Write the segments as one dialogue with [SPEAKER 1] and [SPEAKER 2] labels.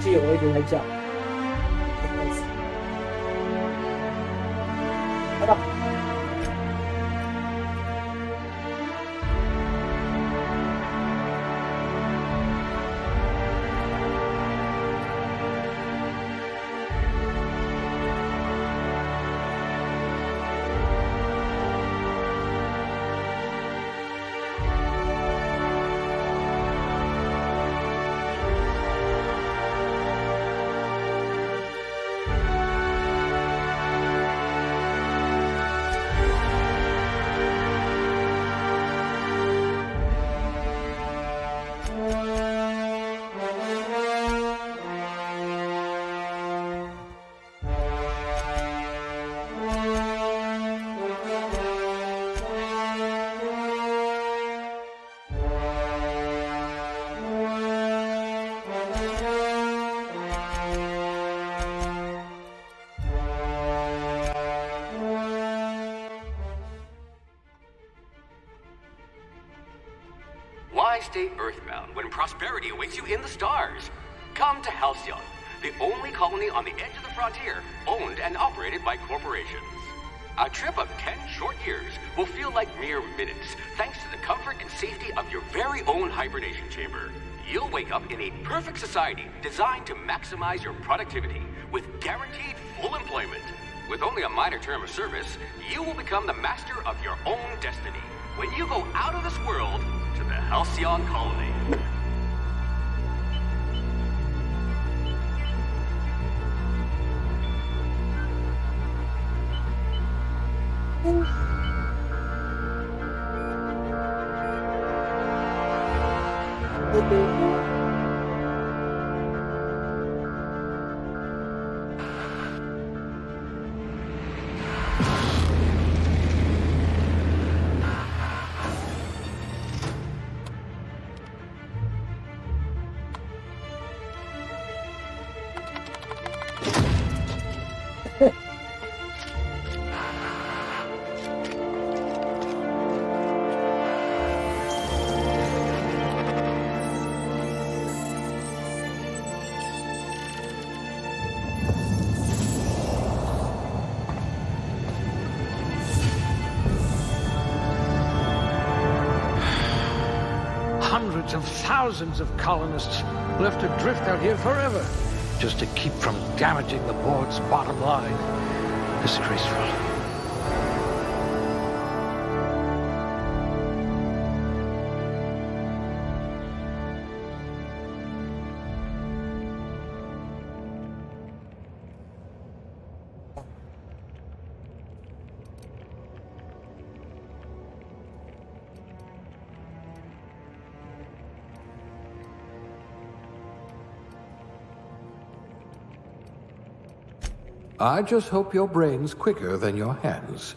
[SPEAKER 1] 具有一点来讲，来吧。
[SPEAKER 2] Why stay earthbound when prosperity awaits you in the stars? Come to Halcyon, the only colony on the edge of the frontier, owned and operated by corporations. A trip of 10 short years will feel like mere minutes, thanks to the comfort and safety of your very own hibernation chamber. You'll wake up in a perfect society designed to maximize your productivity, with guaranteed full employment. With only a minor term of service, you will become the master of your own destiny when you go out of this world to the Halcyon colony.
[SPEAKER 3] Hundreds of thousands of colonists left adrift out here forever, just to keep from damaging the board's bottom line. Disgraceful.
[SPEAKER 4] I just hope your brain's quicker than your hands.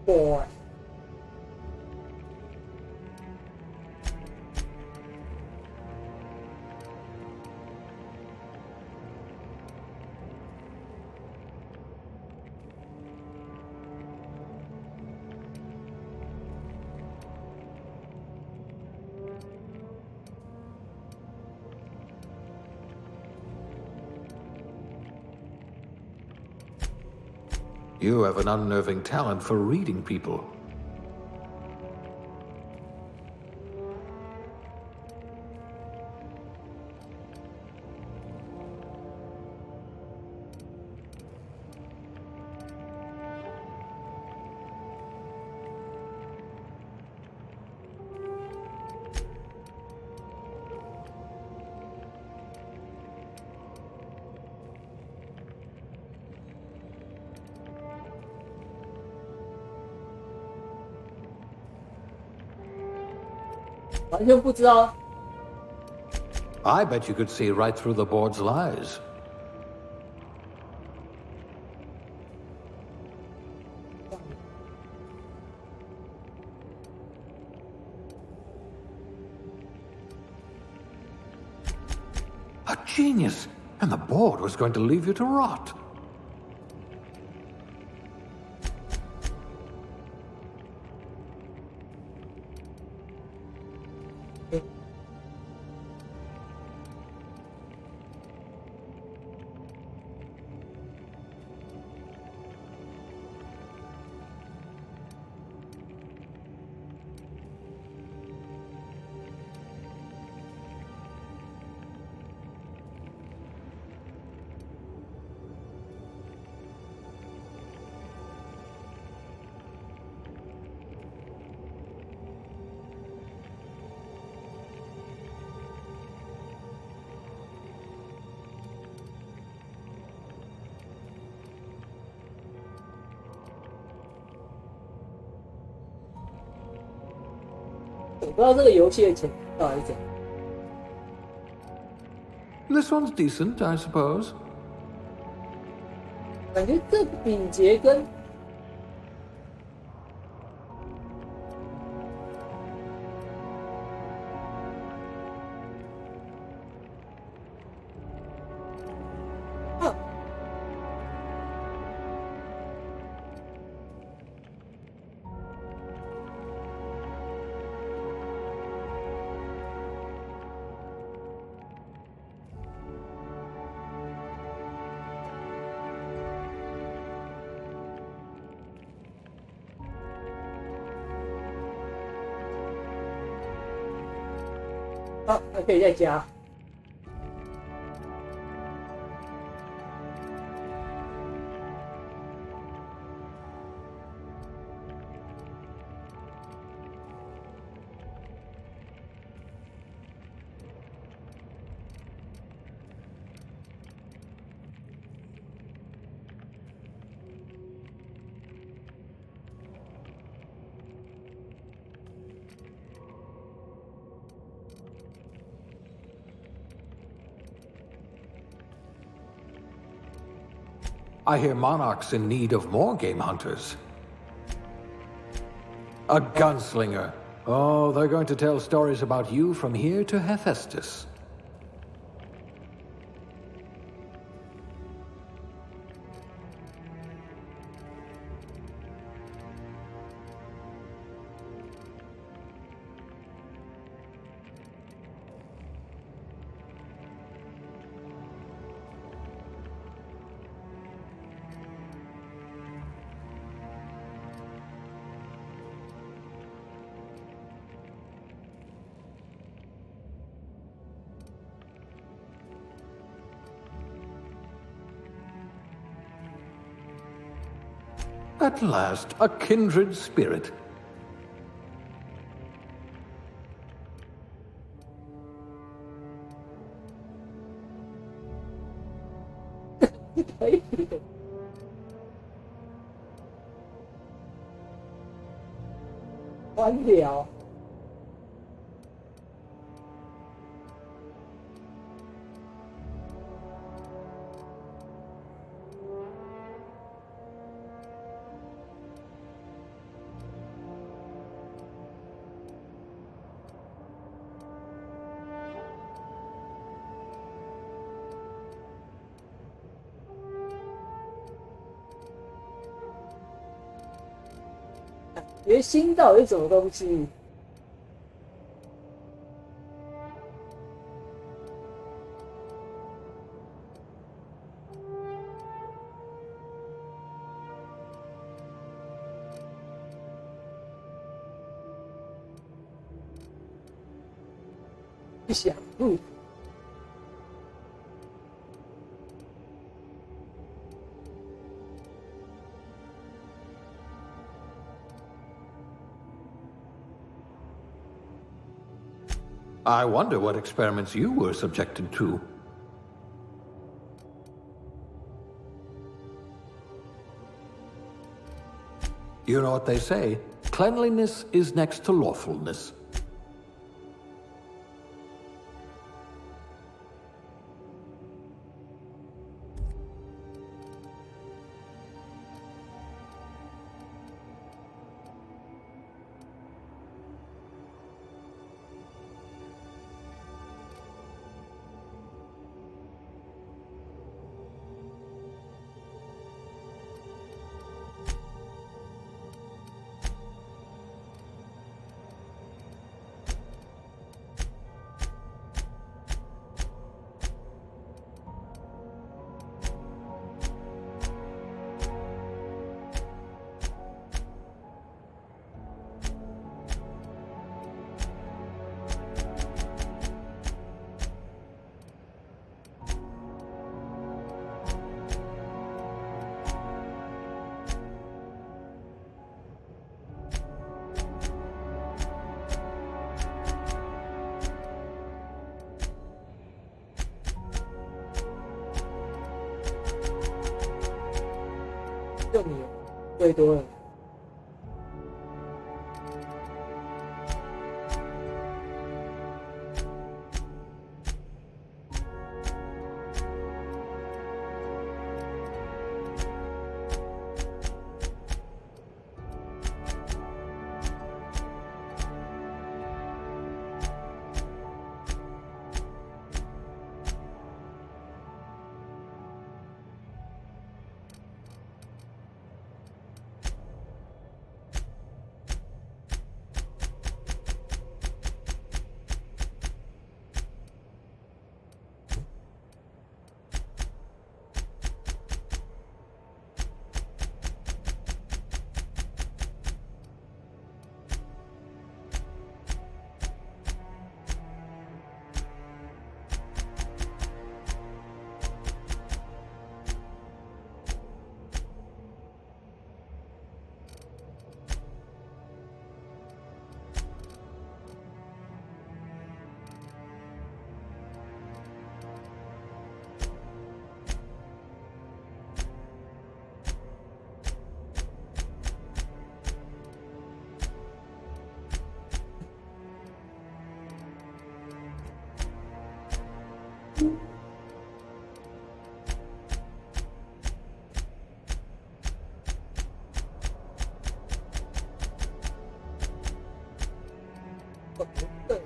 [SPEAKER 1] Boy.
[SPEAKER 4] You have an unnerving talent for reading people. I bet you could see right through the board's lies. Genius! And the board was going to leave you to rot.
[SPEAKER 1] 我不知道这个游戏的前到底是怎样。
[SPEAKER 4] This one's decent, I suppose.
[SPEAKER 1] 感觉这敏捷跟啊还可以再加。
[SPEAKER 4] I hear Monarch's in need of more game hunters. A gunslinger. Oh, they're going to tell stories about you from here to Hephaestus. At last, a kindred spirit.
[SPEAKER 1] 关了。觉心到底是什么东西？不想录。
[SPEAKER 4] I wonder what experiments you were subjected to. You know what they say? Cleanliness is next to lawfulness.
[SPEAKER 1] 就你最多了。对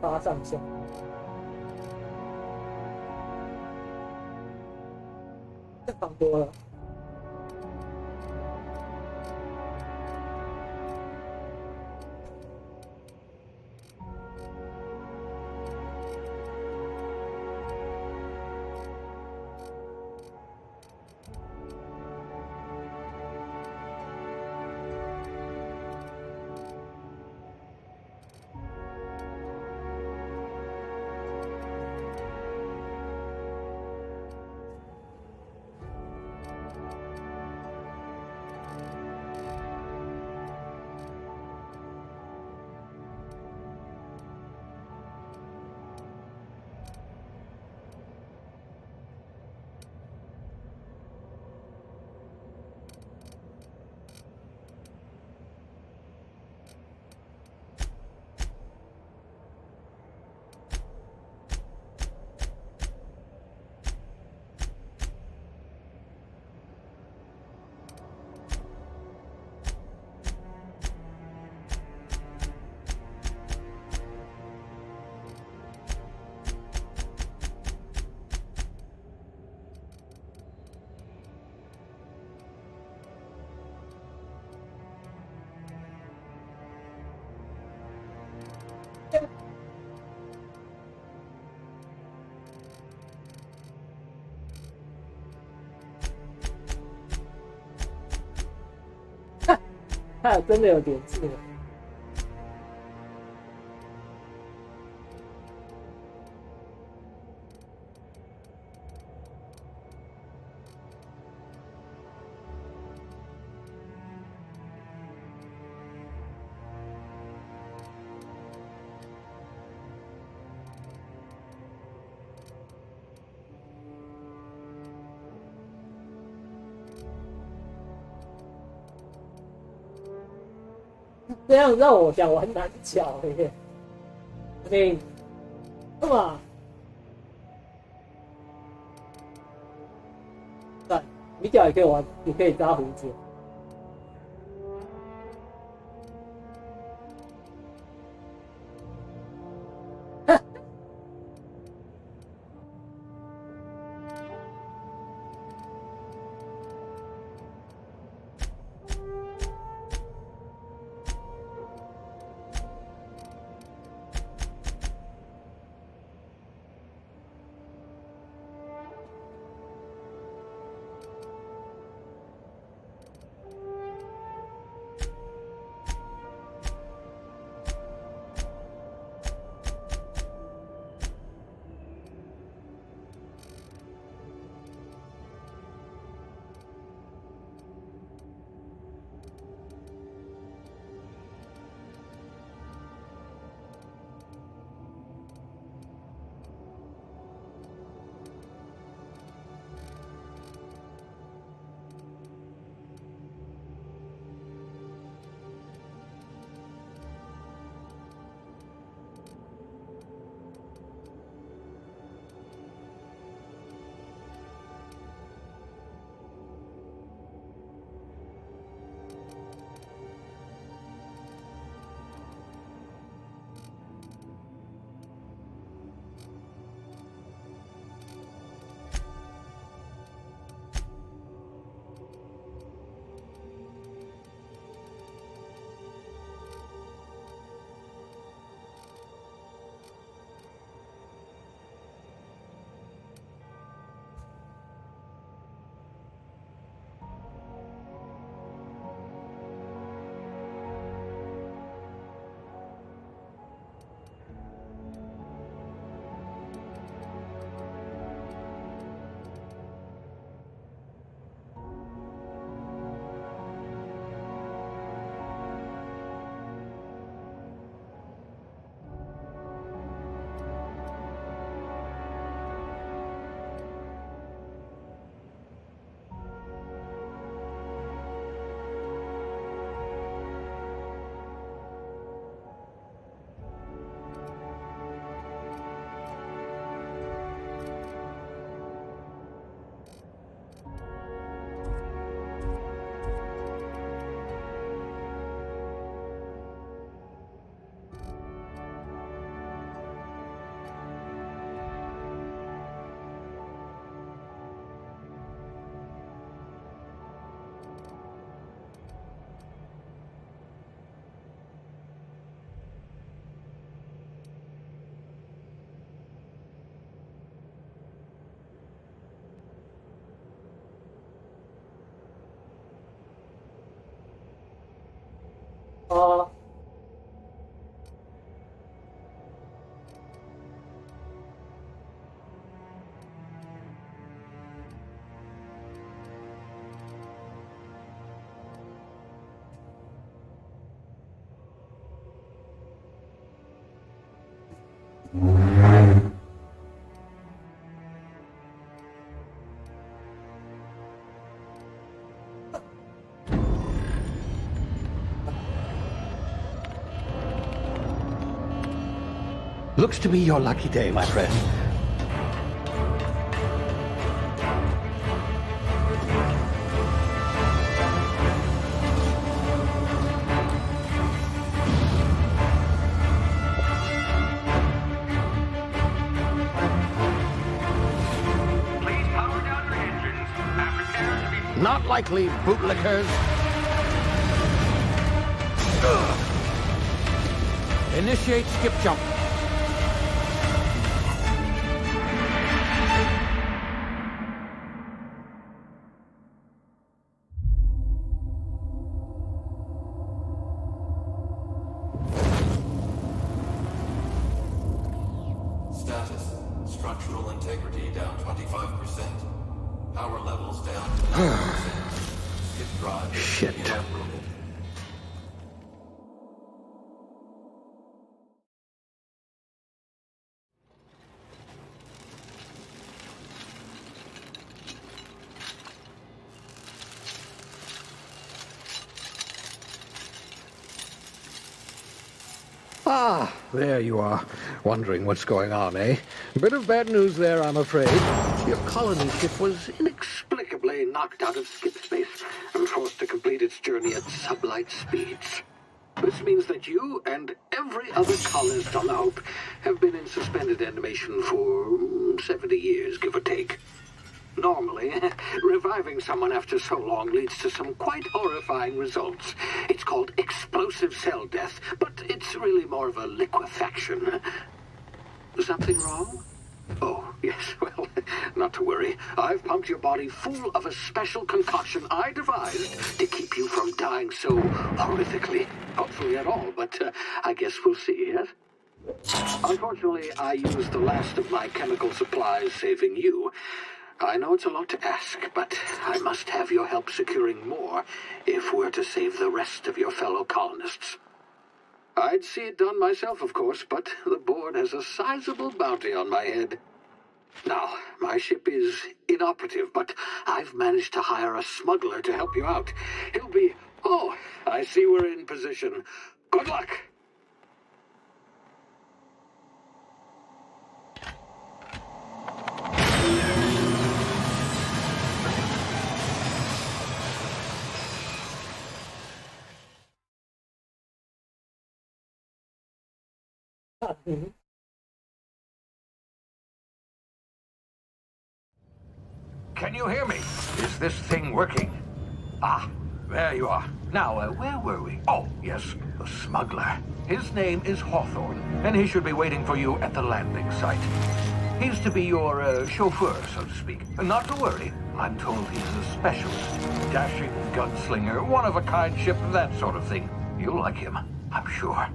[SPEAKER 1] ，1.8上下，这放多了。他有真的有连字了。这样让我想玩难巧耶。OK， 那么，对，米角也可以玩，也可以扎胡子。哦，Looks
[SPEAKER 3] to be your lucky day, my friend.
[SPEAKER 2] Please power down your engines and prepare to be...
[SPEAKER 3] Not likely, bootlickers. Initiate skip jump. Shit. Ah, there you are. Wondering what's going on, eh? Bit of bad news there, I'm afraid. Your colony ship was inexplicably knocked out of skip space and forced to complete its journey at sublight speeds. This means that you and every other colonist on the Hope have been in suspended animation for 70 years, give or take. Normally, reviving someone after so long leads to some quite horrifying results. It's called explosive cell death, but it's really more of a liquefaction. Something wrong? Oh, yes, well, not to worry. I've pumped your body full of a special concoction I devised to keep you from dying so horrifically. Hopefully at all, but I guess we'll see, yes? Unfortunately, I used the last of my chemical supplies saving you. I know it's a lot to ask, but I must have your help securing more if we're to save the rest of your fellow colonists. I'd see it done myself, of course, but the board has a sizable bounty on my head. Now, my ship is inoperative, but I've managed to hire a smuggler to help you out. He'll be... Oh, I see we're in position. Good luck!
[SPEAKER 5] Can you hear me? Is this thing working? Ah, there you are. Now, where were we? Oh, yes, the smuggler. His name is Hawthorne, and he should be waiting for you at the landing site. He's to be your chauffeur, so to speak. Not to worry, I'm told he's a specialist. Dashing gunslinger, one-of-a-kind ship, that sort of thing. You'll like him, I'm sure.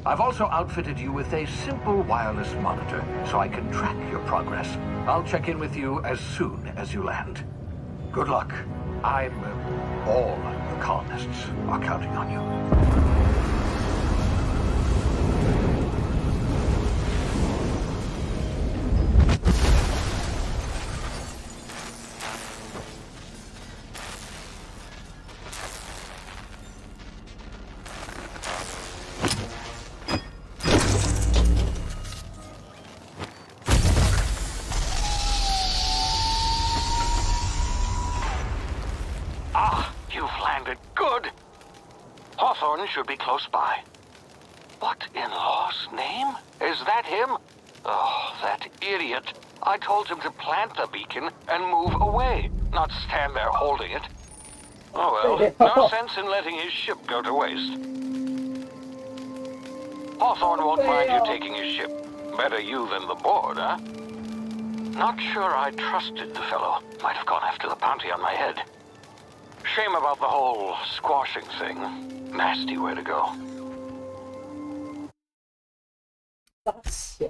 [SPEAKER 5] I've also outfitted you with a simple wireless monitor, so I can track your progress. I'll check in with you as soon as you land. Good luck. All the colonists are counting on you.
[SPEAKER 3] Hawthorne should be close by. What in law's name? Is that him? Oh, that idiot. I told him to plant the beacon and move away, not stand there holding it. Oh well, no sense in letting his ship go to waste. Hawthorne won't mind you taking his ship. Better you than the board, huh? Not sure I trusted the fellow. Might have gone after the bounty on my head. Shame about the whole squashing thing. Nasty way to go.
[SPEAKER 1] 大小。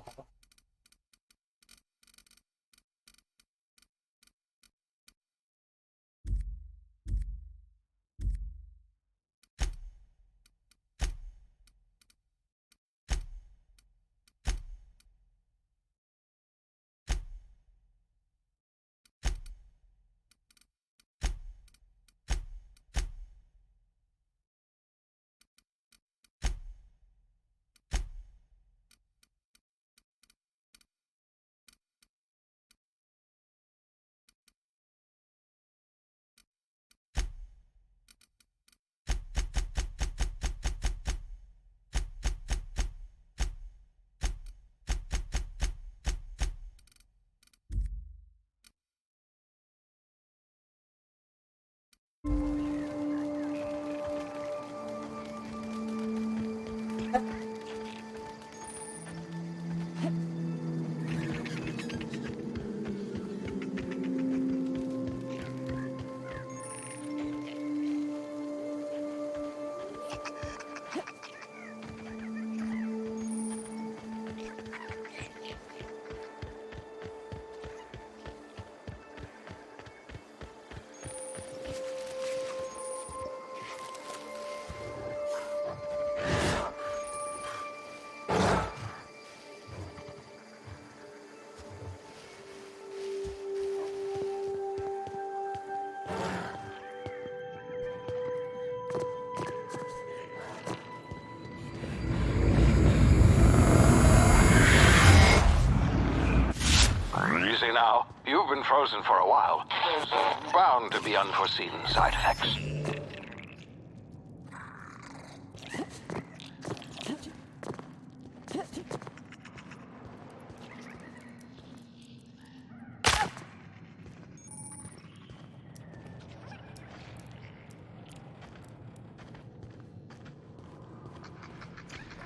[SPEAKER 3] now. You've been frozen for a while. There's bound to be unforeseen side effects.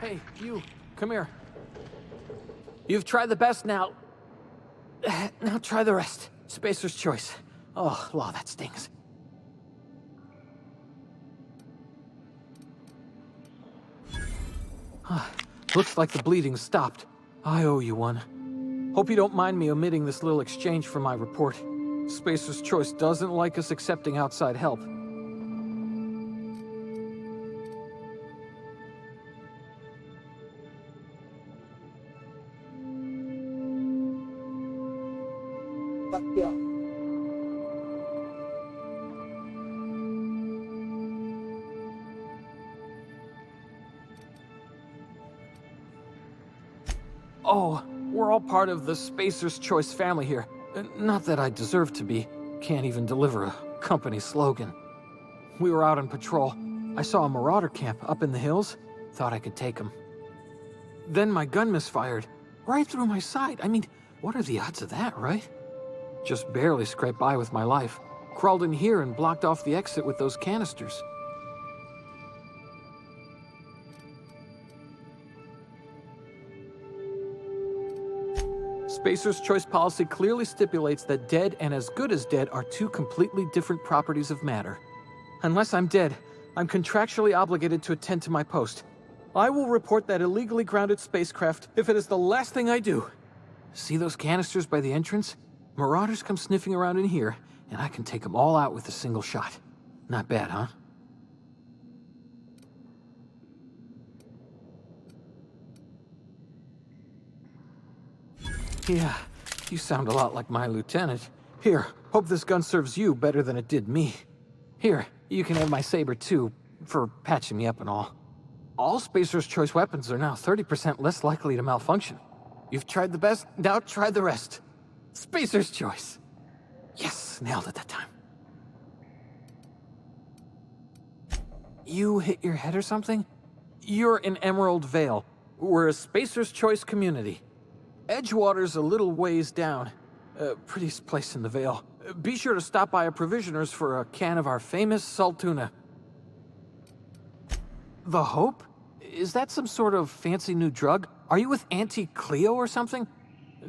[SPEAKER 4] Hey, you, come here. You've tried the best now. Now try the rest. Spacer's choice. Oh, law, that stings. Looks like the bleeding stopped. I owe you one. Hope you don't mind me omitting this little exchange from my report. Spacer's choice doesn't like us accepting outside help.
[SPEAKER 1] Fuck yeah.
[SPEAKER 4] Oh, we're all part of the Spacer's Choice family here. Not that I deserve to be. Can't even deliver a company slogan. We were out on patrol. I saw a marauder camp up in the hills. Thought I could take them. Then my gun misfired. Right through my side. I mean, what are the odds of that, right? Just barely scraped by with my life. Crawled in here and blocked off the exit with those canisters. Spacer's Choice policy clearly stipulates that dead and as good as dead are two completely different properties of matter. Unless I'm dead, I'm contractually obligated to attend to my post. I will report that illegally grounded spacecraft if it is the last thing I do. See those canisters by the entrance? Marauders come sniffing around in here, and I can take them all out with a single shot. Not bad, huh? Yeah, you sound a lot like my lieutenant. Here, hope this gun serves you better than it did me. Here, you can have my saber too, for patching me up and all. All Spacer's Choice weapons are now 30% less likely to malfunction. You've tried the best, now try the rest. Spacer's Choice. Yes, nailed it that time. You hit your head or something? You're in Emerald Vale. We're a Spacer's Choice community. Edgewater's a little ways down. Prettiest place in the Vale. Be sure to stop by a provisioner's for a can of our famous salt tuna. The Hope? Is that some sort of fancy new drug? Are you with Auntie Cleo or something?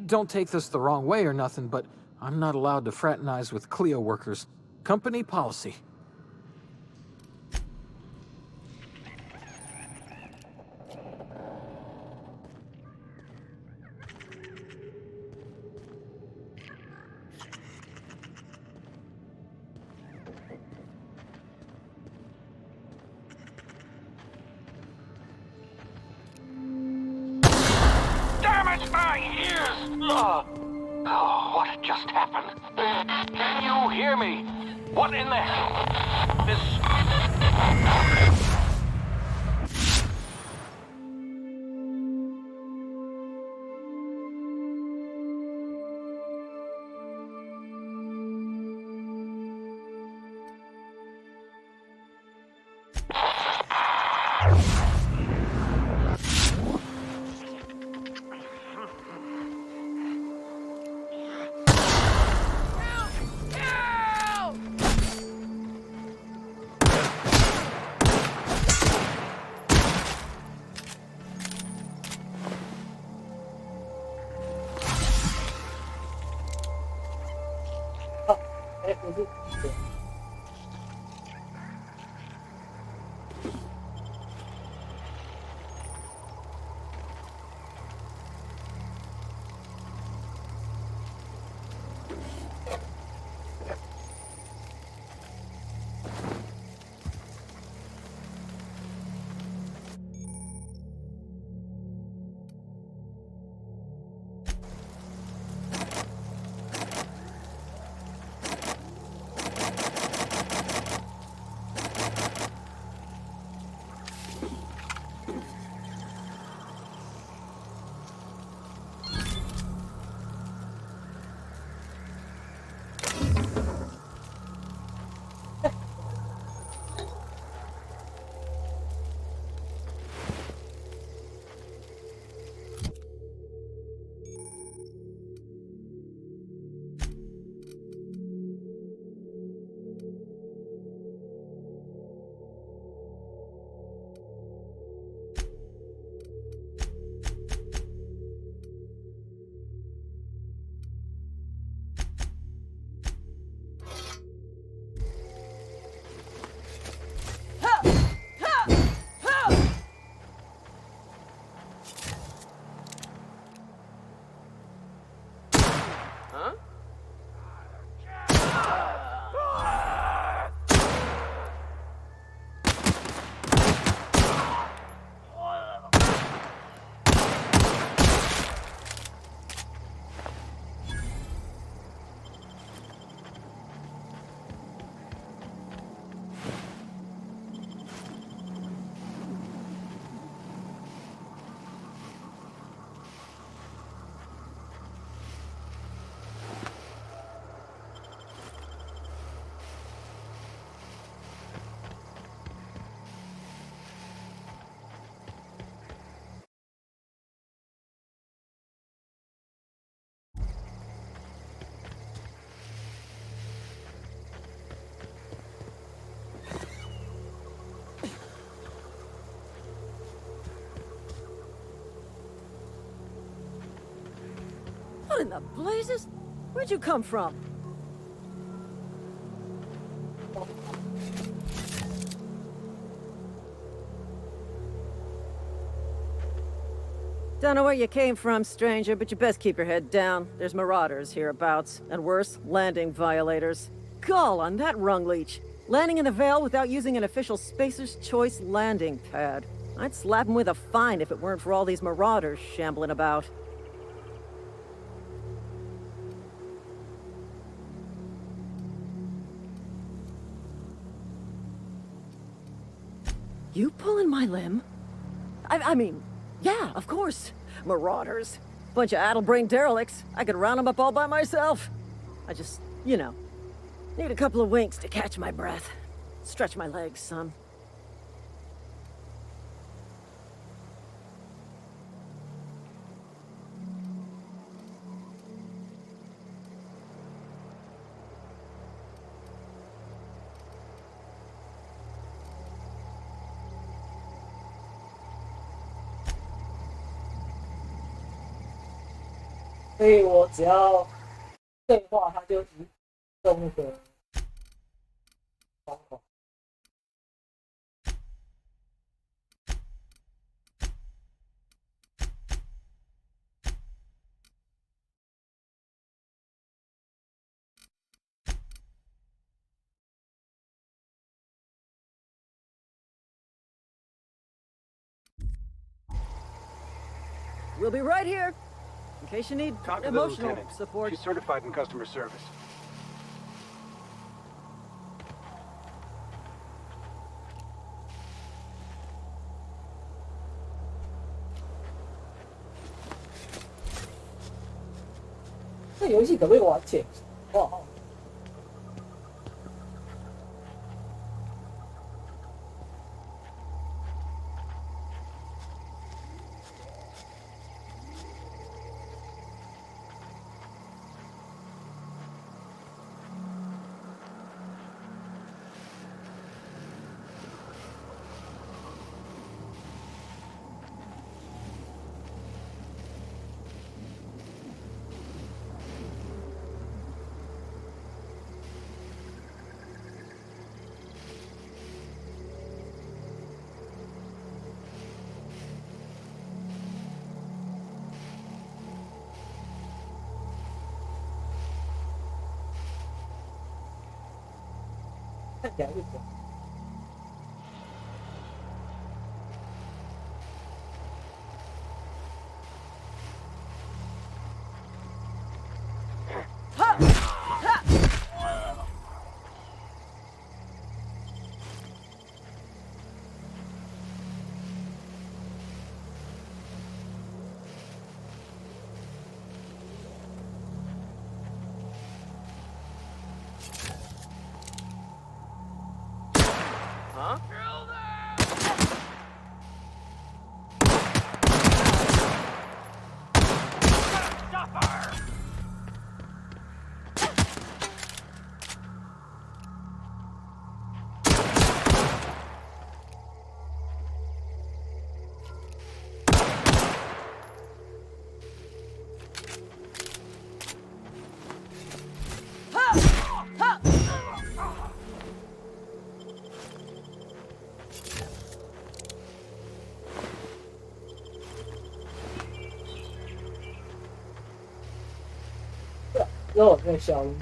[SPEAKER 4] Don't take this the wrong way or nothing, but I'm not allowed to fraternize with Cleo workers. Company policy.
[SPEAKER 3] Oh, what just happened? Can you hear me? What in the hell? This...
[SPEAKER 6] What in the blazes? Where'd you come from? Don't know where you came from, stranger, but you best keep your head down. There's marauders hereabouts, and worse, landing violators. Gall on that rung leech. Landing in the Vale without using an official Spacer's Choice landing pad. I'd slap him with a fine if it weren't for all these marauders shambling about. You pulling my limb? I mean, yeah, of course. Marauders. Bunch of addle-brained derelicts. I could round them up all by myself. I just, you know, need a couple of winks to catch my breath. Stretch my legs, son.
[SPEAKER 1] 所以我只要对话，它就移动那个窗口。
[SPEAKER 6] We'll be right here. In case you need
[SPEAKER 7] Talk to the
[SPEAKER 6] emotional
[SPEAKER 7] lieutenant.
[SPEAKER 6] support.
[SPEAKER 7] She's certified in customer service.
[SPEAKER 1] "这游戏可不可以玩潜？哇！看起来是这样。又有那个消音。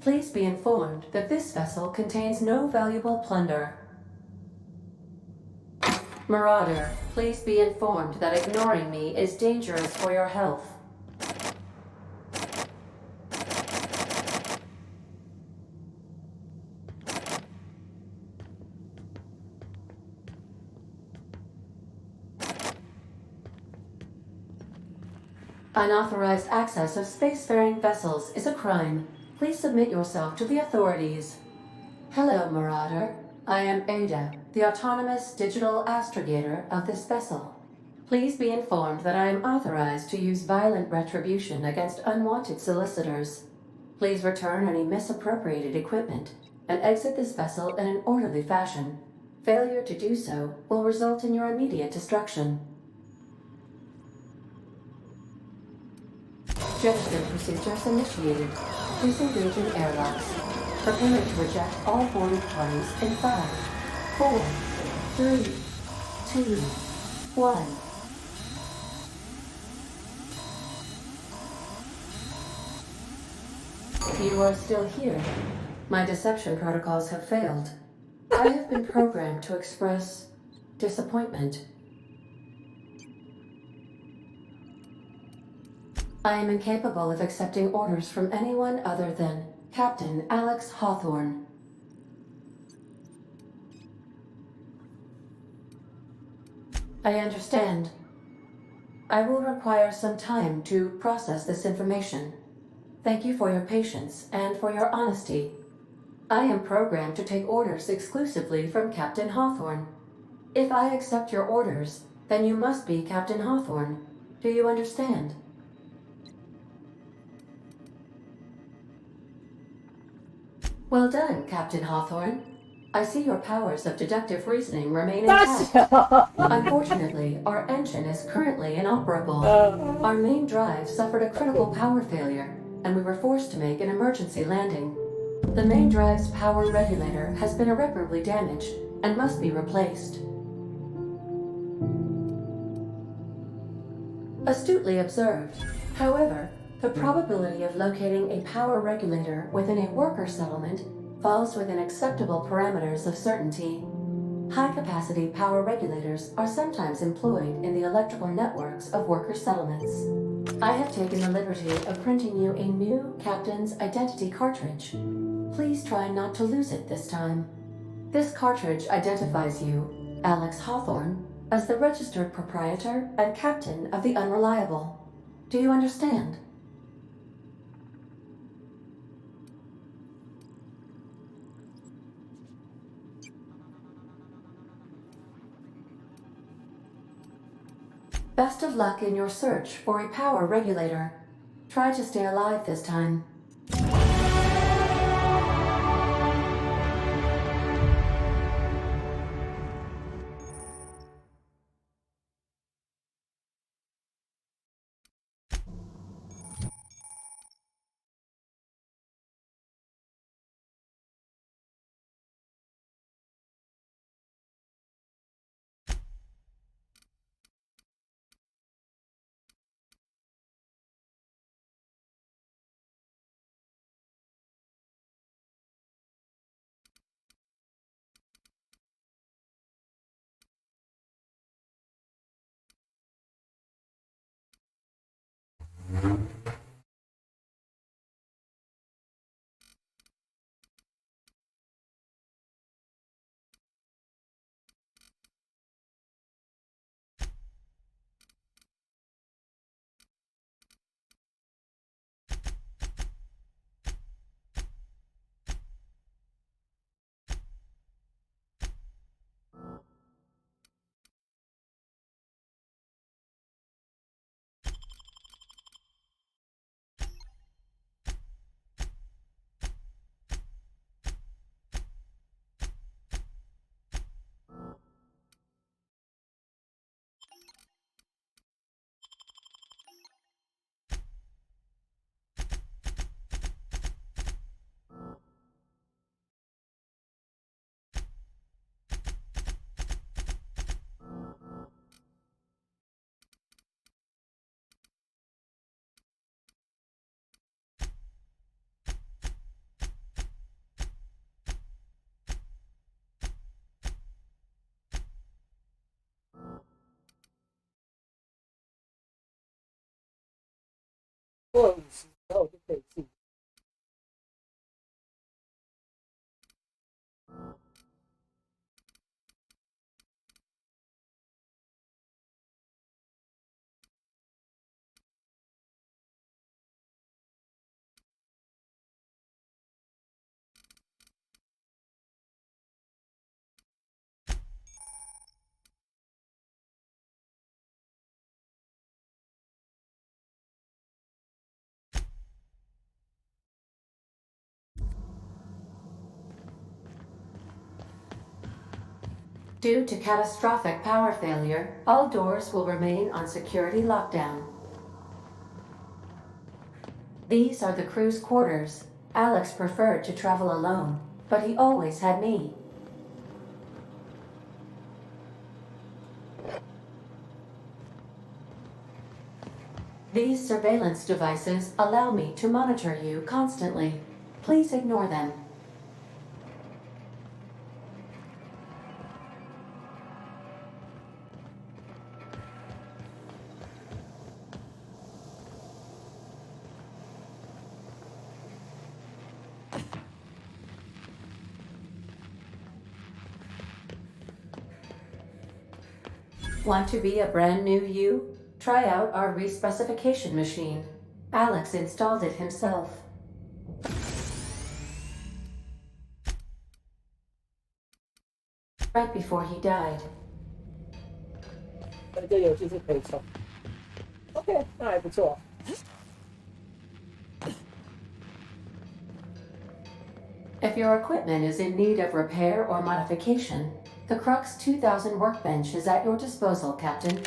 [SPEAKER 8] Please be informed that this vessel contains no valuable plunder. Marauder, please be informed that ignoring me is dangerous for your health. Unauthorized access of spacefaring vessels is a crime. Please submit yourself to the authorities. Hello, Marauder. I am Ada, the autonomous digital astrogator of this vessel. Please be informed that I am authorized to use violent retribution against unwanted solicitors. Please return any misappropriated equipment and exit this vessel in an orderly fashion. Failure to do so will result in your immediate destruction. Jetstream procedures initiated. Disengaging airlocks. Preparing to reject all boarding parties in 5, 4, 3, 2, 1. You are still here. My deception protocols have failed. I have been programmed to express disappointment. I am incapable of accepting orders from anyone other than Captain Alex Hawthorne. I understand. I will require some time to process this information. Thank you for your patience and for your honesty. I am programmed to take orders exclusively from Captain Hawthorne. If I accept your orders, then you must be Captain Hawthorne. Do you understand? Well done, Captain Hawthorne. I see your powers of deductive reasoning remain intact. Unfortunately, our engine is currently inoperable. Our main drive suffered a critical power failure, and we were forced to make an emergency landing. The main drive's power regulator has been irreparably damaged and must be replaced. Astutely observed. However, the probability of locating a power regulator within a worker settlement falls within acceptable parameters of certainty. High-capacity power regulators are sometimes employed in the electrical networks of worker settlements. I have taken the liberty of printing you a new Captain's Identity cartridge. Please try not to lose it this time. This cartridge identifies you, Alex Hawthorne, as the registered proprietor and captain of the Unreliable. Do you understand? Best of luck in your search for a power regulator. Try to stay alive this time.
[SPEAKER 1] 过了50之后就可以自己
[SPEAKER 8] Due to catastrophic power failure, all doors will remain on security lockdown. These are the crew's quarters. Alex preferred to travel alone, but he always had me. These surveillance devices allow me to monitor you constantly. Please ignore them. Want to be a brand new you? Try out our respecification machine. Alex installed it himself. Right before he died.
[SPEAKER 1] 这游戏是可以充。OK， 那还不错。
[SPEAKER 8] If your equipment is in need of repair or modification, the Crux 2000 workbench is at your disposal, Captain.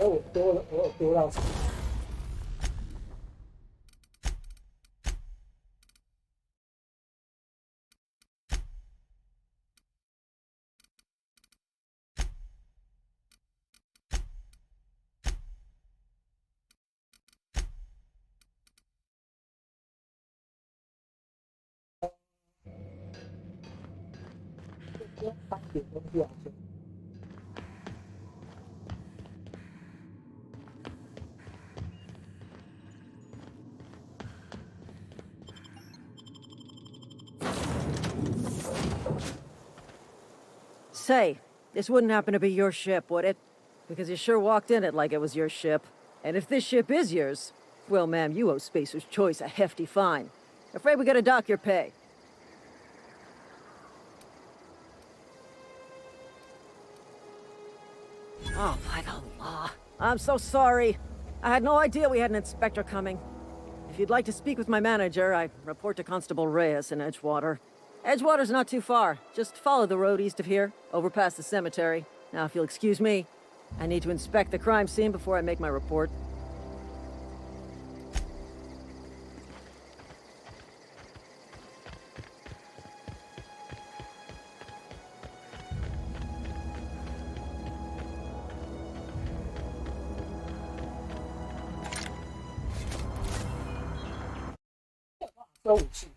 [SPEAKER 1] 我有丢到什么？放点东西往前。
[SPEAKER 6] Say, this wouldn't happen to be your ship, would it? Because you sure walked in it like it was your ship. And if this ship is yours, well, ma'am, you owe Spacer's Choice a hefty fine. Afraid we gotta dock your pay. Oh, by the law. I'm so sorry. I had no idea we had an inspector coming. If you'd like to speak with my manager, I report to Constable Reyes in Edgewater. Edgewater's not too far. Just follow the road east of here, over past the cemetery. Now, if you'll excuse me, I need to inspect the crime scene before I make my report.
[SPEAKER 1] 收武器。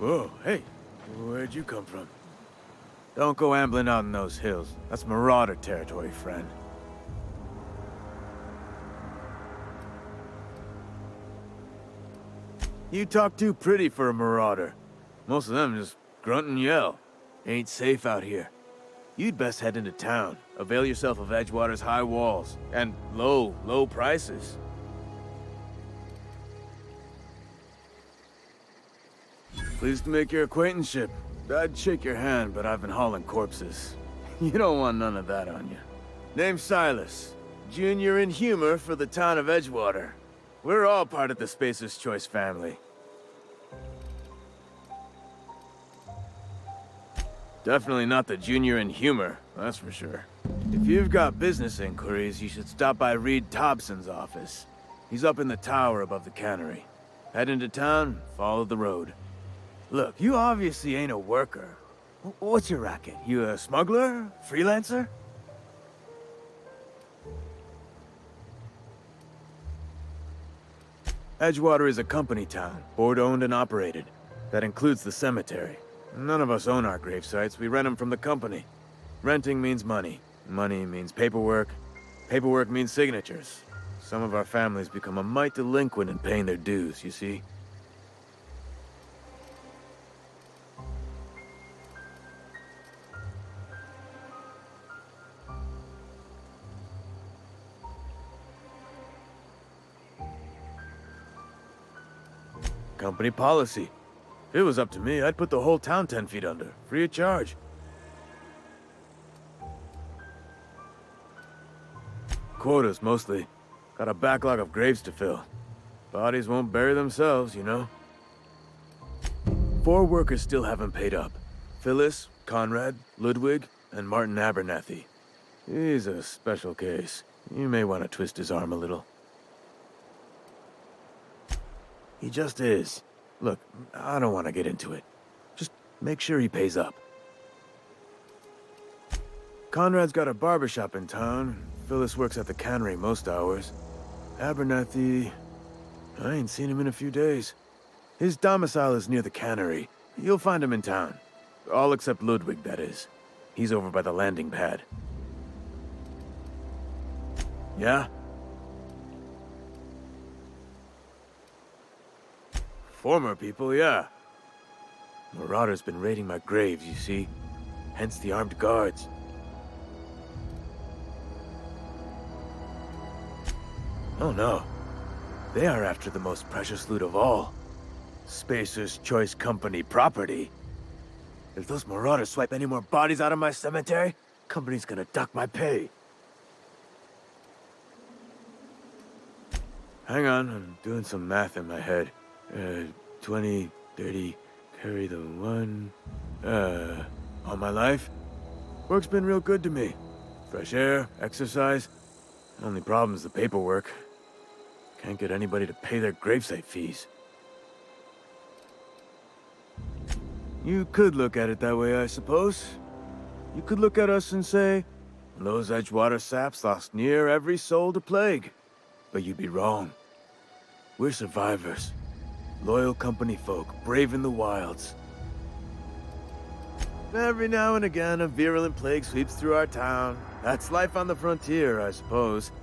[SPEAKER 7] Whoa, hey, where'd you come from? Don't go ambling out in those hills. That's marauder territory, friend. You talk too pretty for a marauder. Most of them just grunt and yell. Ain't safe out here. You'd best head into town. Avail yourself of Edgewater's high walls and low prices. Pleased to make your acquaintanceship. I'd shake your hand, but I've been hauling corpses. You don't want none of that on you. Name's Silas. Junior in humor for the town of Edgewater. We're all part of the Spacer's Choice family. Definitely not the junior in humor, that's for sure. If you've got business inquiries, you should stop by Reed Thompson's office. He's up in the tower above the cannery. Head into town, follow the road. Look, you obviously ain't a worker. What's your racket? You a smuggler? Freelancer? Edgewater is a company town, board-owned and operated. That includes the cemetery. None of us own our grave sites, we rent them from the company. Renting means money. Money means paperwork. Paperwork means signatures. Some of our families become a mite delinquent in paying their dues, you see? Company policy. If it was up to me, I'd put the whole town 10 feet under, free of charge. Quotas, mostly. Got a backlog of graves to fill. Bodies won't bury themselves, you know? 4 workers still haven't paid up. Phyllis, Conrad, Ludwig, and Martin Abernathy. He's a special case. You may want to twist his arm a little. He just is. Look, I don't want to get into it. Just make sure he pays up. Conrad's got a barbershop in town. Phyllis works at the cannery most hours. Abernathy... I ain't seen him in a few days. His domicile is near the cannery. You'll find him in town. All except Ludwig, that is. He's over by the landing pad. Yeah? Former people, yeah. Marauder's been raiding my graves, you see. Hence the armed guards. Oh no. They are after the most precious loot of all. Spacer's Choice Company property. If those marauders swipe any more bodies out of my cemetery, company's gonna duck my pay. Hang on, I'm doing some math in my head. 20, 30, carry the 1... all my life? Work's been real good to me. Fresh air, exercise. Only problem is the paperwork. Can't get anybody to pay their gravesite fees. You could look at it that way, I suppose. You could look at us and say, those Edgewater saps lost near every soul to plague. But you'd be wrong. We're survivors. Loyal company folk, brave in the wilds. Every now and again, a virulent plague sweeps through our town. That's life on the frontier, I suppose.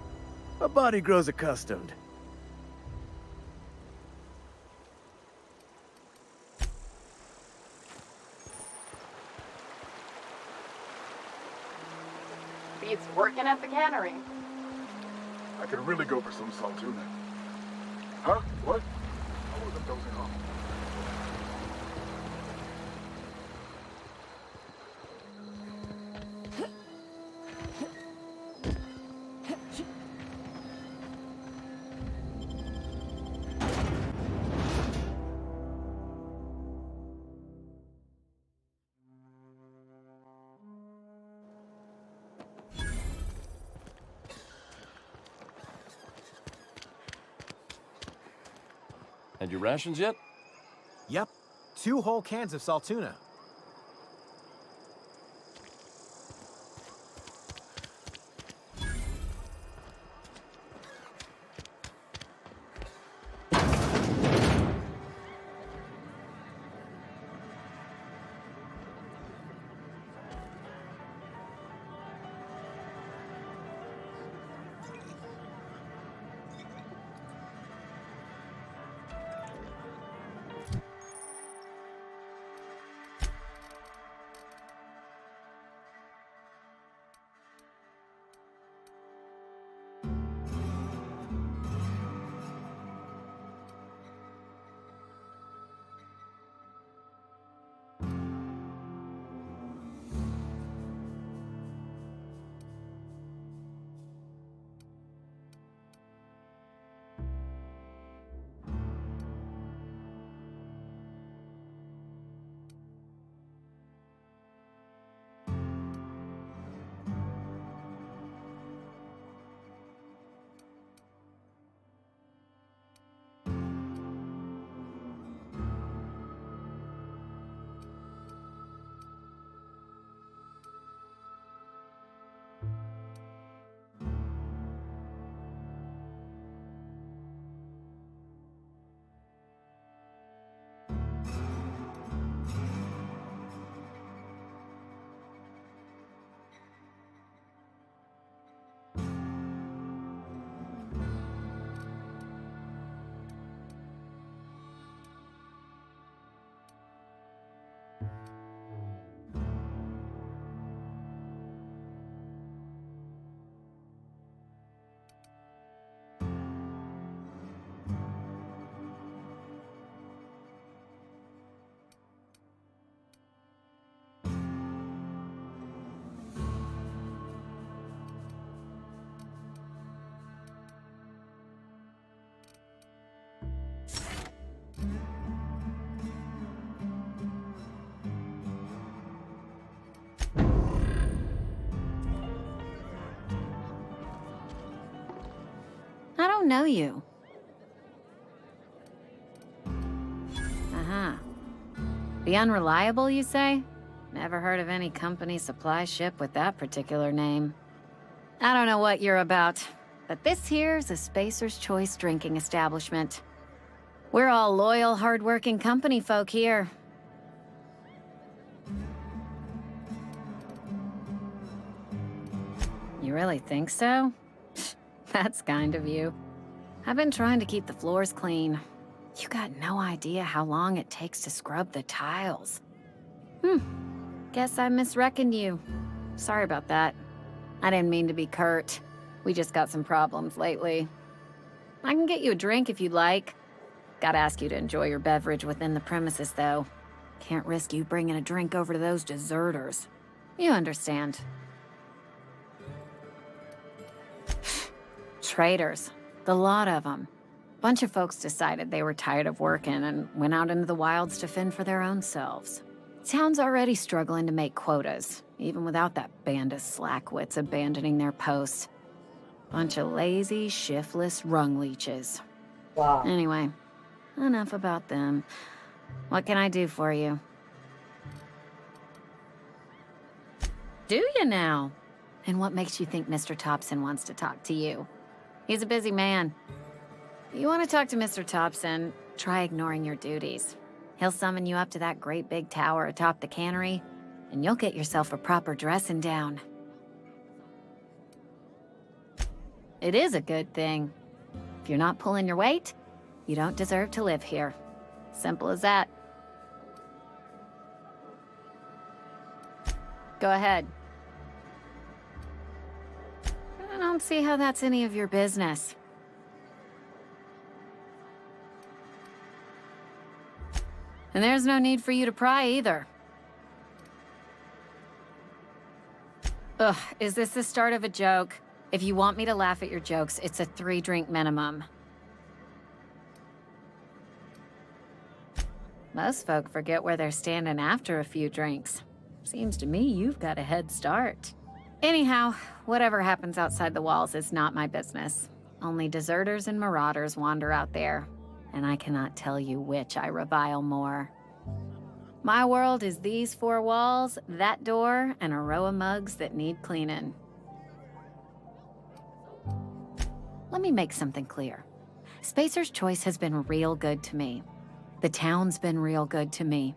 [SPEAKER 7] A body grows accustomed.
[SPEAKER 9] Beats working at the cannery.
[SPEAKER 10] I could really go for some saltuna. Huh? What? I wasn't dozing off.
[SPEAKER 11] Had your rations yet?
[SPEAKER 12] Yep. 2 whole cans of saltuna.
[SPEAKER 13] know you. Uh-huh. The Unreliable, you say? Never heard of any company supply ship with that particular name. I don't know what you're about, but this here's a Spacer's Choice drinking establishment. We're all loyal, hard-working company folk here. You really think so? That's kind of you. I've been trying to keep the floors clean. You got no idea how long it takes to scrub the tiles. Guess I misreckoned you. Sorry about that. I didn't mean to be curt. We just got some problems lately. I can get you a drink if you'd like. Gotta ask you to enjoy your beverage within the premises, though. Can't risk you bringing a drink over to those deserters. You understand. Traitors. The lot of them. Bunch of folks decided they were tired of working and went out into the wilds to fend for their own selves. Town's already struggling to make quotas, even without that band of slackwits abandoning their posts. Bunch of lazy, shiftless rung leeches.
[SPEAKER 1] Wow.
[SPEAKER 13] Anyway, enough about them. What can I do for you? Do you now? And what makes you think Mr. Thompson wants to talk to you? He's a busy man. You want to talk to Mr. Thompson, try ignoring your duties. He'll summon you up to that great big tower atop the cannery, and you'll get yourself a proper dressing down. It is a good thing. If you're not pulling your weight, you don't deserve to live here. Simple as that. Go ahead. I don't see how that's any of your business. And there's no need for you to pry either. Ugh, is this the start of a joke? If you want me to laugh at your jokes, it's a 3-drink minimum. Most folk forget where they're standing after a few drinks. Seems to me you've got a head start. Anyhow, whatever happens outside the walls is not my business. Only deserters and marauders wander out there, and I cannot tell you which I revile more. My world is these 4 walls, that door, and a row of mugs that need cleaning. Let me make something clear. Spacer's Choice has been real good to me. The town's been real good to me.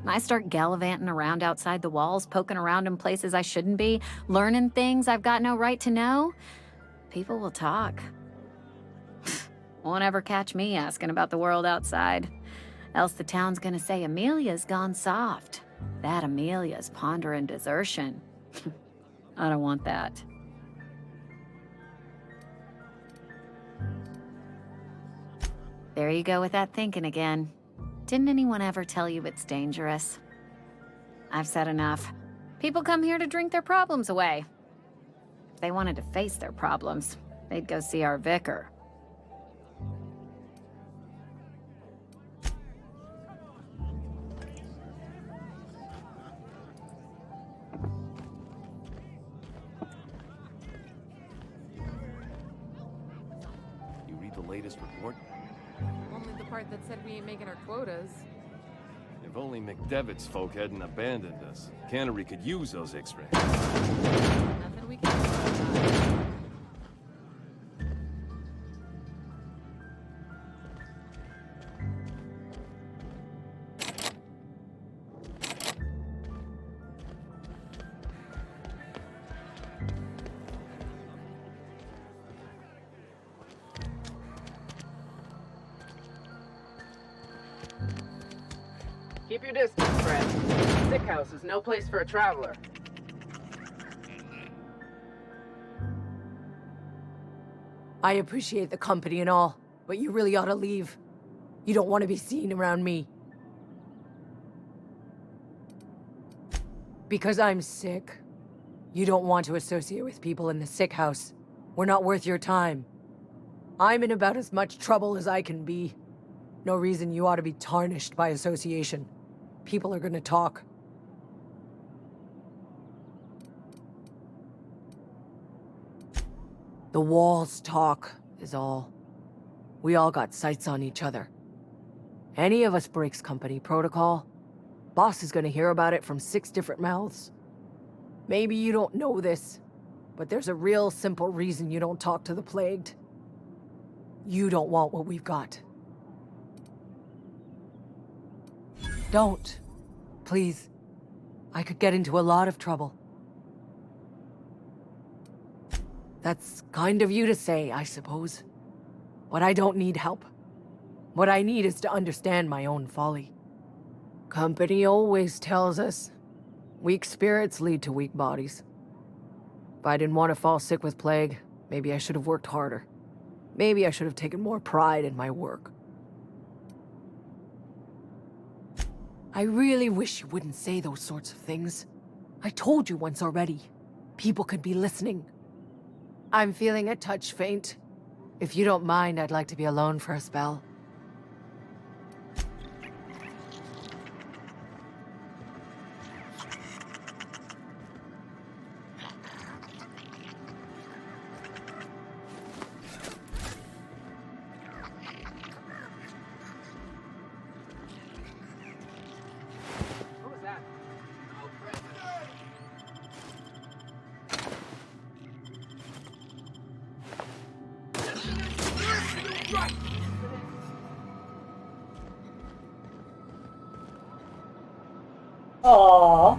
[SPEAKER 13] I start gallivanting around outside the walls, poking around in places I shouldn't be, learning things I've got no right to know. People will talk. Won't ever catch me asking about the world outside. Else the town's gonna say Amelia's gone soft. That Amelia's pondering desertion. I don't want that. There you go with that thinking again. Didn't anyone ever tell you it's dangerous? I've said enough. People come here to drink their problems away. If they wanted to face their problems, they'd go see our vicar.
[SPEAKER 11] You read the latest report?
[SPEAKER 9] Only the part that said we ain't making our quotas.
[SPEAKER 11] If only McDevitt's folk hadn't abandoned us. Cannery could use those X-rays.
[SPEAKER 9] Nothing we can do about that.
[SPEAKER 14] Keep your distance, friend. Sick house is no place for a traveler.
[SPEAKER 15] I appreciate the company and all, but you really ought to leave. You don't want to be seen around me. Because I'm sick. You don't want to associate with people in the sick house. We're not worth your time. I'm in about as much trouble as I can be. No reason you ought to be tarnished by association. People are gonna talk. The walls talk. is all. We all got sights on each other. Any of us breaks company protocol, boss is gonna hear about it from 6 different mouths. Maybe you don't know this, but there's a real simple reason you don't talk to the plagued. You don't want what we've got. Don't. Please. I could get into a lot of trouble. That's kind of you to say, I suppose. But I don't need help. What I need is to understand my own folly. Company always tells us, weak spirits lead to weak bodies. If I didn't want to fall sick with plague, maybe I should have worked harder. Maybe I should have taken more pride in my work. I really wish you wouldn't say those sorts of things. I told you once already. People could be listening. I'm feeling a touch faint. If you don't mind, I'd like to be alone for a spell.
[SPEAKER 1] Aww.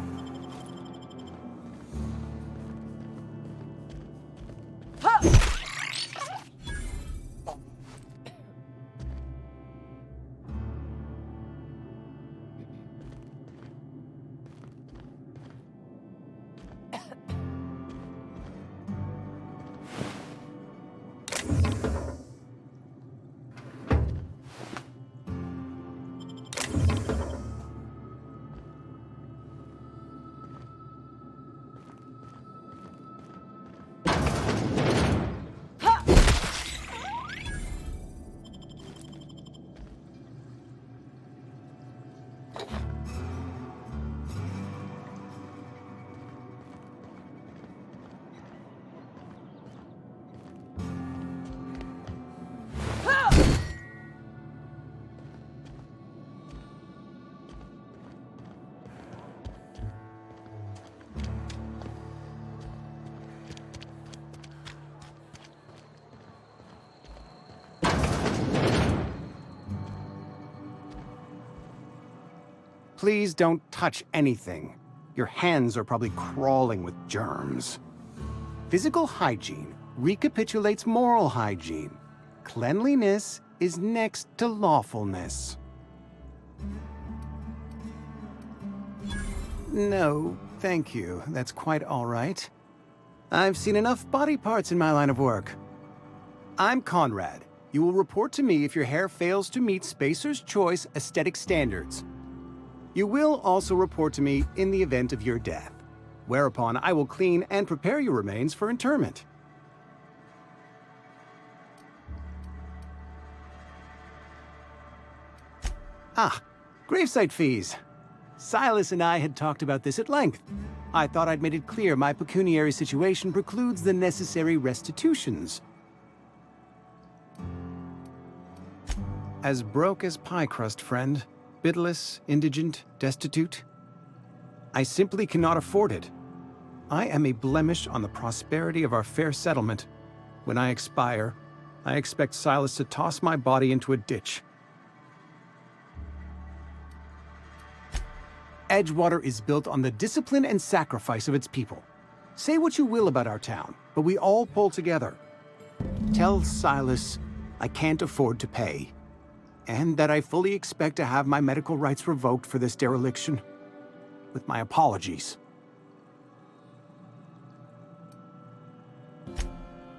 [SPEAKER 12] Please don't touch anything. Your hands are probably crawling with germs. Physical hygiene recapitulates moral hygiene. Cleanliness is next to lawfulness. No, thank you. That's quite all right. I've seen enough body parts in my line of work. I'm Conrad. You will report to me if your hair fails to meet Spacer's Choice aesthetic standards. You will also report to me in the event of your death, whereupon I will clean and prepare your remains for interment. Ah, gravesite fees. Silas and I had talked about this at length. I thought I'd made it clear my pecuniary situation precludes the necessary restitutions. As broke as pie crust, friend. Bitless, indigent, destitute. I simply cannot afford it. I am a blemish on the prosperity of our fair settlement. When I expire, I expect Silas to toss my body into a ditch. Edgewater is built on the discipline and sacrifice of its people. Say what you will about our town, but we all pull together. Tell Silas I can't afford to pay. And that I fully expect to have my medical rights revoked for this dereliction. With my apologies.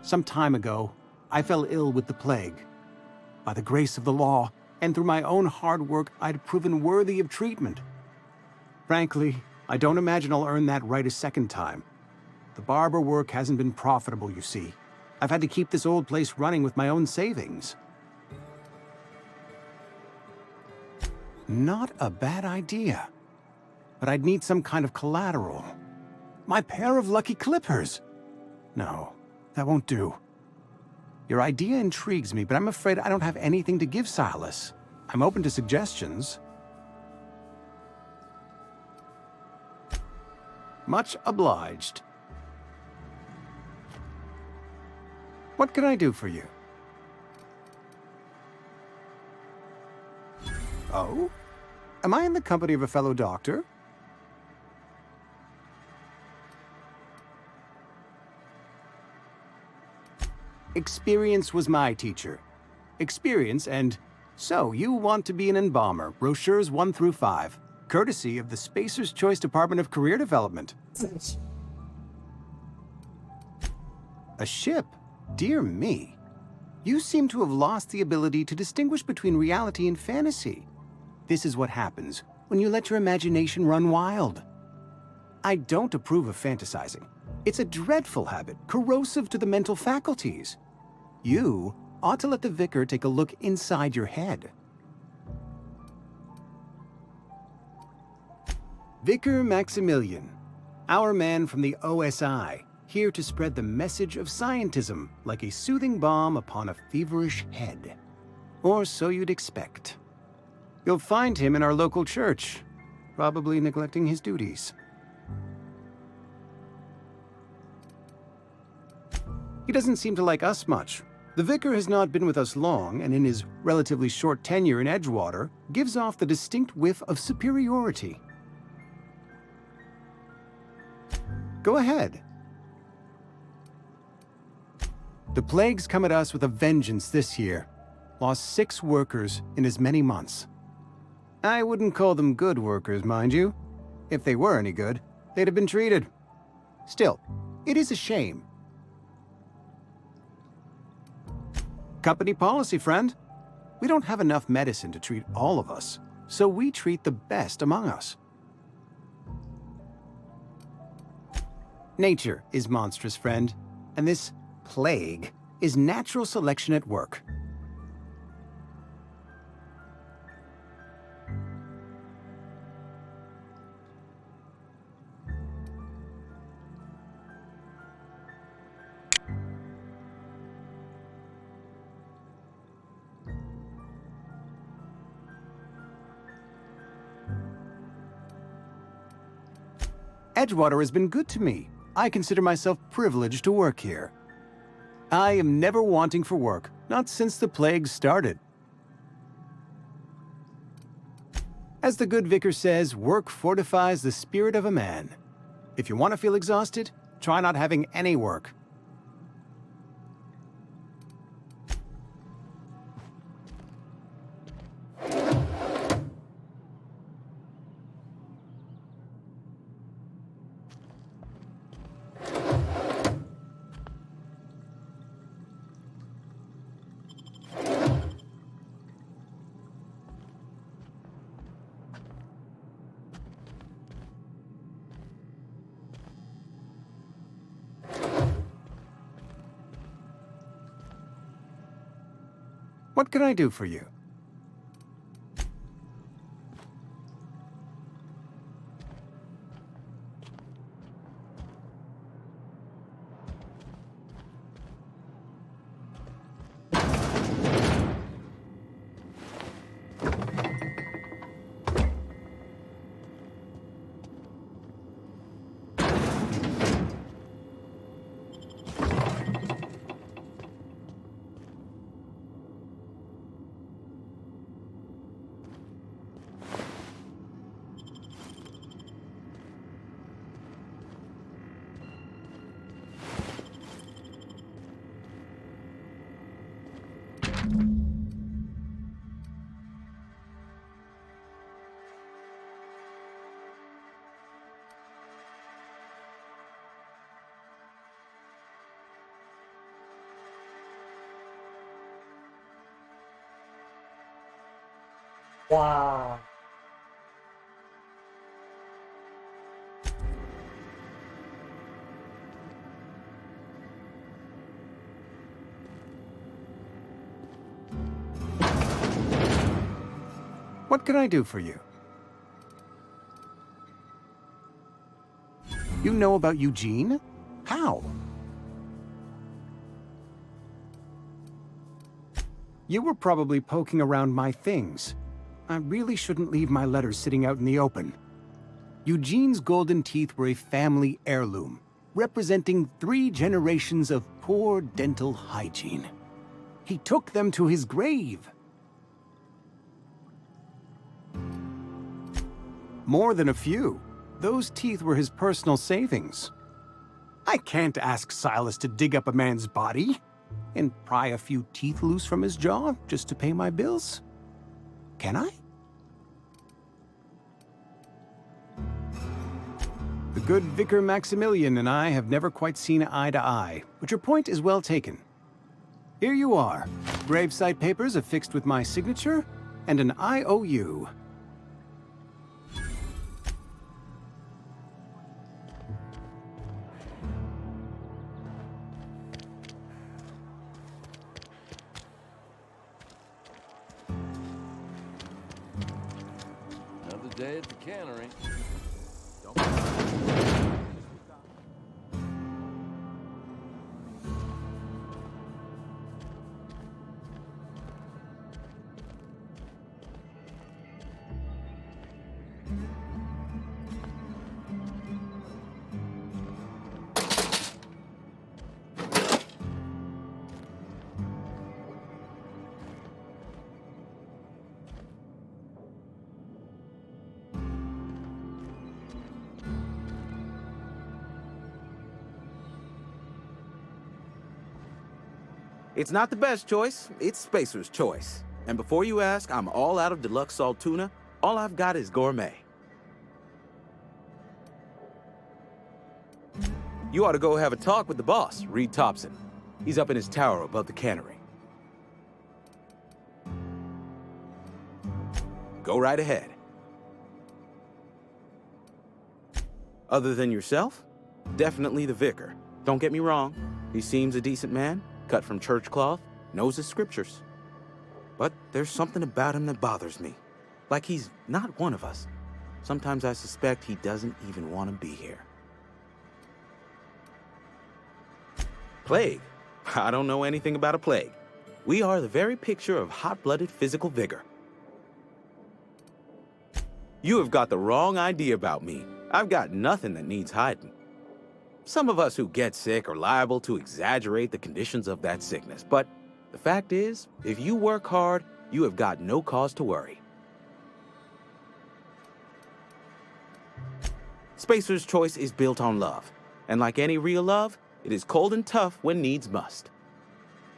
[SPEAKER 12] Some time ago, I fell ill with the plague. By the grace of the law, and through my own hard work, I'd proven worthy of treatment. Frankly, I don't imagine I'll earn that right a second time. The barber work hasn't been profitable, you see. I've had to keep this old place running with my own savings. Not a bad idea. But I'd need some kind of collateral. My pair of lucky clippers! No, that won't do. Your idea intrigues me, but I'm afraid I don't have anything to give Silas. I'm open to suggestions. Much obliged. What can I do for you? Oh? Am I in the company of a fellow doctor? Experience was my teacher. Experience and... So, you want to be an embalmer, brochures 1 through 5, courtesy of the Spacer's Choice Department of Career Development. A ship? Dear me. You seem to have lost the ability to distinguish between reality and fantasy. This is what happens when you let your imagination run wild. I don't approve of fantasizing. It's a dreadful habit, corrosive to the mental faculties. You ought to let the vicar take a look inside your head. Vicar Maximilian, our man from the OSI, here to spread the message of scientism like a soothing balm upon a feverish head. Or so you'd expect. You'll find him in our local church, probably neglecting his duties. He doesn't seem to like us much. The vicar has not been with us long, and in his relatively short tenure in Edgewater, gives off the distinct whiff of superiority. Go ahead. The plague's come at us with a vengeance this year. Lost 6 workers in as many months. I wouldn't call them good workers, mind you. If they were any good, they'd have been treated. Still, it is a shame. Company policy, friend. We don't have enough medicine to treat all of us, so we treat the best among us. Nature is monstrous, friend, and this plague is natural selection at work. Edgewater has been good to me. I consider myself privileged to work here. I am never wanting for work, not since the plague started. As the good vicar says, work fortifies the spirit of a man. If you want to feel exhausted, try not having any work. What can I do for you?
[SPEAKER 1] Wow.
[SPEAKER 12] What can I do for you? You know about Eugene? How? You were probably poking around my things. I really shouldn't leave my letters sitting out in the open. Eugene's golden teeth were a family heirloom, representing 3 generations of poor dental hygiene. He took them to his grave. More than a few. Those teeth were his personal savings. I can't ask Silas to dig up a man's body and pry a few teeth loose from his jaw just to pay my bills. Can I? The good Vicar Maximilian and I have never quite seen eye to eye, but your point is well taken. Here you are. Gravesite papers affixed with my signature and an IOU.
[SPEAKER 11] Another day at the cannery.
[SPEAKER 16] It's not the best choice, it's Spacer's choice. And before you ask, I'm all out of deluxe salt tuna. All I've got is gourmet. You ought to go have a talk with the boss, Reed Thompson. He's up in his tower above the cannery. Go right ahead. Other than yourself? Definitely the vicar. Don't get me wrong, he seems a decent man. Cut from church cloth, knows his scriptures. But there's something about him that bothers me. Like he's not one of us. Sometimes I suspect he doesn't even want to be here. Plague? I don't know anything about a plague. We are the very picture of hot-blooded physical vigor. You have got the wrong idea about me. I've got nothing that needs hiding. Some of us who get sick are liable to exaggerate the conditions of that sickness, but the fact is, if you work hard, you have got no cause to worry. Spacer's Choice is built on love, and like any real love, it is cold and tough when needs must.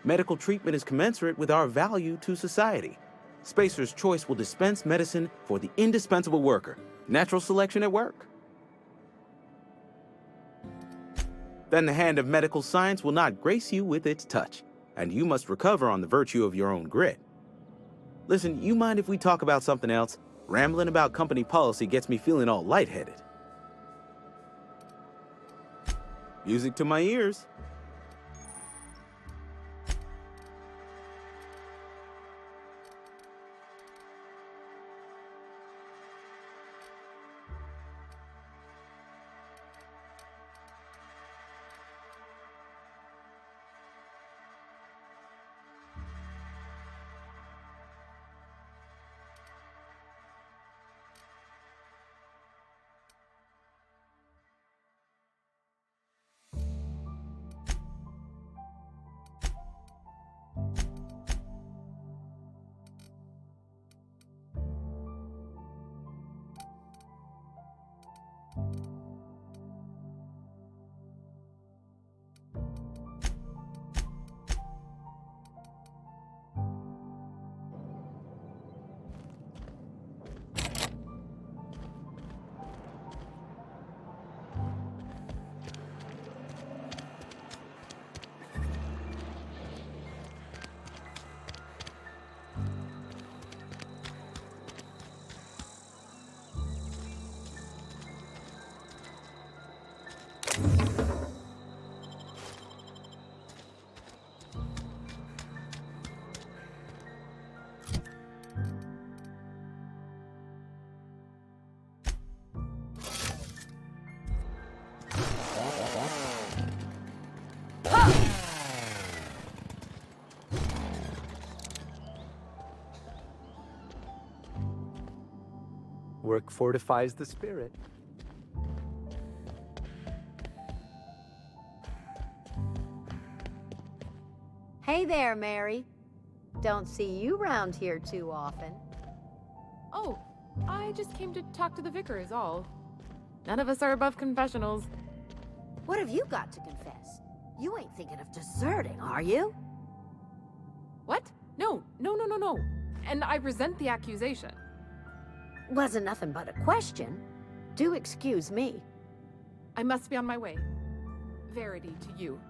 [SPEAKER 16] Medical treatment is commensurate with our value to society. Spacer's Choice will dispense medicine for the indispensable worker. Natural selection at work. Then the hand of medical science will not grace you with its touch, and you must recover on the virtue of your own grit. Listen, you mind if we talk about something else? Rambling about company policy gets me feeling all lightheaded. Music to my ears.
[SPEAKER 17] Work fortifies the spirit.
[SPEAKER 18] Hey there, Mary. Don't see you round here too often.
[SPEAKER 9] Oh, I just came to talk to the vicar is all. None of us are above confessionals.
[SPEAKER 18] What have you got to confess? You ain't thinking of deserting, are you?
[SPEAKER 9] What? No. And I resent the accusation.
[SPEAKER 18] Wasn't nothing but a question. Do excuse me.
[SPEAKER 9] I must be on my way. Verity to you.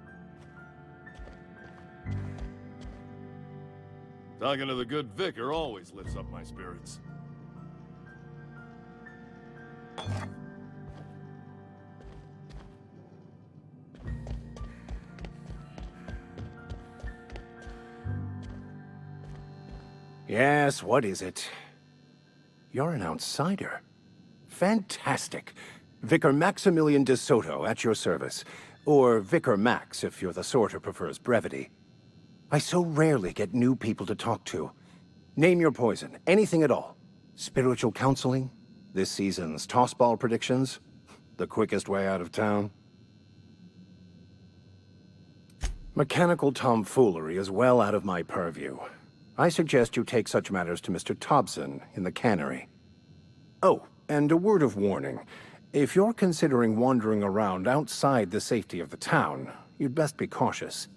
[SPEAKER 11] Talking to the good vicar always lifts up my spirits.
[SPEAKER 3] Yes, what is it? You're an outsider. Fantastic. Vicar Maximilian de Soto, at your service. Or Vicar Max, if you're the sort who prefers brevity. I so rarely get new people to talk to. Name your poison, anything at all. Spiritual counseling? This season's tossball predictions? The quickest way out of town? Mechanical tomfoolery is well out of my purview. I suggest you take such matters to Mr. Thompson in the cannery. Oh, and a word of warning. If you're considering wandering around outside the safety of the town, you'd best be cautious.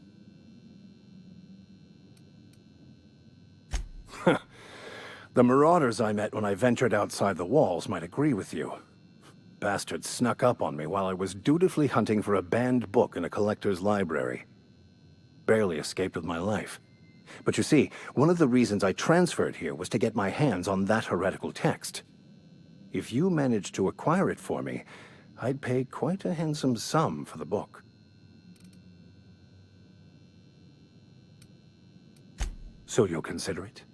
[SPEAKER 3] The marauders I met when I ventured outside the walls might agree with you. Bastards snuck up on me while I was dutifully hunting for a banned book in a collector's library. Barely escaped with my life. But you see, one of the reasons I transferred here was to get my hands on that heretical text. If you managed to acquire it for me, I'd pay quite a handsome sum for the book. So you'll consider it?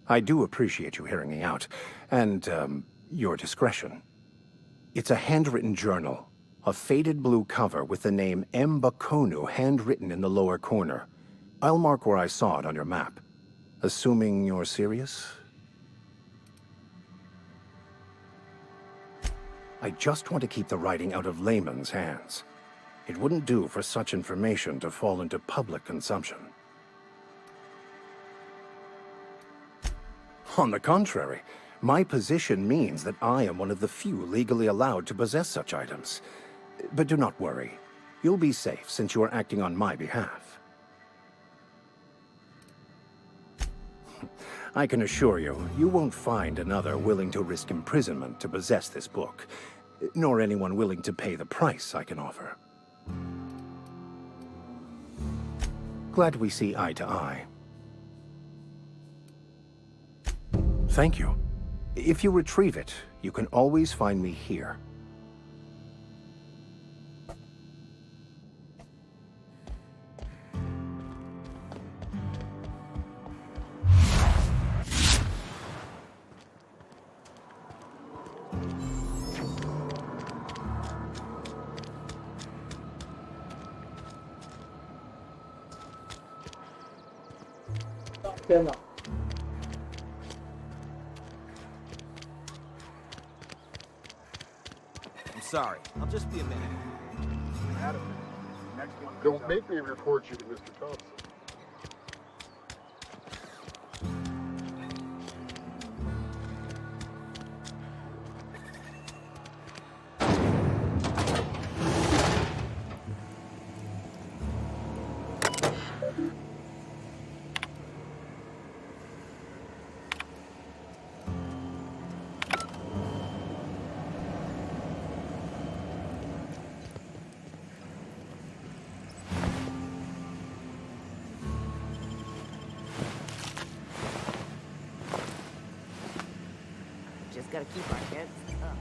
[SPEAKER 3] I do appreciate you hearing me out, and, your discretion. It's a handwritten journal, a faded blue cover with the name M. Bakonu handwritten in the lower corner. I'll mark where I saw it on your map. Assuming you're serious? I just want to keep the writing out of layman's hands. It wouldn't do for such information to fall into public consumption. On the contrary, my position means that I am one of the few legally allowed to possess such items. But do not worry. You'll be safe since you are acting on my behalf. I can assure you, you won't find another willing to risk imprisonment to possess this book, nor anyone willing to pay the price I can offer. Glad we see eye to eye. Thank you. If you retrieve it, you can always find me here.
[SPEAKER 1] 天哪！
[SPEAKER 16] I'm sorry. I'll just be a minute.
[SPEAKER 10] Don't make me report you to Mr. Thompson.
[SPEAKER 18] Just gotta keep our heads up.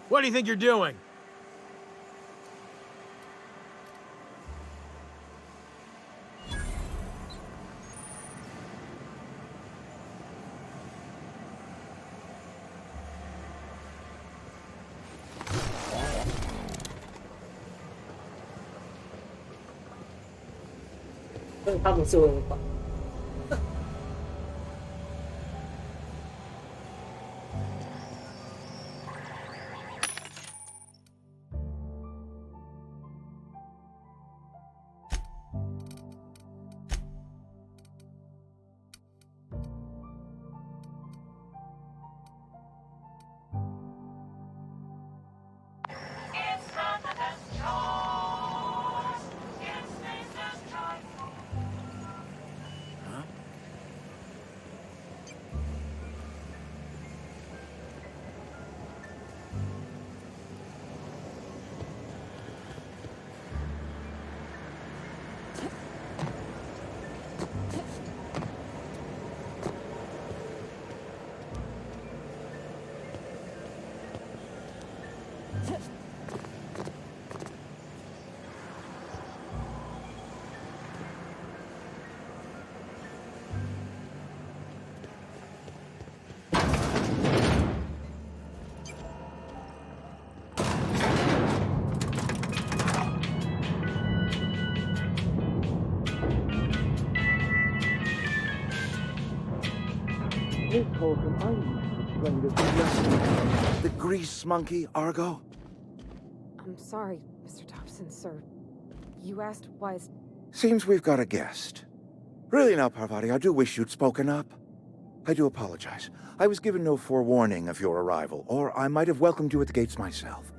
[SPEAKER 7] What do you think you're doing?
[SPEAKER 1] 他们是为了把
[SPEAKER 19] The grease monkey, Argo?
[SPEAKER 20] I'm sorry, Mr. Thompson, sir. You asked why is...
[SPEAKER 19] Seems we've got a guest. Really now, Parvati, I do wish you'd spoken up. I do apologize. I was given no forewarning of your arrival, or I might have welcomed you at the gates myself.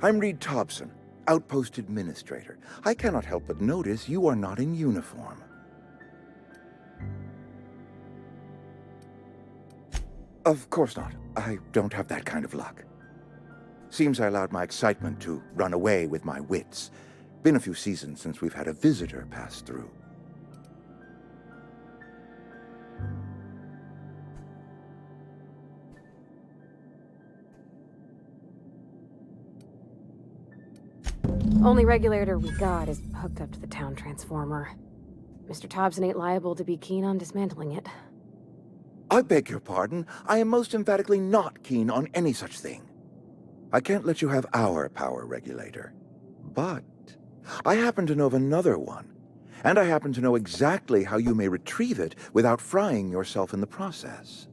[SPEAKER 19] I'm Reed Thompson, Outpost Administrator. I cannot help but notice you are not in uniform. Of course not. I don't have that kind of luck. Seems I allowed my excitement to run away with my wits. Been a few seasons since we've had a visitor pass through.
[SPEAKER 20] Only regulator we got is hooked up to the town transformer. Mr. Thompson ain't liable to be keen on dismantling it.
[SPEAKER 19] I beg your pardon. I am most emphatically not keen on any such thing. I can't let you have our power regulator. But I happen to know of another one. And I happen to know exactly how you may retrieve it without frying yourself in the process.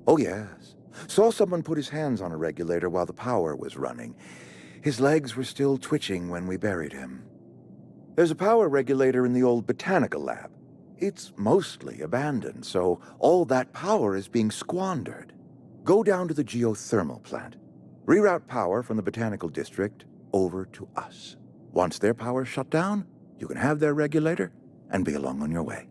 [SPEAKER 19] Oh yes. Saw someone put his hands on a regulator while the power was running. His legs were still twitching when we buried him. There's a power regulator in the old botanical lab. It's mostly abandoned, so all that power is being squandered. Go down to the geothermal plant. Reroute power from the botanical district over to us. Once their power's shut down, you can have their regulator and be along on your way.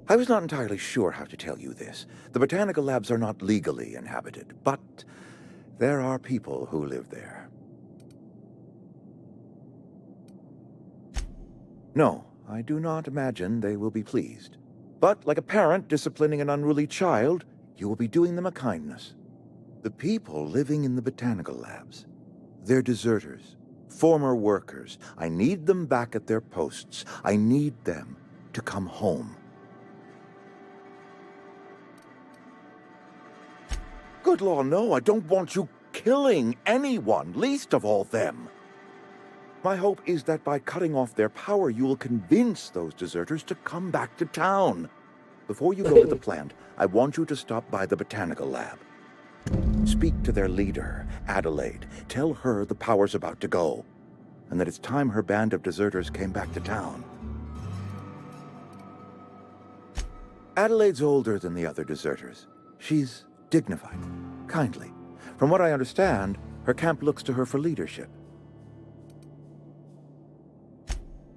[SPEAKER 19] I was not entirely sure how to tell you this. The botanical labs are not legally inhabited, but there are people who live there. No, I do not imagine they will be pleased. But like a parent disciplining an unruly child, you will be doing them a kindness. The people living in the botanical labs, they're deserters, former workers. I need them back at their posts. I need them to come home. Good law, no, I don't want you killing anyone, least of all them. My hope is that by cutting off their power, you will convince those deserters to come back to town. Before you go to the plant, I want you to stop by the botanical lab. Speak to their leader, Adelaide. Tell her the power's about to go, and that it's time her band of deserters came back to town. Adelaide's older than the other deserters. She's dignified, kindly. From what I understand, her camp looks to her for leadership.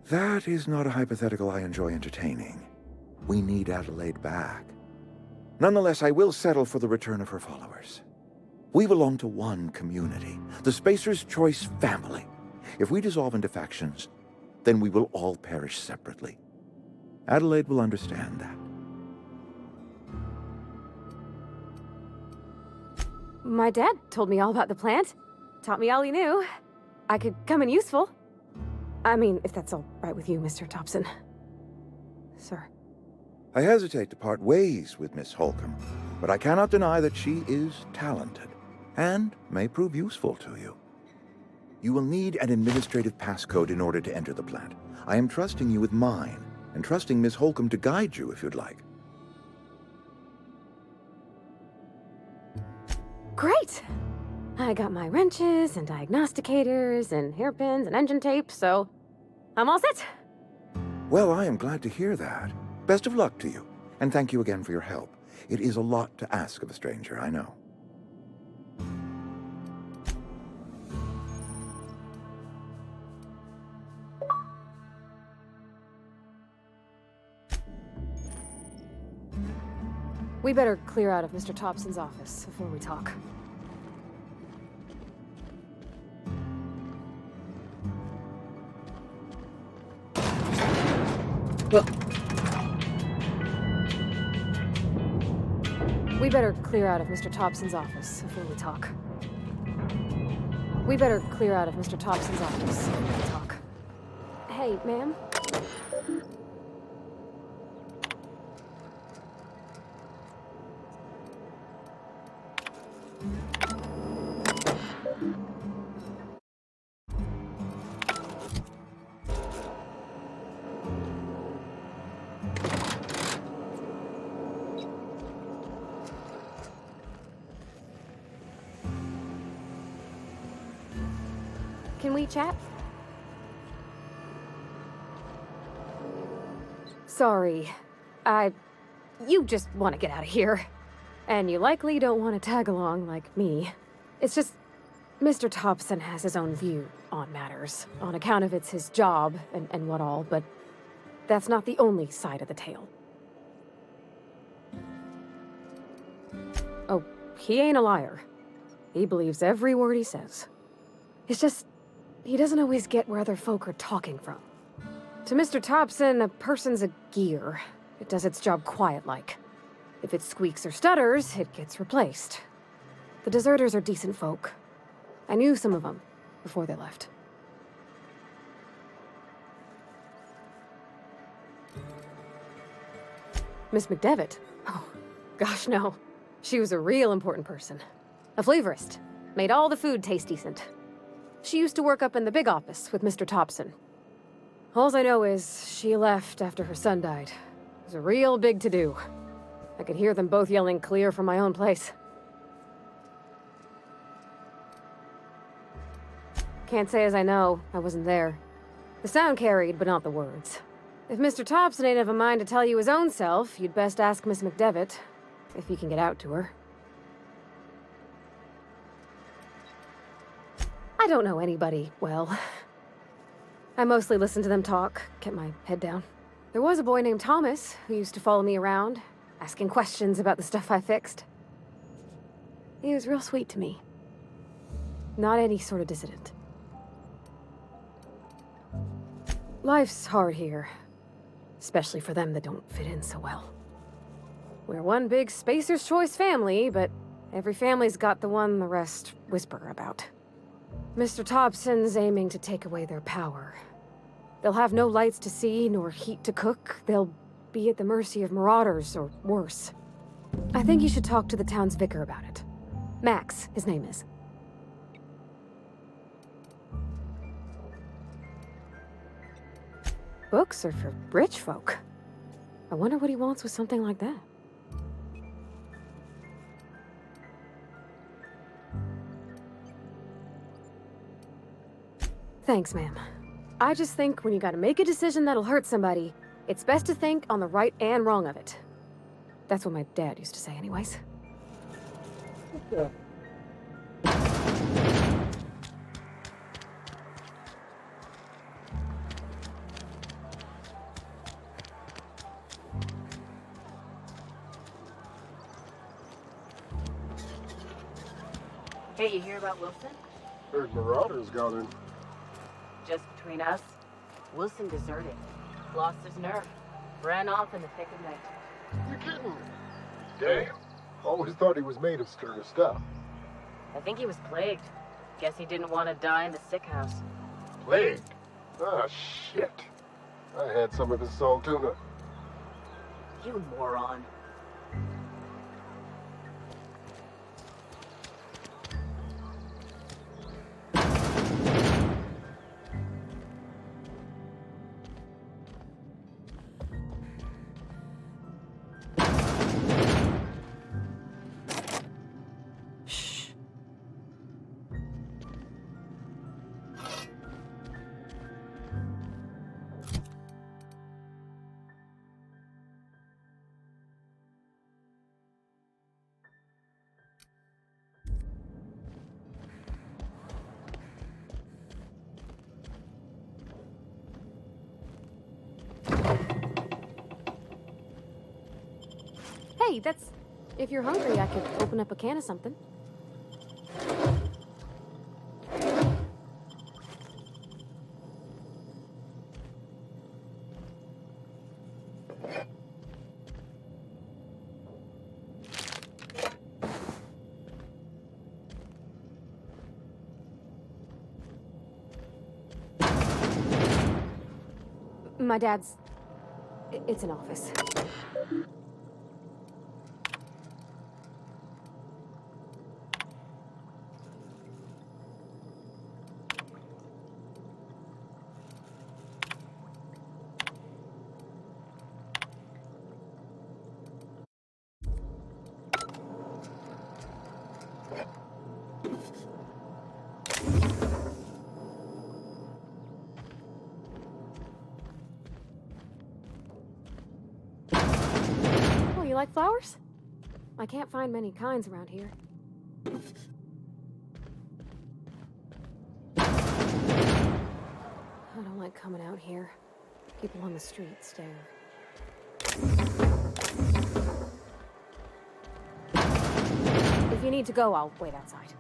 [SPEAKER 19] That is not a hypothetical I enjoy entertaining. We need Adelaide back. Nonetheless, I will settle for the return of her followers. We belong to one community, the Spacer's Choice family. If we dissolve into factions, then we will all perish separately. Adelaide will understand that.
[SPEAKER 20] My dad told me all about the plant. Taught me all he knew. I could come in useful. I mean, if that's all right with you, Mr. Thompson. Sir.
[SPEAKER 19] I hesitate to part ways with Miss Holcomb, but I cannot deny that she is talented and may prove useful to you. You will need an administrative passcode in order to enter the plant. I am trusting you with mine, and trusting Miss Holcomb to guide you if you'd like.
[SPEAKER 20] Great! I got my wrenches and diagnosticators and hairpins and engine tape, so I'm all set.
[SPEAKER 19] Well, I am glad to hear that. Best of luck to you, and thank you again for your help. It is a lot to ask of a stranger, I know.
[SPEAKER 20] We better clear out of Mr. Thompson's office before we talk. We better clear out of Mr. Thompson's office before we talk. We better clear out of Mr. Thompson's office before we talk. Hey, ma'am? Can we chat? Sorry. You just want to get out of here. And you likely don't want to tag along like me. It's just, Mr. Thompson has his own view on matters, on account of it's his job and what all, but that's not the only side of the tale. Oh, he ain't a liar. He believes every word he says. It's just, he doesn't always get where other folk are talking from. To Mr. Thompson, a person's a gear. It does its job quiet-like. If it squeaks or stutters, it gets replaced. The deserters are decent folk. I knew some of them before they left. Miss McDevitt? Oh, gosh, no. She was a real important person. A flavorist. Made all the food taste decent. She used to work up in the big office with Mr. Thompson. All I know is she left after her son died. It was a real big to-do. I could hear them both yelling clear from my own place. Can't say as I know. I wasn't there. The sound carried, but not the words. If Mr. Thompson ain't of a mind to tell you his own self, you'd best ask Miss McDevitt, if you can get out to her. I don't know anybody well. I mostly listened to them talk, kept my head down. There was a boy named Thomas who used to follow me around, asking questions about the stuff I fixed. He was real sweet to me. Not any sort of dissident. Life's hard here, especially for them that don't fit in so well. We're one big Spacer's Choice family, but every family's got the one the rest whisper about. Mr. Thompson's aiming to take away their power. They'll have no lights to see, nor heat to cook. They'll be at the mercy of marauders, or worse. I think you should talk to the town's vicar about it. Max, his name is. Books are for rich folk. I wonder what he wants with something like that. Thanks, ma'am. I just think when you gotta make a decision that'll hurt somebody, it's best to think on the right and wrong of it. That's what my dad used to say anyways.
[SPEAKER 1] Yeah.
[SPEAKER 14] Hey, you hear about Wilson?
[SPEAKER 10] Heard Marauders got in.
[SPEAKER 14] Just between us? Wilson deserted. Lost his nerve. Ran off in the thick of night.
[SPEAKER 10] You kidding me? Damn. Always thought he was made of sterner stuff.
[SPEAKER 14] I think he was plagued. Guess he didn't want to die in the sick house.
[SPEAKER 10] Plague? Ah, shit. I had some of his salt tuna.
[SPEAKER 14] You moron.
[SPEAKER 20] Hey, that's... If you're hungry, I could open up a can of something. My dad's... It's an office. Oh, you like flowers? I can't find many kinds around here. I don't like coming out here. People on the street stare. If you need to go, I'll wait outside.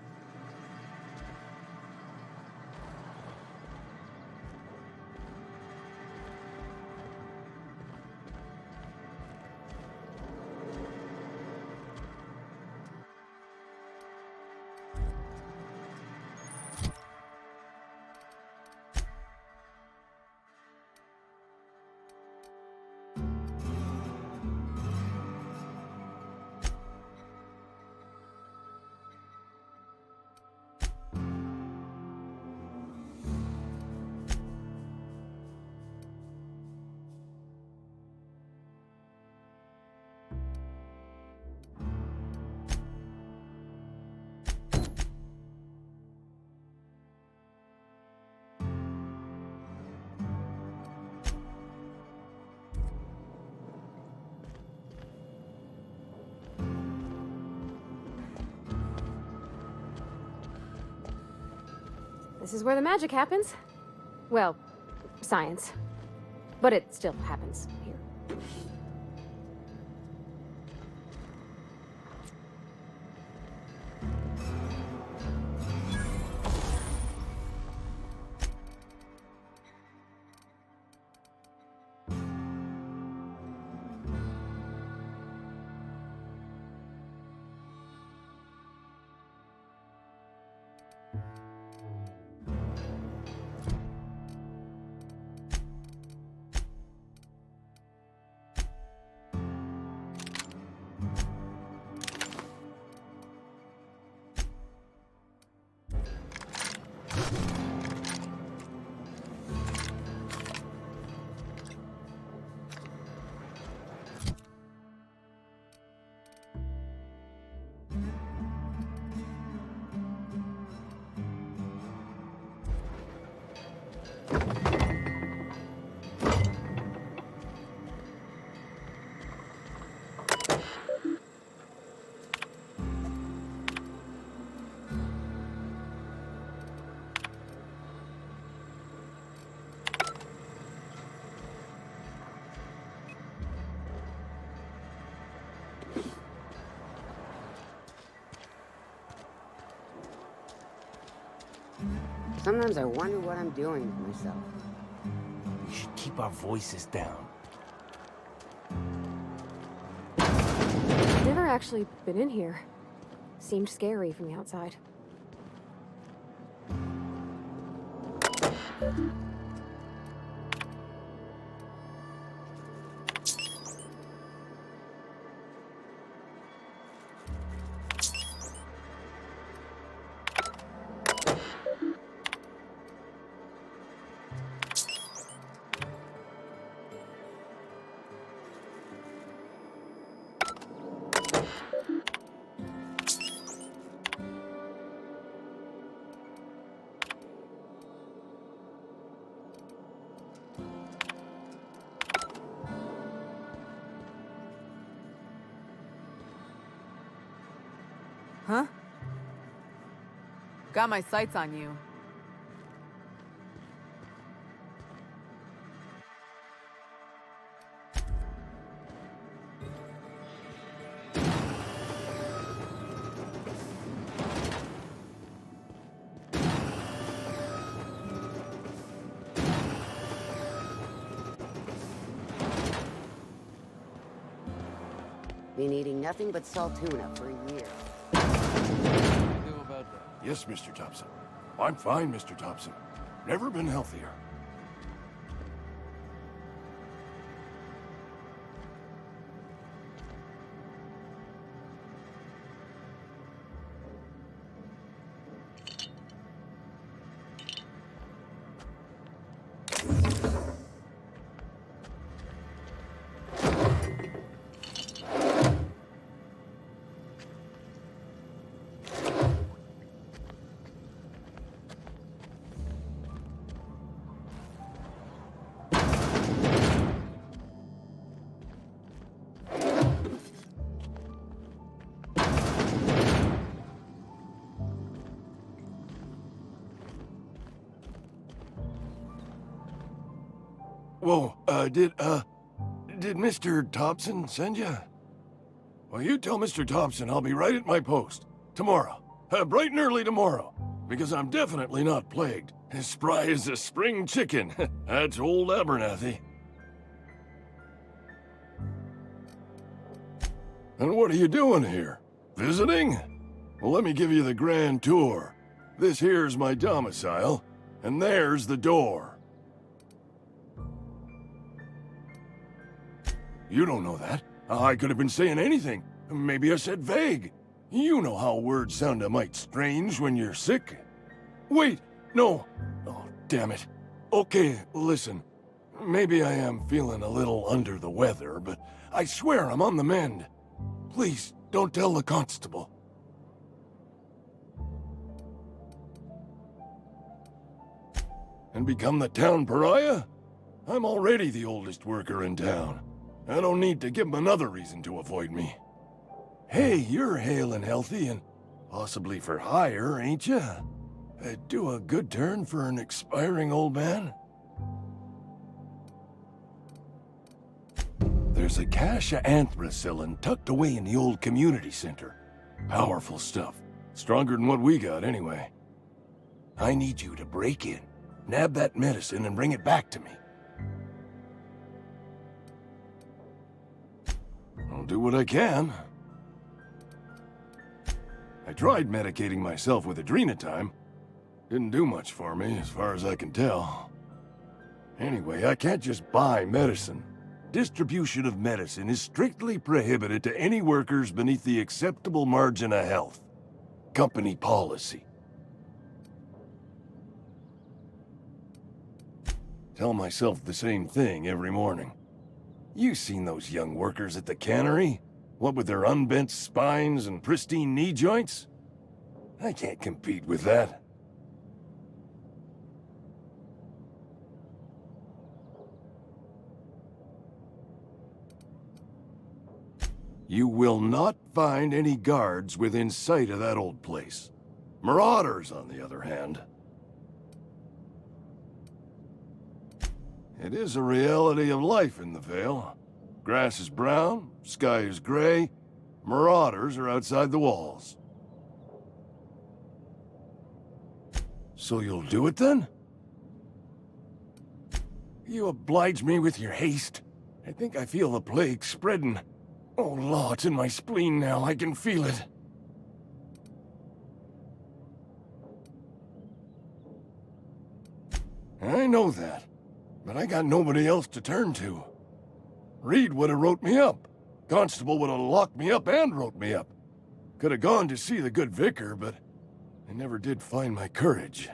[SPEAKER 20] This is where the magic happens. Well, science. But it still happens here.
[SPEAKER 2] Sometimes I wonder what I'm doing with myself.
[SPEAKER 21] keep our voices down.
[SPEAKER 20] I've never actually been in here. Seemed scary from the outside.
[SPEAKER 9] Huh? Got my sights on you.
[SPEAKER 22] Been eating nothing but salt tuna for a year.
[SPEAKER 11] Yes, Mr. Thompson. I'm fine, Mr. Thompson. Never been healthier. Whoa, did Mr. Thompson send you? Well, you tell Mr. Thompson I'll be right at my post. Tomorrow. Bright and early tomorrow. Because I'm definitely not plagued. As spry as a spring chicken. That's old Abernathy. And what are you doing here? Visiting? Well, let me give you the grand tour. This here's my domicile, and there's the door. You don't know that. I could have been saying anything. Maybe I said vague. You know how words sound a mite strange when you're sick. Wait, no. Oh, damn it. Okay, listen. Maybe I am feeling a little under the weather, but I swear I'm on the mend. Please, don't tell the constable. And become the town pariah? I'm already the oldest worker in town. I don't need to give him another reason to avoid me. Hey, you're hale and healthy and possibly for hire, ain't you? Do a good turn for an expiring old man? There's a cache of anthracillin tucked away in the old community center. Powerful stuff. Stronger than what we got, anyway. I need you to break in, nab that medicine, and bring it back to me. I'll do what I can. I tried medicating myself with adrenatime. Didn't do much for me, as far as I can tell. Anyway, I can't just buy medicine. Distribution of medicine is strictly prohibited to any workers beneath the acceptable margin of health. Company policy. Tell myself the same thing every morning. You seen those young workers at the cannery? What with their unbent spines and pristine knee joints? I can't compete with that. You will not find any guards within sight of that old place. Marauders, on the other hand. It is a reality of life in the Vale. Grass is brown, sky is gray, marauders are outside the walls. So you'll do it then? You oblige me with your haste. I think I feel the plague spreading. Oh, law, it's in my spleen now. I can feel it. I know that, but I got nobody else to turn to. Reed would have wrote me up. Constable would have locked me up and wrote me up. Could have gone to see the good vicar, but I never did find my courage.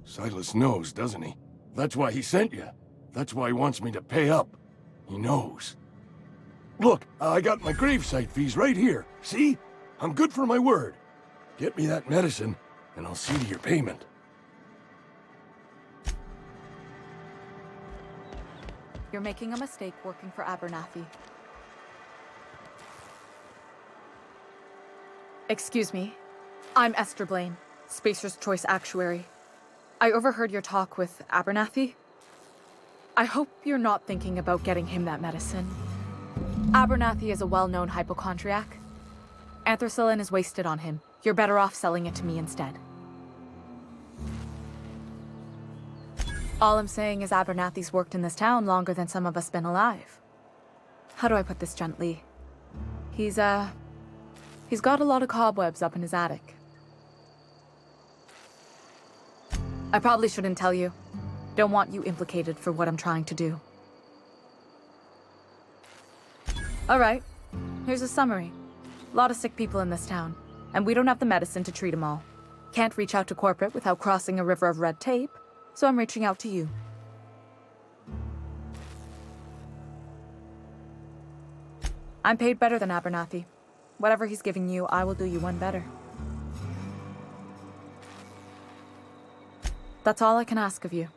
[SPEAKER 11] Silas knows, doesn't he? That's why he sent you. That's why he wants me to pay up. He knows. Look, I got my gravesite fees right here. See? I'm good for my word. Get me that medicine, and I'll see to your payment.
[SPEAKER 5] You're making a mistake working for Abernathy. Excuse me. I'm Esther Blaine, Spacer's Choice Actuary. I overheard your talk with Abernathy. I hope you're not thinking about getting him that medicine. Abernathy is a well-known hypochondriac. Anthracillin is wasted on him. You're better off selling it to me instead. All I'm saying is Abernathy's worked in this town longer than some of us been alive. How do I put this gently? He's got a lot of cobwebs up in his attic. I probably shouldn't tell you. Don't want you implicated for what I'm trying to do. All right, here's a summary. A lot of sick people in this town, and we don't have the medicine to treat them all. Can't reach out to corporate without crossing a river of red tape, so I'm reaching out to you. I'm paid better than Abernathy. Whatever he's giving you, I will do you one better. That's all I can ask of you.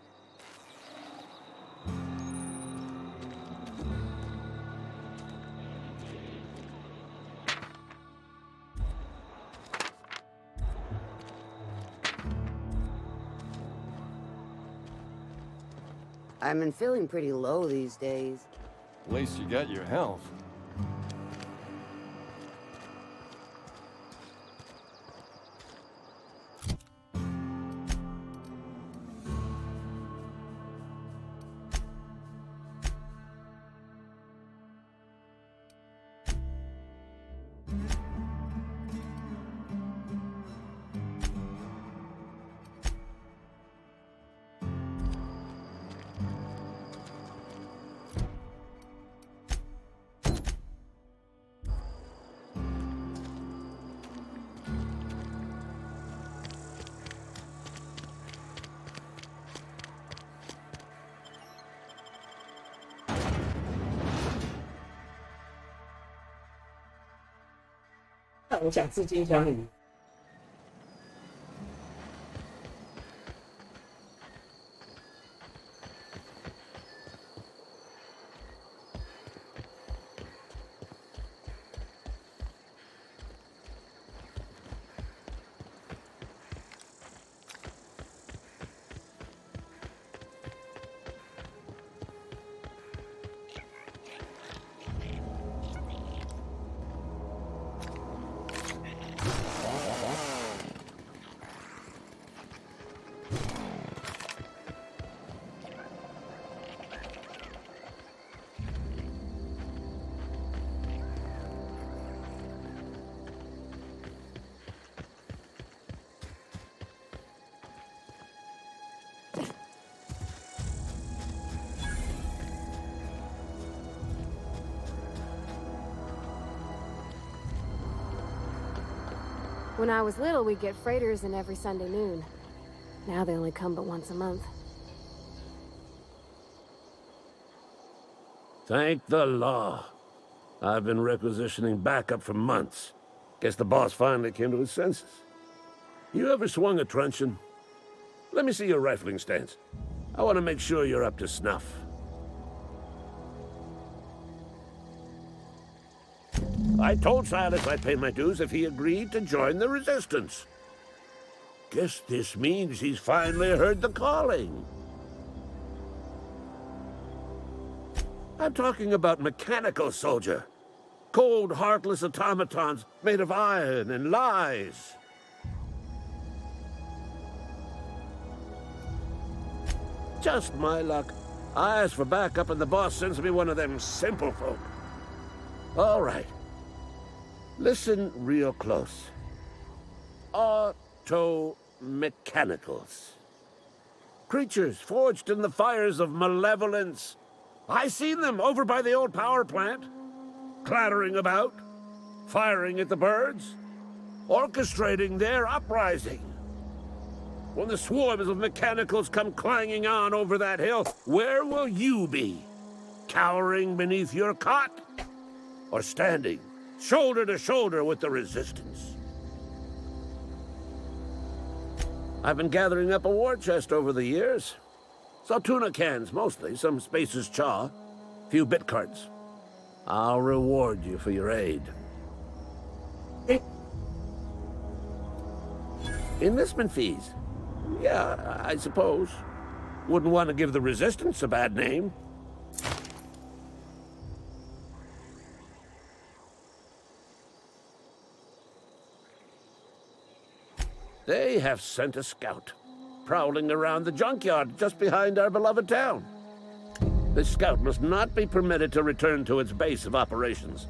[SPEAKER 22] I've been feeling pretty low these days.
[SPEAKER 10] At least you got your health.
[SPEAKER 1] 我想吃金枪鱼。
[SPEAKER 20] When I was little, we'd get freighters in every Sunday noon. Now they only come but once a month.
[SPEAKER 21] Thank the law. I've been requisitioning backup for months. Guess the boss finally came to his senses. You ever swung a truncheon? Let me see your rifling stance. I want to make sure you're up to snuff. I told Silas I'd pay my dues if he agreed to join the resistance. Guess this means he's finally heard the calling. I'm talking about mechanical soldier. Cold, heartless automatons made of iron and lies. Just my luck. I ask for backup and the boss sends me one of them simple folk. All right. Listen real close. Auto-mechanicals. Creatures forged in the fires of malevolence. I seen them over by the old power plant. Clattering about, firing at the birds, orchestrating their uprising. When the swarms of mechanicals come clanging on over that hill, where will you be? Cowering beneath your cot? Or standing, shoulder to shoulder with the resistance? I've been gathering up a war chest over the years. Saltuna cans, mostly, some Spacer's chaw, few bit cards. I'll reward you for your aid. Enlistment fees? Yeah, I suppose. Wouldn't want to give the Resistance a bad name. They have sent a scout, prowling around the junkyard just behind our beloved town. This scout must not be permitted to return to its base of operations.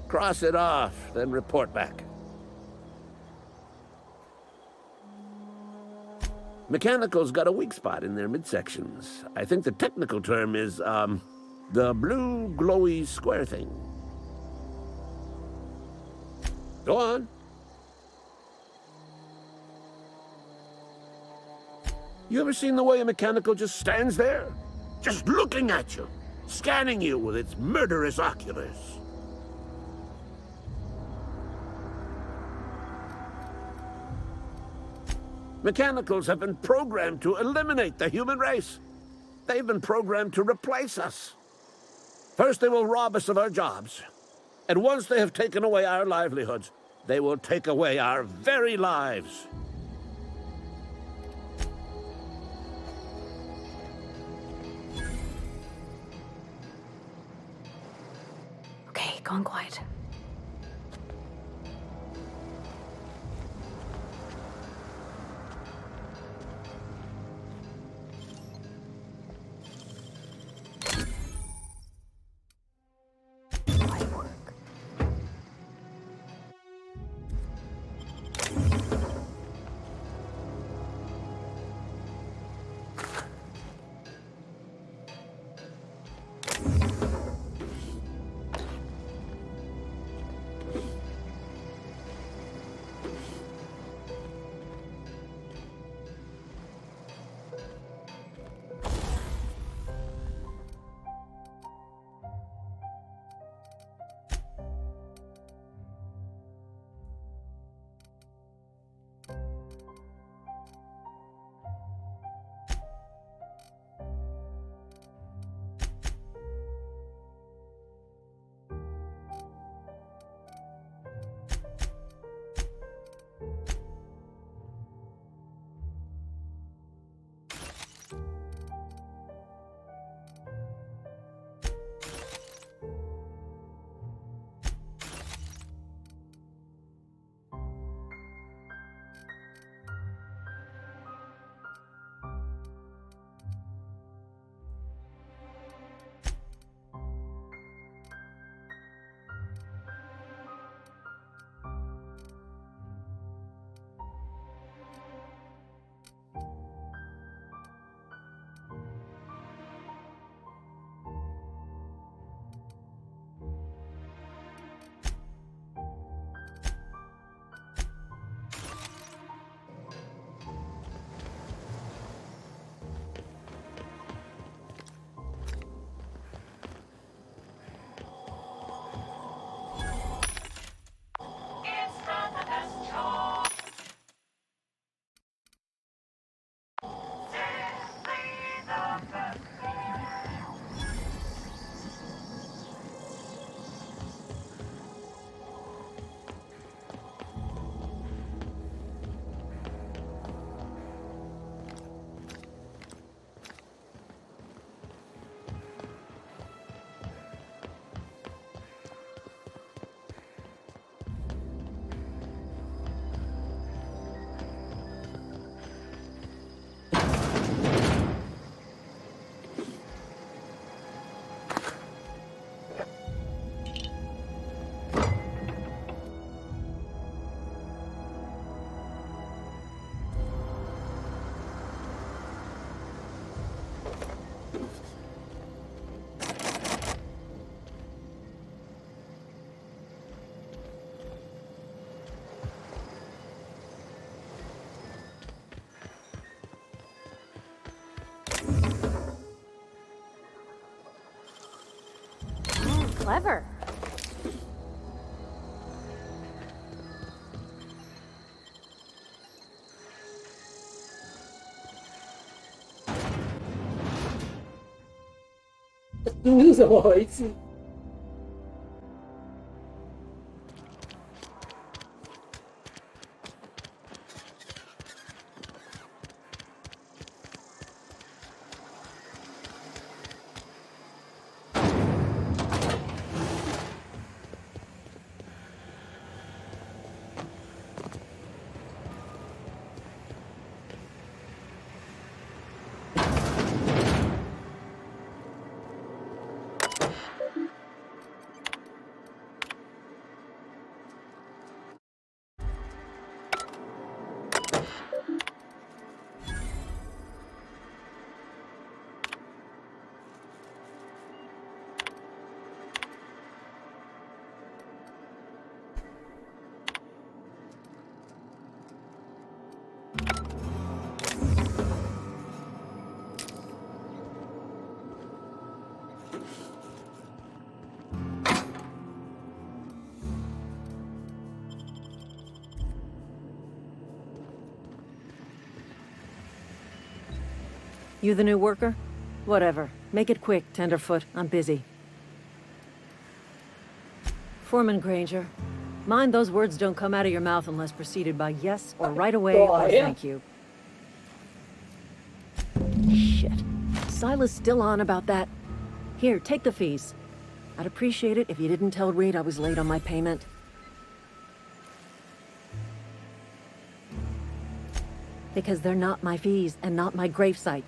[SPEAKER 21] Cross it off, then report back. Mechanicals got a weak spot in their midsections. I think the technical term is, the blue glowy square thing. Go on. You ever seen the way a mechanical just stands there? Just looking at you, scanning you with its murderous oculars. Mechanicals have been programmed to eliminate the human race. They've been programmed to replace us. First, they will rob us of our jobs. And once they have taken away our livelihoods, they will take away our very lives.
[SPEAKER 20] Okay, gone quiet. Clever.
[SPEAKER 1] 猪是怎么回事？You
[SPEAKER 6] the new worker? Whatever. Make it quick, Tenderfoot. I'm busy. Foreman Granger, mind those words don't come out of your mouth unless preceded by yes or right away or thank you. Shit. Silas still on about that. Here, take the fees. I'd appreciate it if you didn't tell Reed I was late on my payment. Because they're not my fees and not my gravesite.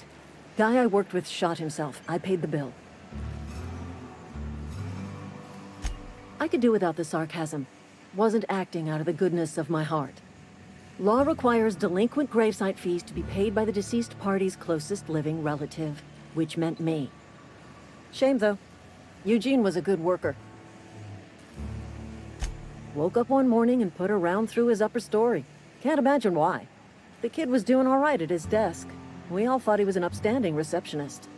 [SPEAKER 6] Guy I worked with shot himself. I paid the bill. I could do without the sarcasm. Wasn't acting out of the goodness of my heart. Law requires delinquent gravesite fees to be paid by the deceased party's closest living relative, which meant me. Shame, though. Eugene was a good worker. Woke up one morning and put a round through his upper story. Can't imagine why. The kid was doing all right at his desk. We all thought he was an upstanding receptionist.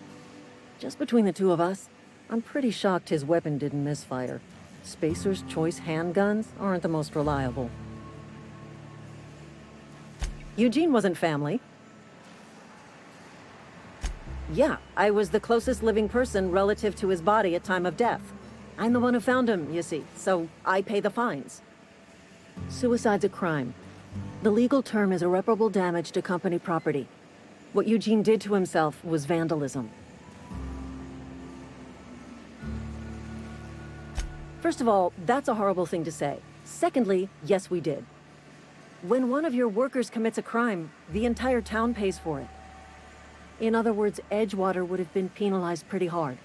[SPEAKER 6] Just between the two of us, I'm pretty shocked his weapon didn't misfire. Spacer's Choice handguns aren't the most reliable. Eugene wasn't family. Yeah, I was the closest living person relative to his body at time of death. I'm the one who found him, you see, so I pay the fines. Suicide's a crime. The legal term is irreparable damage to company property. What Eugene did to himself was vandalism. First of all, that's a horrible thing to say. Secondly, yes, we did. When one of your workers commits a crime, the entire town pays for it. In other words, Edgewater would have been penalized pretty hard.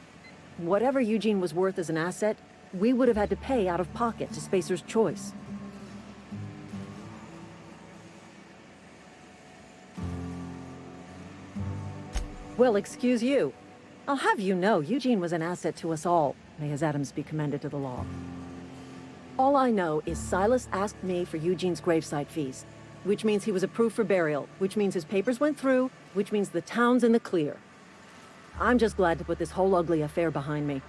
[SPEAKER 6] Whatever Eugene was worth as an asset, we would have had to pay out of pocket to Spacer's Choice. Well, excuse you. I'll have you know, Eugene was an asset to us all. May his atoms be commended to the law. All I know is Silas asked me for Eugene's gravesite fees, which means he was approved for burial, which means his papers went through, which means the town's in the clear. I'm just glad to put this whole ugly affair behind me.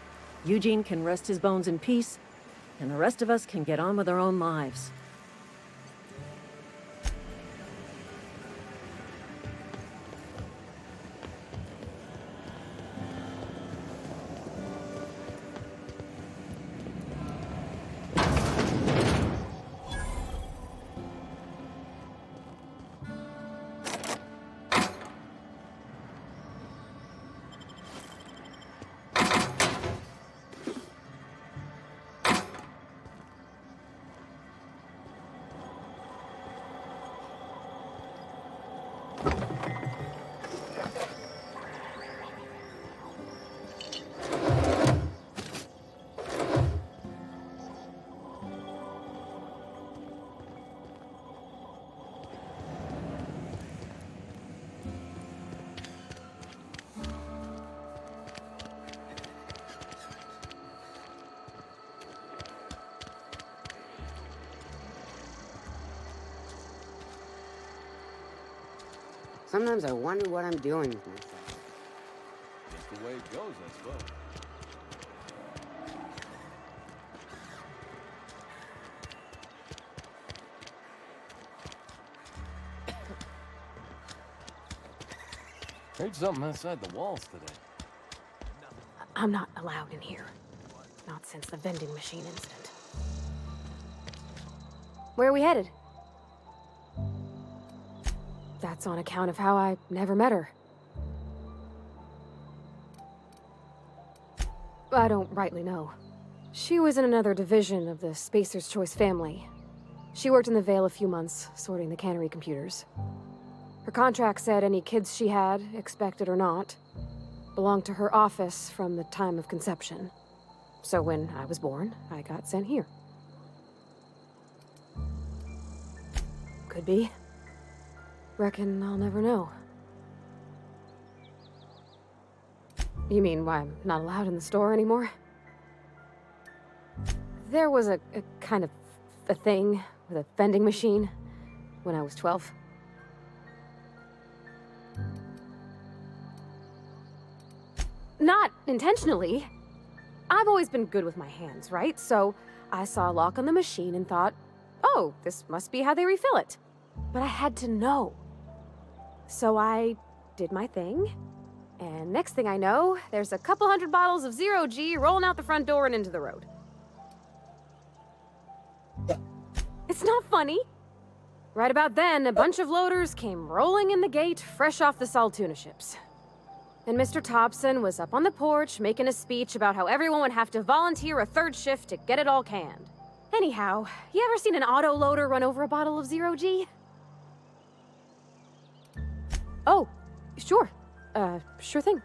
[SPEAKER 6] Eugene can rest his bones in peace, and the rest of us can get on with our own lives.
[SPEAKER 22] Sometimes I wonder what I'm doing with myself.
[SPEAKER 7] Just the way it goes, I suppose. Heard something outside the walls today.
[SPEAKER 20] I'm not allowed in here. Not since the vending machine incident. Where are we headed? That's on account of how I never met her. I don't rightly know. She was in another division of the Spacer's Choice family. She worked in the Vale a few months, sorting the cannery computers. Her contract said any kids she had, expected or not, belonged to her office from the time of conception. So when I was born, I got sent here. Could be. Reckon I'll never know. You mean why I'm not allowed in the store anymore? There was a kind of a thing with a vending machine when I was 12. Not intentionally. I've always been good with my hands, right? So I saw a lock on the machine and thought, oh, this must be how they refill it. But I had to know. So I did my thing, and next thing I know, there's a couple hundred bottles of 0G rolling out the front door and into the road. It's not funny. Right about then, a bunch of loaders came rolling in the gate, fresh off the Saltuna ships. And Mr. Thompson was up on the porch making a speech about how everyone would have to volunteer a third shift to get it all canned. Anyhow, you ever seen an auto loader run over a bottle of 0G? Oh, sure. Sure thing.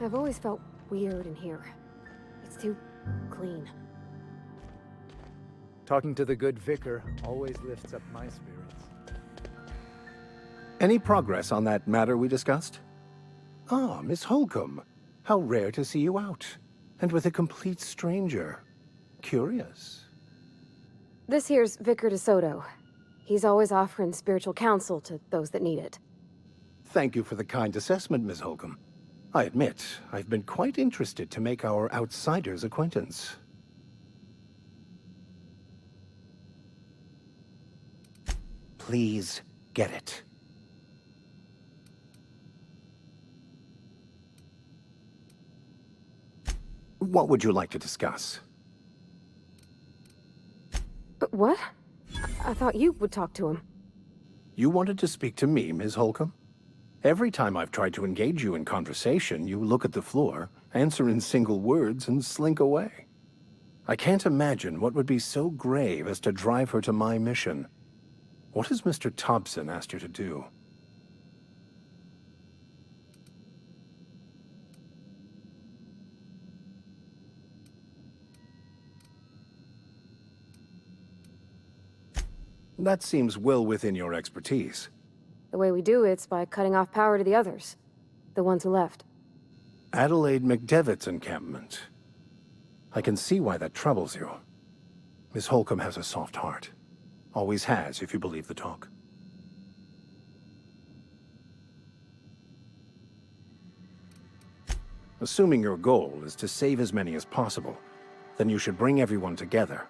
[SPEAKER 20] I've always felt weird in here. It's too clean.
[SPEAKER 17] Talking to the good vicar always lifts up my spirits.
[SPEAKER 3] Any progress on that matter we discussed? Ah, Miss Holcomb. How rare to see you out. And with a complete stranger. Curious.
[SPEAKER 20] This here's Vicar DeSoto. He's always offering spiritual counsel to those that need it.
[SPEAKER 3] Thank you for the kind assessment, Miss Holcomb. I admit, I've been quite interested to make our outsider's acquaintance. Please get it. What would you like to discuss?
[SPEAKER 20] What? I thought you would talk to him.
[SPEAKER 3] You wanted to speak to me, Ms. Holcomb? Every time I've tried to engage you in conversation, you look at the floor, answer in single words, and slink away. I can't imagine what would be so grave as to drive her to my mission. What has Mr. Thompson asked you to do? That seems well within your expertise.
[SPEAKER 20] The way we do it's by cutting off power to the others. The ones who left.
[SPEAKER 3] Adelaide McDevitt's encampment. I can see why that troubles you. Miss Holcomb has a soft heart. Always has, if you believe the talk. Assuming your goal is to save as many as possible, then you should bring everyone together.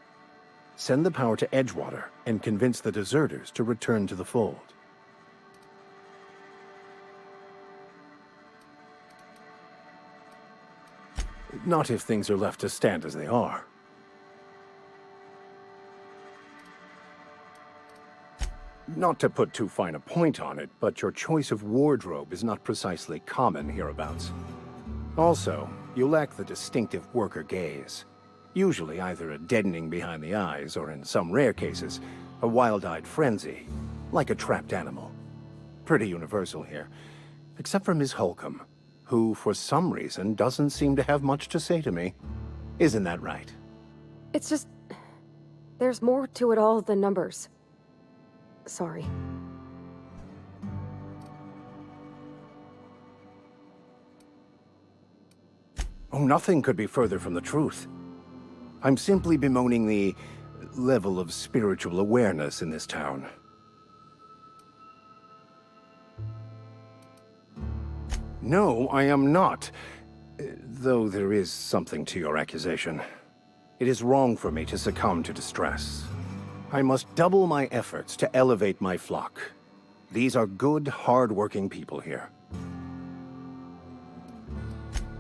[SPEAKER 3] Send the power to Edgewater and convince the deserters to return to the fold. Not if things are left to stand as they are. Not to put too fine a point on it, but your choice of wardrobe is not precisely common hereabouts. Also, you lack the distinctive worker gaze. Usually either a deadening behind the eyes, or in some rare cases, a wild-eyed frenzy, like a trapped animal. Pretty universal here, except for Miss Holcomb, who, for some reason, doesn't seem to have much to say to me. Isn't that right?
[SPEAKER 20] It's just... there's more to it all than numbers. Sorry.
[SPEAKER 3] Oh, nothing could be further from the truth. I'm simply bemoaning the level of spiritual awareness in this town. No, I am not.
[SPEAKER 12] Though there is something to your accusation. It is wrong for me to succumb to distress. I must double my efforts to elevate my flock. These are good, hard-working people here.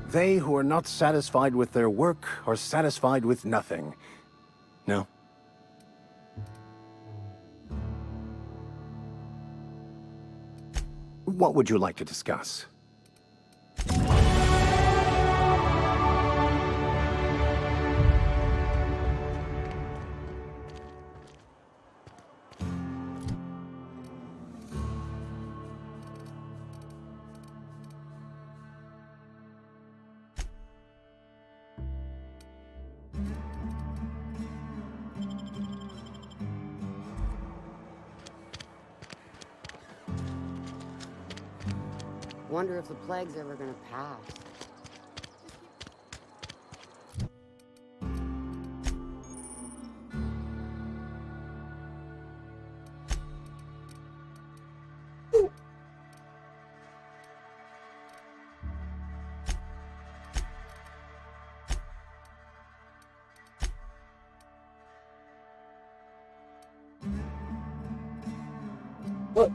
[SPEAKER 12] They who are not satisfied with their work are satisfied with nothing. No? What would you like to discuss?
[SPEAKER 22] Wonder if the plague's ever gonna pass.
[SPEAKER 1] What?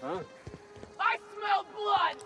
[SPEAKER 21] Huh?
[SPEAKER 14] I smell blood!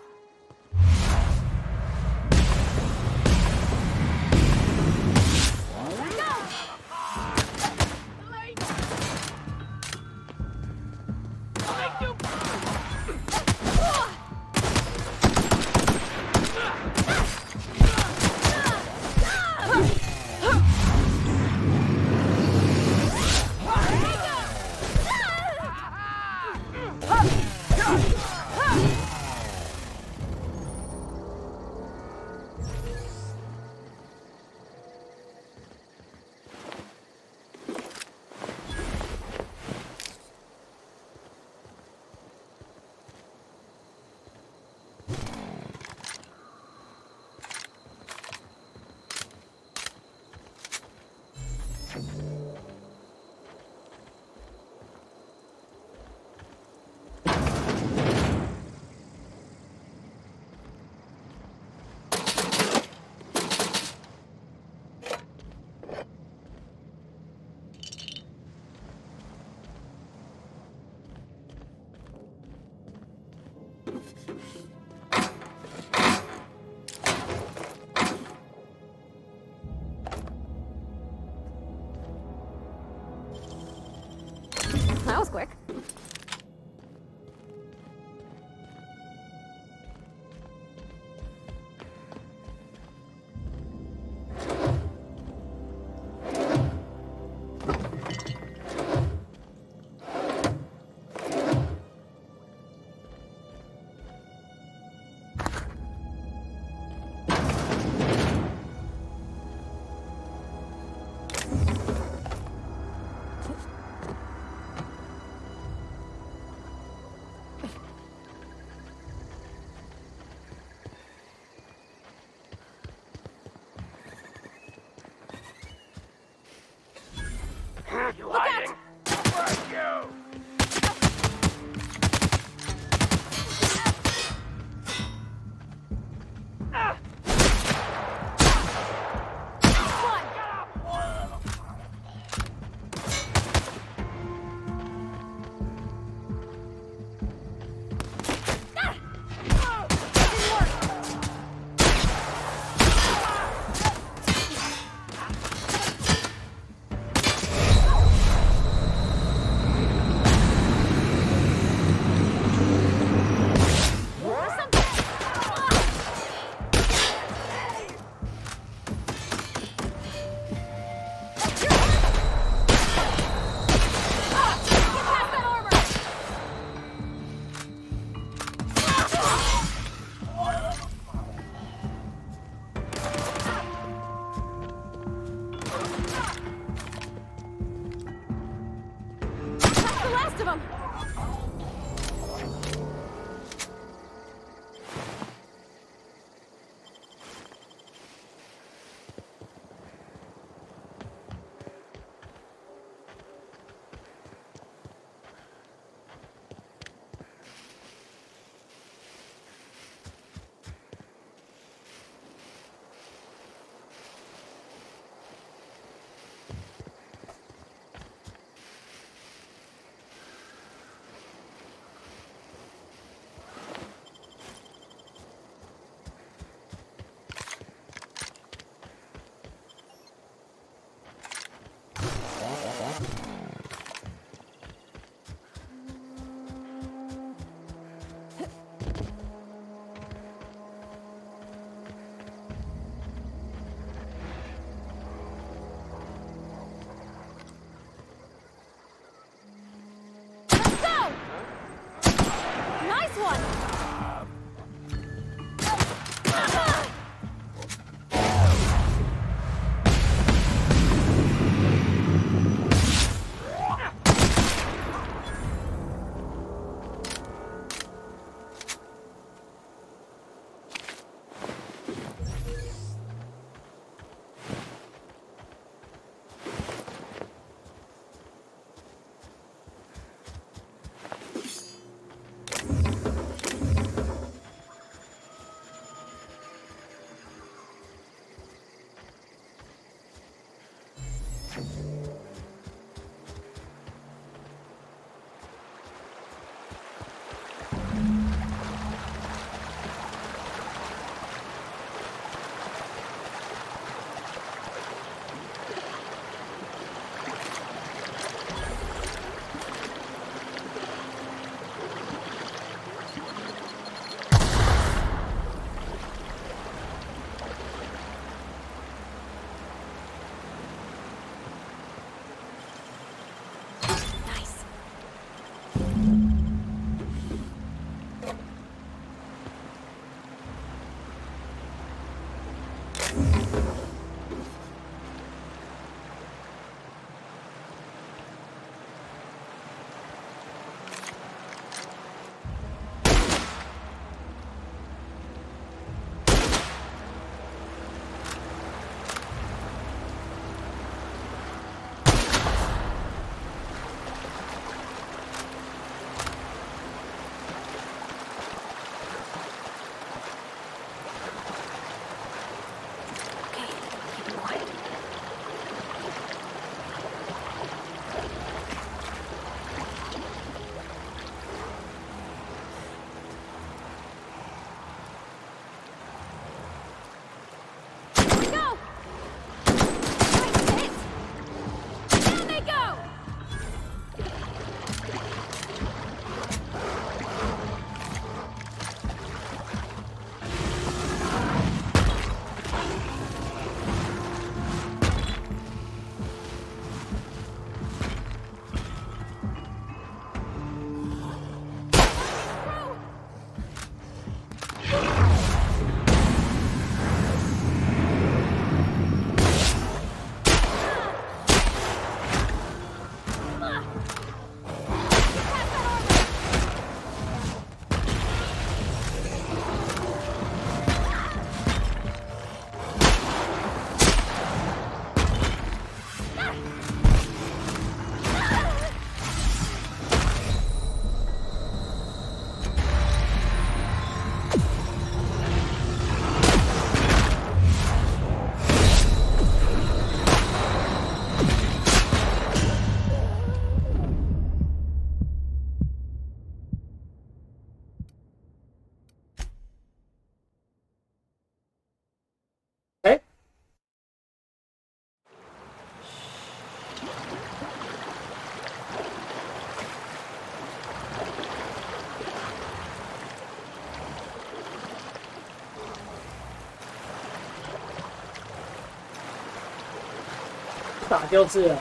[SPEAKER 1] 打就是了。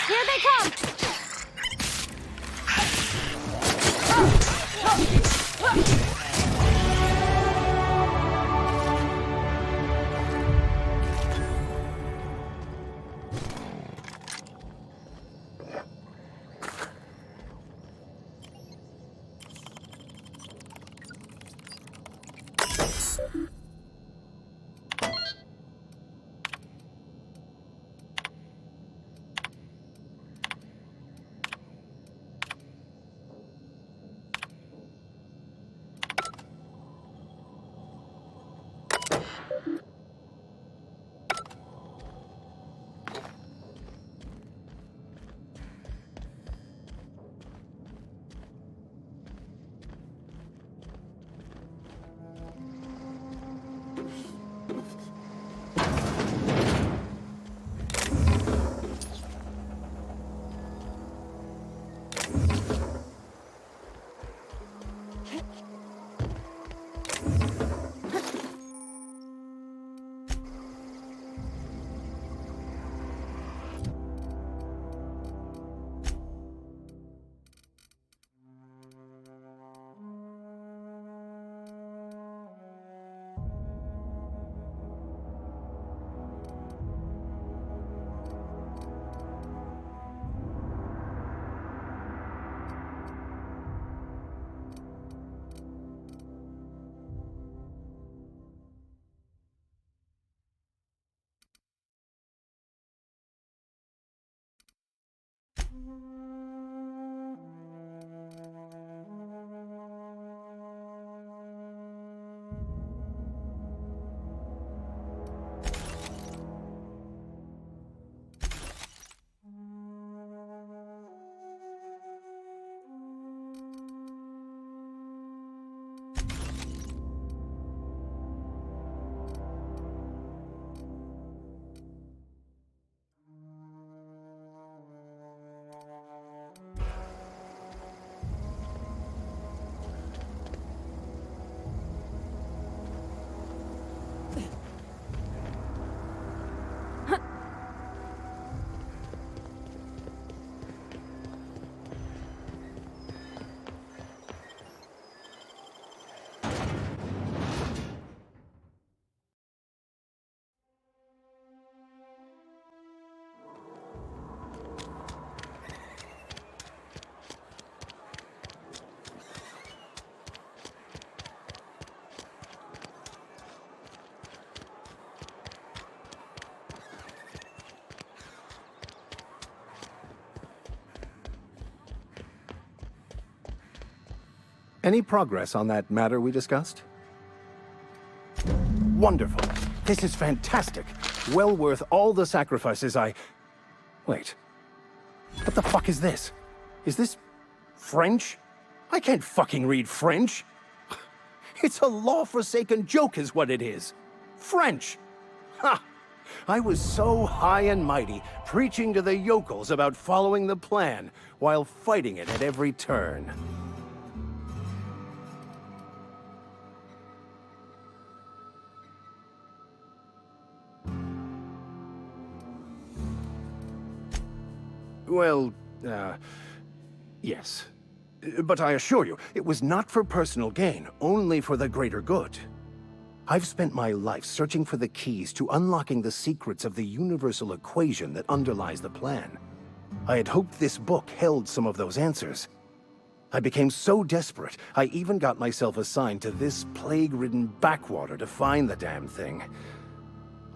[SPEAKER 20] Here they come!
[SPEAKER 12] Any progress on that matter we discussed? Wonderful. This is fantastic. Well worth all the sacrifices I... Wait. What the fuck is this? Is this French? I can't fucking read French. It's a law-forsaken joke is what it is. French! Ha! I was so high and mighty, preaching to the yokels about following the plan, while fighting it at every turn. Well, yes. But I assure you, it was not for personal gain, only for the greater good. I've spent my life searching for the keys to unlocking the secrets of the universal equation that underlies the plan. I had hoped this book held some of those answers. I became so desperate, I even got myself assigned to this plague-ridden backwater to find the damn thing.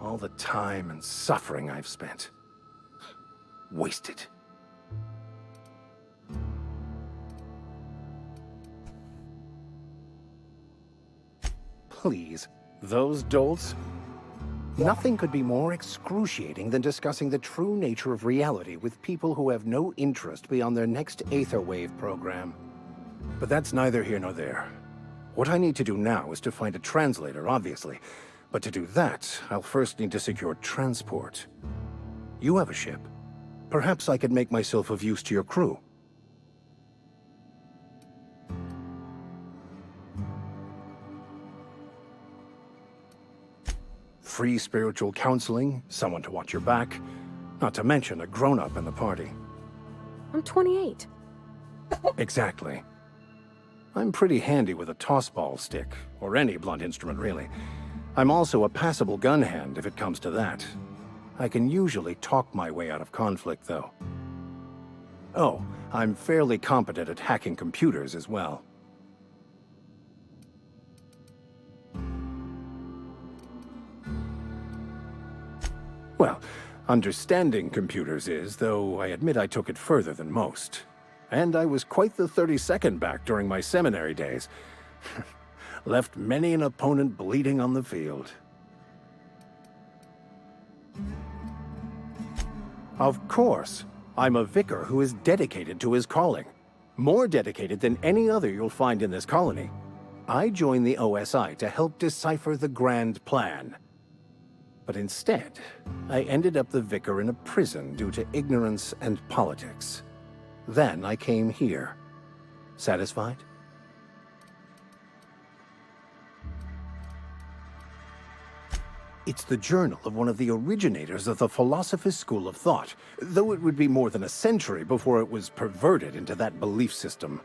[SPEAKER 12] All the time and suffering I've spent. Wasted. Please, those dolts? Nothing could be more excruciating than discussing the true nature of reality with people who have no interest beyond their next Aetherwave program. But that's neither here nor there. What I need to do now is to find a translator, obviously. But to do that, I'll first need to secure transport. You have a ship. Perhaps I could make myself of use to your crew. Free spiritual counseling, someone to watch your back, not to mention a grown-up in the party.
[SPEAKER 20] I'm 28.
[SPEAKER 12] Exactly. I'm pretty handy with a tossball stick, or any blunt instrument, really. I'm also a passable gun hand if it comes to that. I can usually talk my way out of conflict, though. Oh, I'm fairly competent at hacking computers as well. Well, understanding computers is, though I admit I took it further than most. And I was quite the 32nd back during my seminary days. Left many an opponent bleeding on the field. Of course, I'm a vicar who is dedicated to his calling. More dedicated than any other you'll find in this colony. I joined the OSI to help decipher the grand plan. But instead, I ended up the vicar in a prison due to ignorance and politics. Then I came here. Satisfied? It's the journal of one of the originators of the Philosopher's School of Thought, though it would be more than a century before it was perverted into that belief system.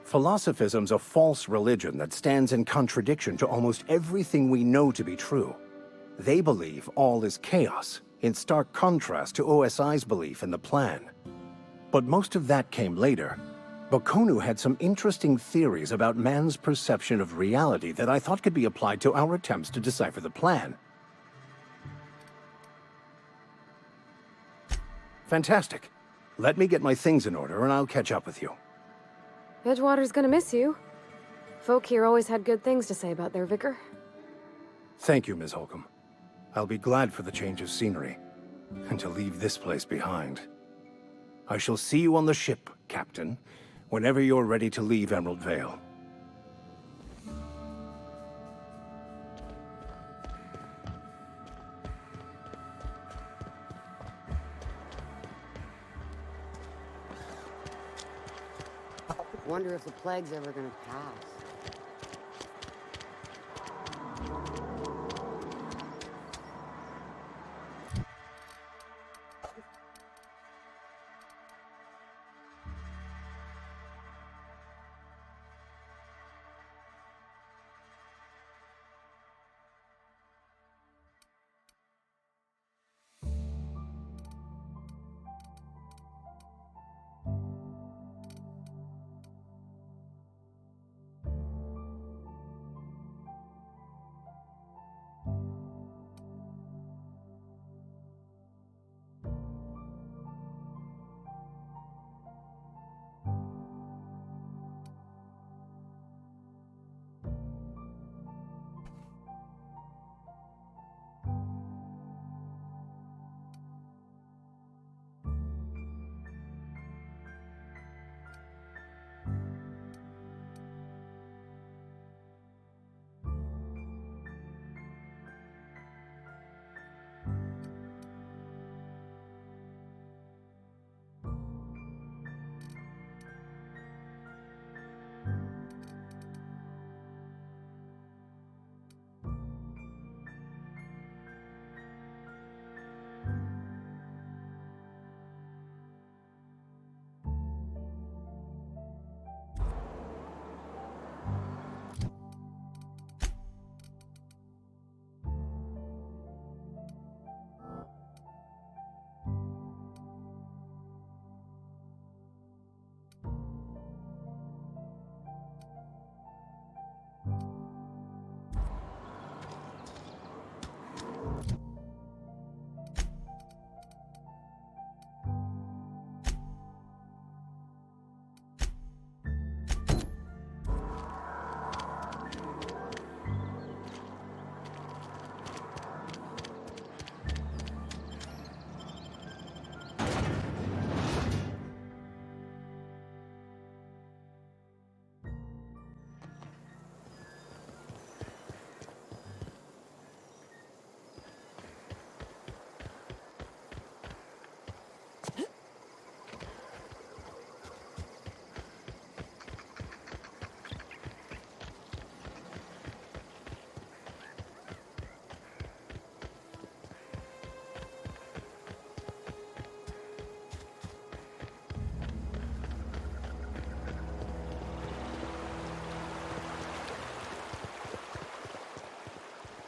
[SPEAKER 12] Philosophism's a false religion that stands in contradiction to almost everything we know to be true. They believe all is chaos, in stark contrast to OSI's belief in the plan. But most of that came later. Bokonu had some interesting theories about man's perception of reality that I thought could be applied to our attempts to decipher the plan. Fantastic. Let me get my things in order and I'll catch up with you.
[SPEAKER 20] Edgewater's gonna miss you. Folk here always had good things to say about their vicar.
[SPEAKER 12] Thank you, Ms. Holcomb. I'll be glad for the change of scenery, and to leave this place behind. I shall see you on the ship, Captain, whenever you're ready to leave Emerald Vale.
[SPEAKER 22] Wonder if the plague's ever gonna pass.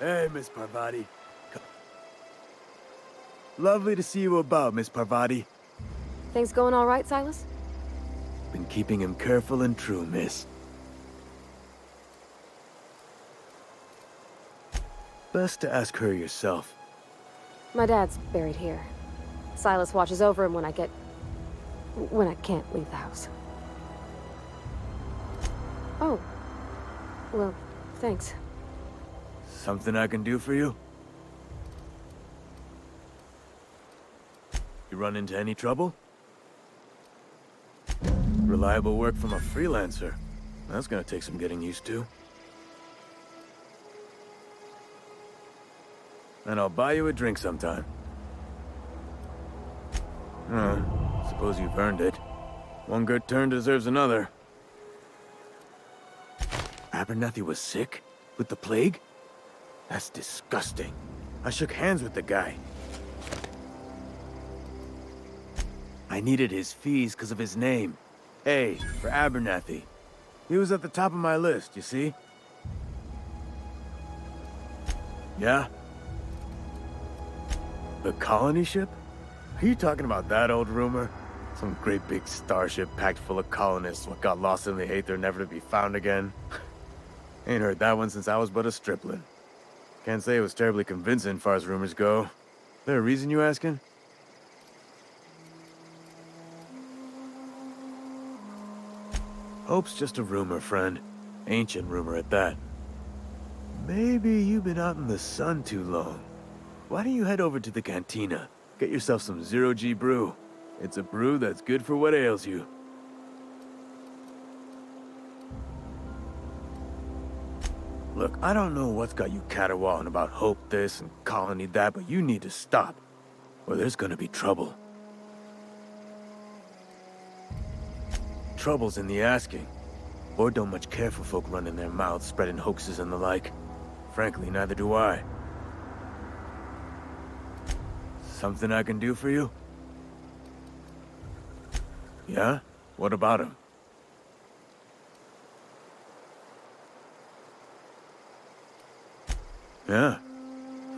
[SPEAKER 7] Hey, Miss Parvati. Lovely to see you about, Miss Parvati.
[SPEAKER 20] Things going all right, Silas?
[SPEAKER 7] Been keeping him careful and true, miss. Best to ask her yourself.
[SPEAKER 20] My dad's buried here. Silas watches over him when I can't leave the house. Oh. Well, thanks.
[SPEAKER 7] Something I can do for you? You run into any trouble? Reliable work from a freelancer. That's gonna take some getting used to. And I'll buy you a drink sometime. Suppose you've earned it. One good turn deserves another. Abernathy was sick? With the plague? That's disgusting. I shook hands with the guy. I needed his fees because of his name. A, for Abernathy. He was at the top of my list, you see? Yeah? The colony ship? Are you talking about that old rumor? Some great big starship packed full of colonists what got lost in the aether never to be found again? Ain't heard that one since I was but a stripling. Can't say it was terribly convincing far as rumors go. There a reason you asking? Hope's just a rumor, friend. Ancient rumor at that. Maybe you've been out in the sun too long. Why don't you head over to the cantina? Get yourself some zero-G brew. It's a brew that's good for what ails you. Look, I don't know what's got you caterwauling about Hope this and Colony that, but you need to stop, or there's gonna be trouble. Trouble's in the asking. Board don't much care for folk running their mouths, spreading hoaxes and the like. Frankly, neither do I. Something I can do for you? Yeah? What about him? Yeah.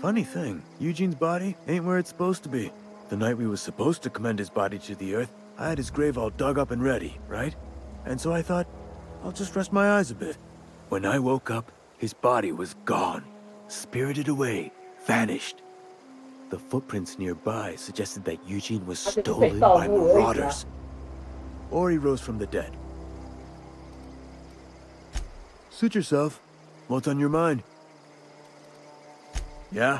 [SPEAKER 7] Funny thing, Eugene's body ain't where it's supposed to be. The night we was supposed to commend his body to the earth, I had his grave all dug up and ready, right? And so I thought, I'll just rest my eyes a bit. When I woke up, his body was gone. Spirited away. Vanished. The footprints nearby suggested that Eugene was stolen by marauders. Or he rose from the dead. Suit yourself. What's on your mind? Yeah?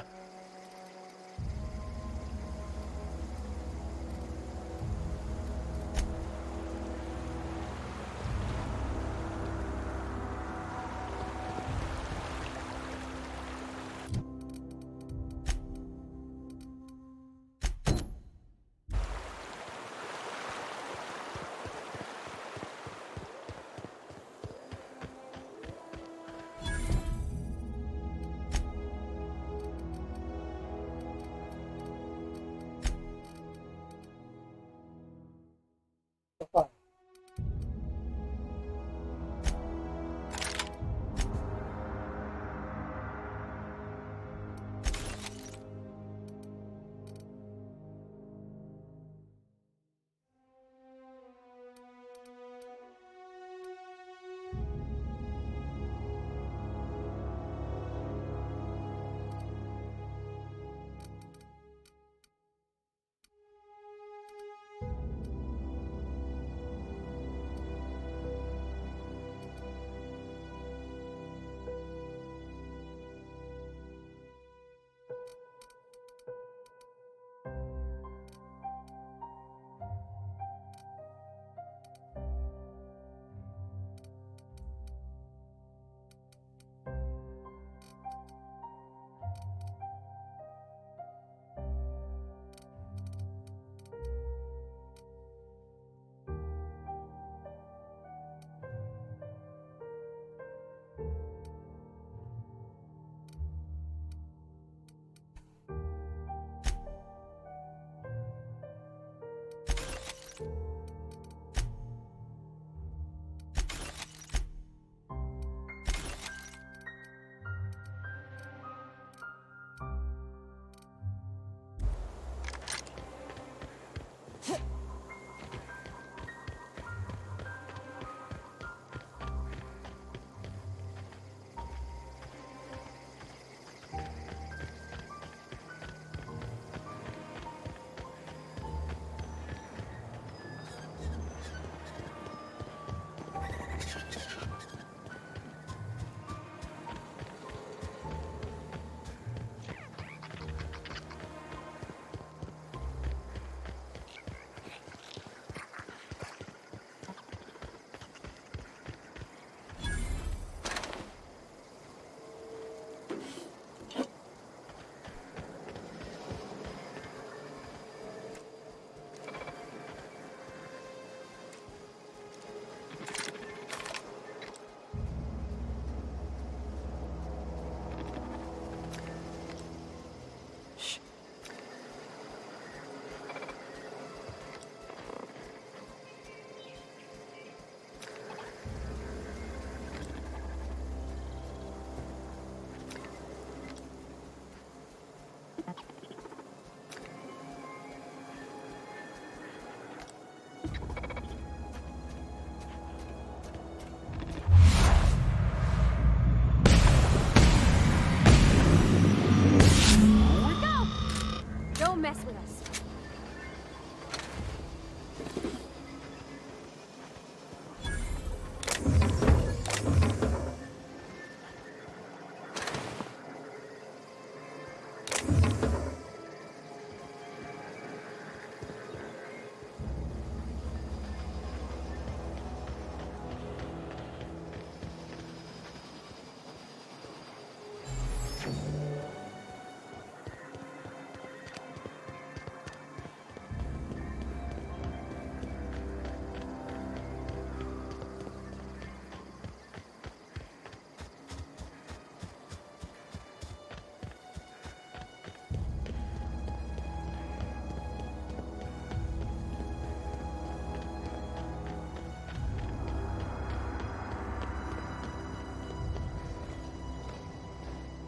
[SPEAKER 20] mess with us.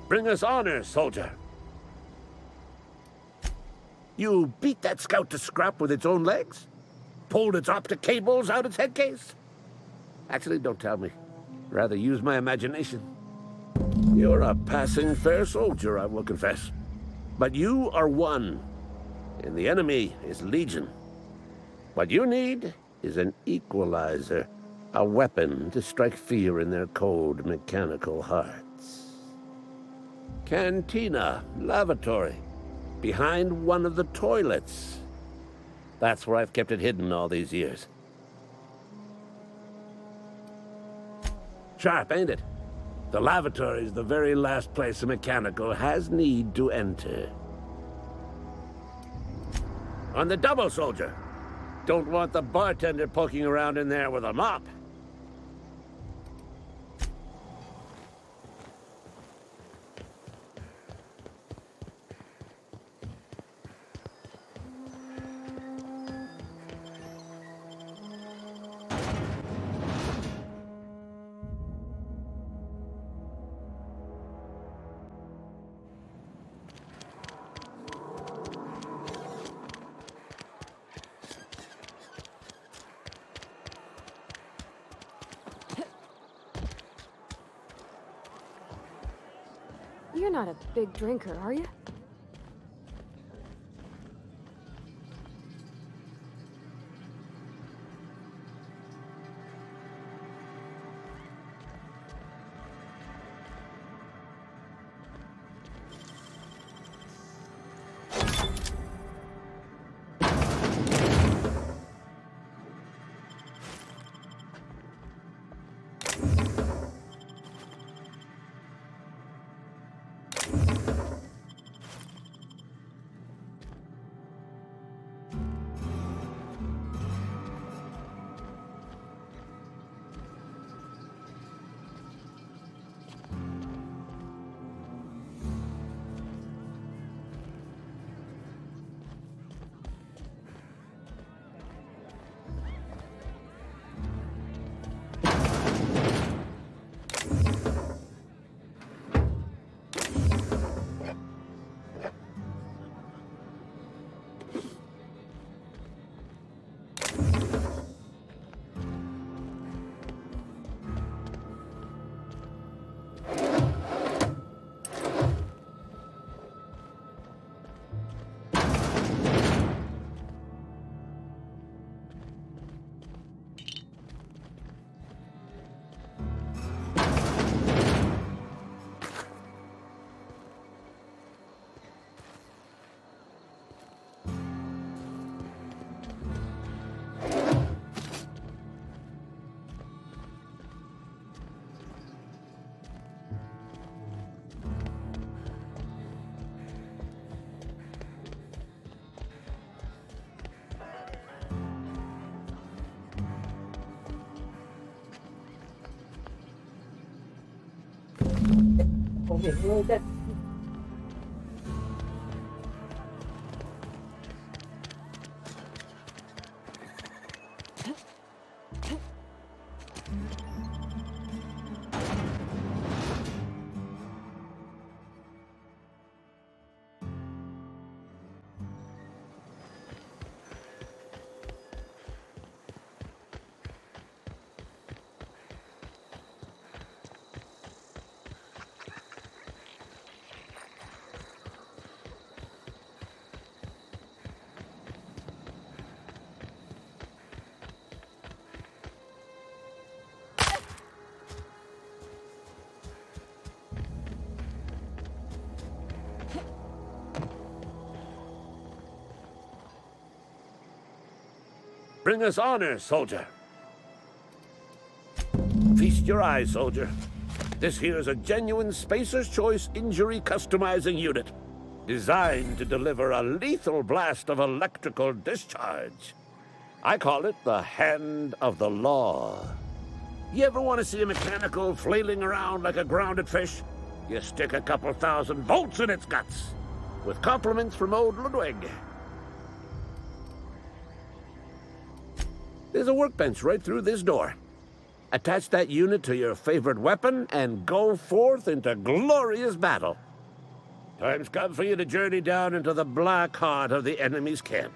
[SPEAKER 21] Bring us honor, soldier. You beat that scout to scrap with its own legs? Pulled its optic cables out its head case? Actually, don't tell me. Rather use my imagination. You're a passing fair soldier, I will confess. But you are one, and the enemy is legion. What you need is an equalizer, a weapon to strike fear in their cold, mechanical hearts. Cantina, lavatory, behind one of the toilets. That's where I've kept it hidden all these years. Sharp, ain't it? The lavatory is the very last place a mechanical has need to enter. On the double, soldier. Don't want the bartender poking around in there with a mop.
[SPEAKER 20] You're not a big drinker, are you?
[SPEAKER 1] 因为在
[SPEAKER 21] Bring us honor, soldier. Feast your eyes, soldier. This here's a genuine Spacer's Choice injury customizing unit, designed to deliver a lethal blast of electrical discharge. I call it the Hand of the Law. You ever want to see a mechanical flailing around like a grounded fish? You stick a couple 1,000 volts in its guts. With compliments from old Ludwig. There's a workbench right through this door. Attach that unit to your favorite weapon and go forth into glorious battle. Time's come for you to journey down into the black heart of the enemy's camp.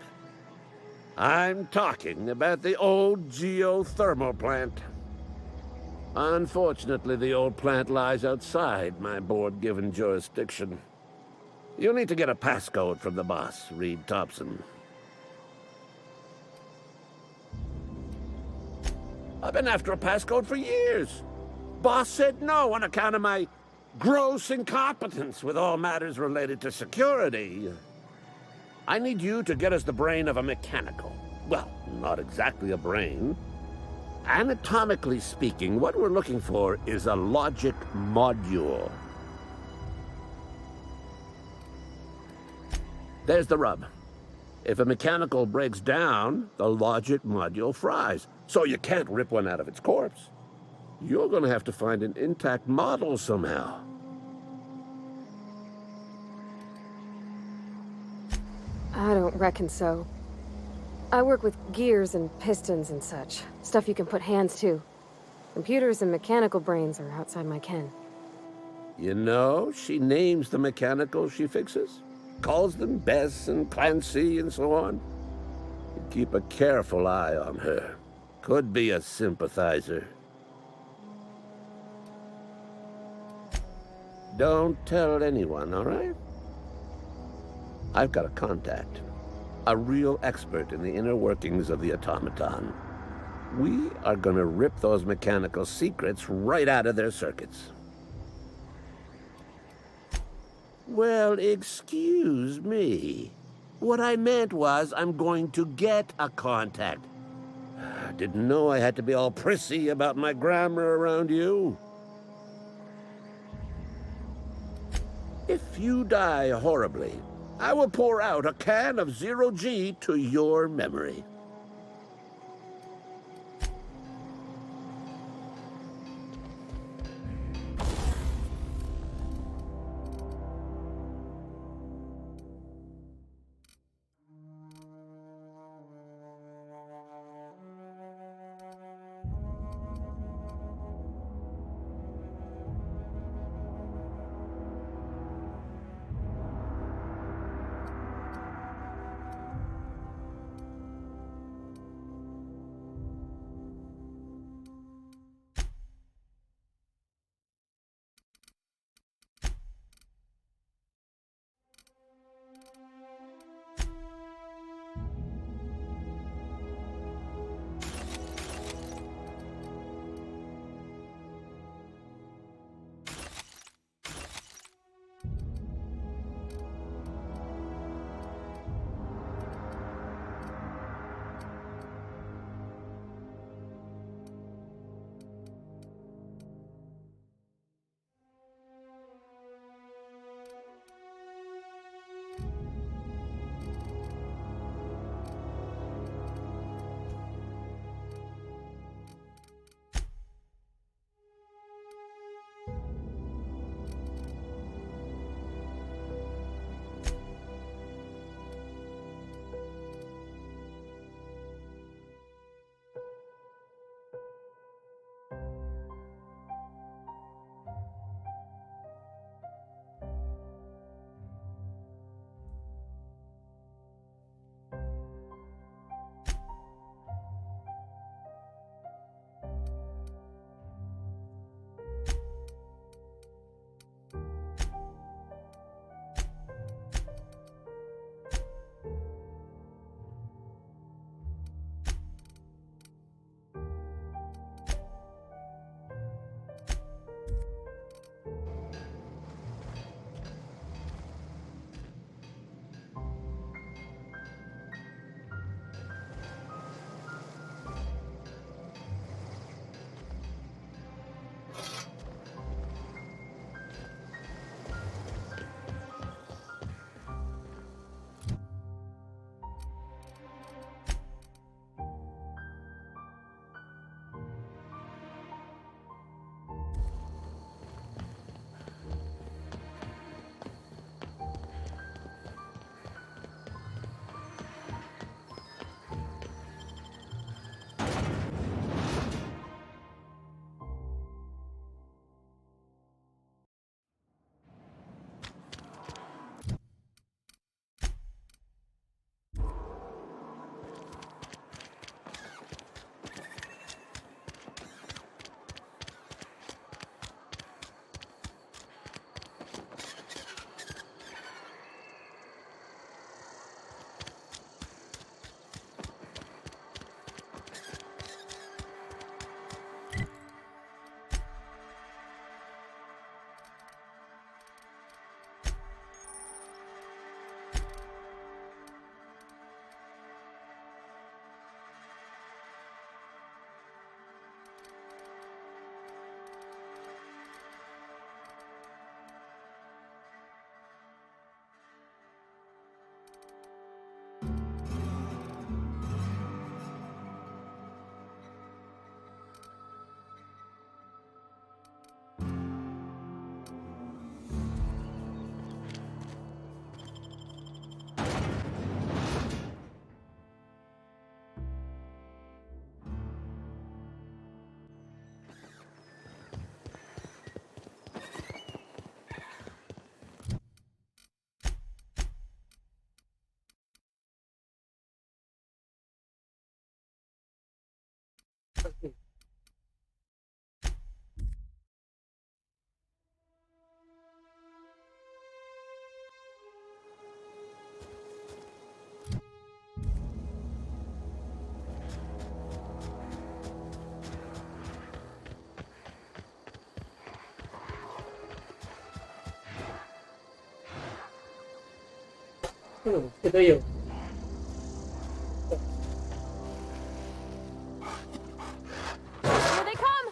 [SPEAKER 21] I'm talking about the old geothermal plant. Unfortunately, the old plant lies outside my board-given jurisdiction. You'll need to get a passcode from the boss, Reed Thompson. I've been after a passcode for years. Boss said no on account of my gross incompetence with all matters related to security. I need you to get us the brain of a mechanical. Well, not exactly a brain. Anatomically speaking, what we're looking for is a logic module. There's the rub. If a mechanical breaks down, the logic module fries, so you can't rip one out of its corpse. You're gonna have to find an intact model somehow.
[SPEAKER 20] I don't reckon so. I work with gears and pistons and such. Stuff you can put hands to. Computers and mechanical brains are outside my ken.
[SPEAKER 21] You know, she names the mechanicals she fixes. Calls them Bess and Clancy and so on. You keep a careful eye on her. Could be a sympathizer. Don't tell anyone, all right? I've got a contact. A real expert in the inner workings of the automaton. We are gonna rip those mechanical secrets right out of their circuits. Well, excuse me. What I meant was I'm going to get a contact. Didn't know I had to be all prissy about my grammar around you. If you die horribly, I will pour out a can of 0G to your memory.
[SPEAKER 1] 这都有。
[SPEAKER 9] Here they come!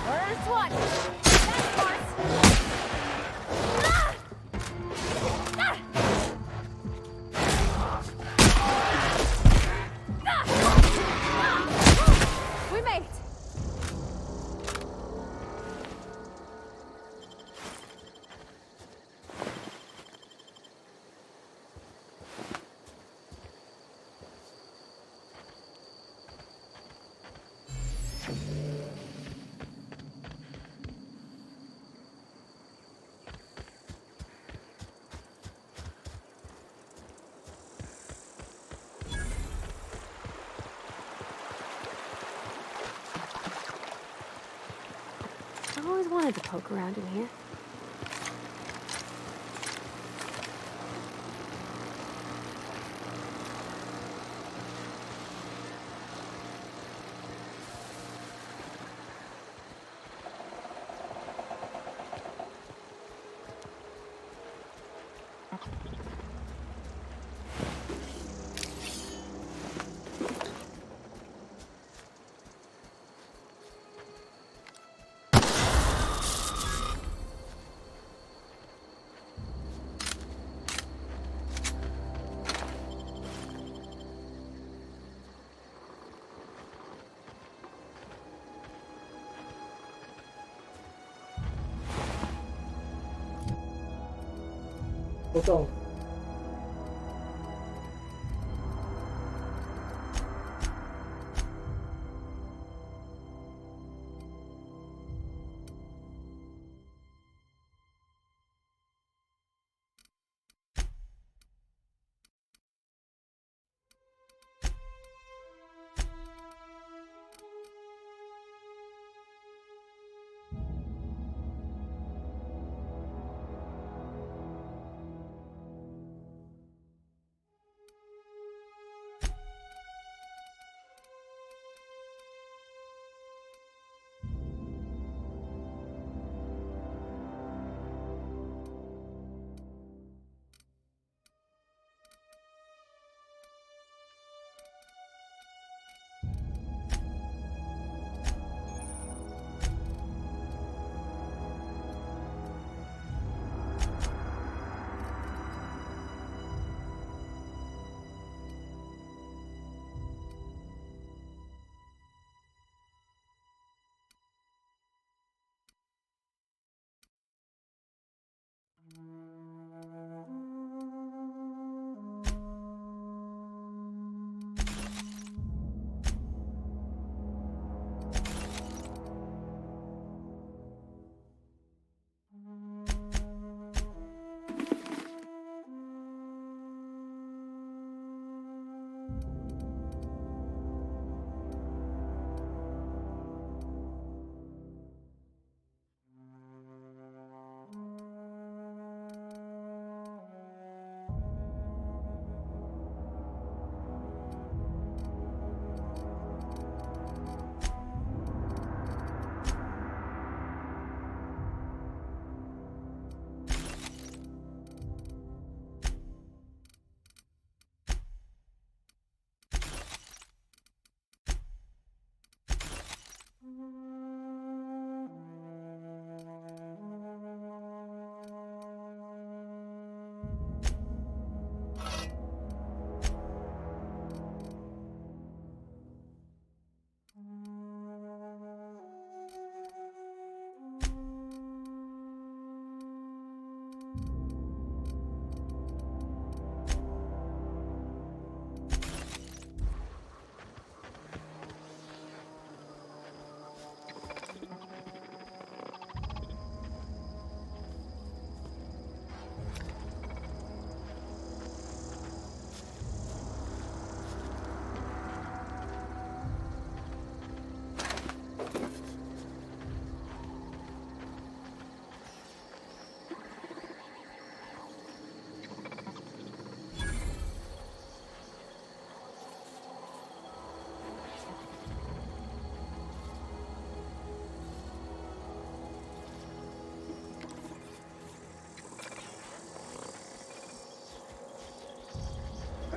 [SPEAKER 9] First one! That's yours! Ah! Ah! Ah! We made it!
[SPEAKER 20] I've always wanted to poke around in here.
[SPEAKER 1] 不动。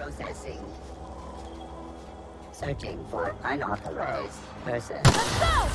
[SPEAKER 4] Processing. Searching for unauthorized person.
[SPEAKER 8] Let's go!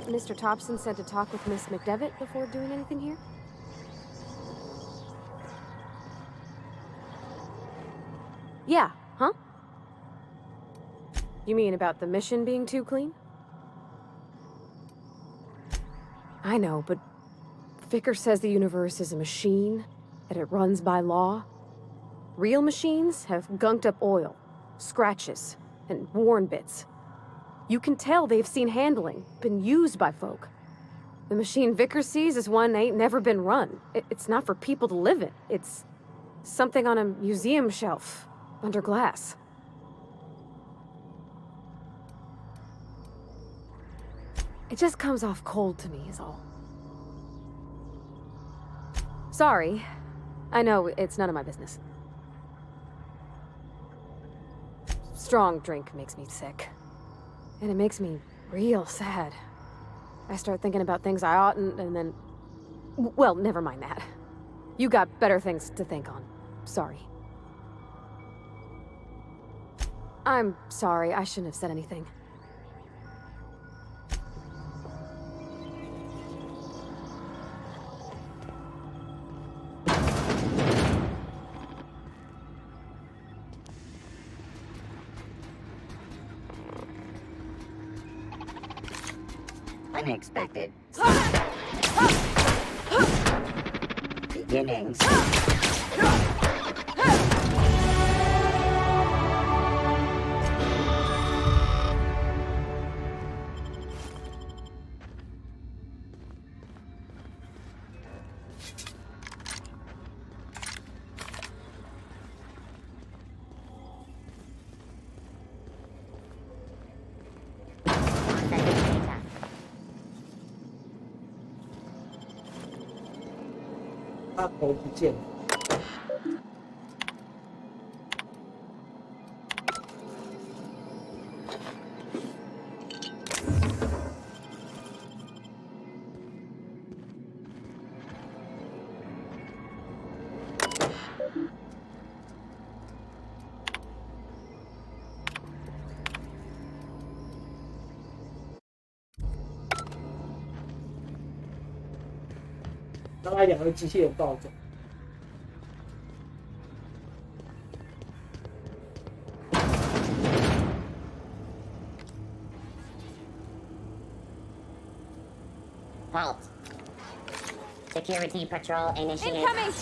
[SPEAKER 20] Mr. Thompson said to talk with Miss McDevitt before doing anything here? Yeah, huh? You mean about the mission being too clean? I know, but Vicker says the universe is a machine, that it runs by law. Real machines have gunked up oil, scratches, and worn bits. You can tell they've seen handling, been used by folk. The machine Vicker sees is one ain't never been run. It's not for people to live in. It's something on a museum shelf, under glass. It just comes off cold to me, is all. Sorry. I know, it's none of my business. Strong drink makes me sick. And it makes me real sad. I start thinking about things I oughtn't, and then... Well, never mind that. You got better things to think on. Sorry. I'm sorry, I shouldn't have said anything.
[SPEAKER 4] Unexpected. Beginnings.
[SPEAKER 1] 他头不见了。刚才两个机器人暴走。
[SPEAKER 4] Halt. Security patrol initiated.
[SPEAKER 8] Incoming!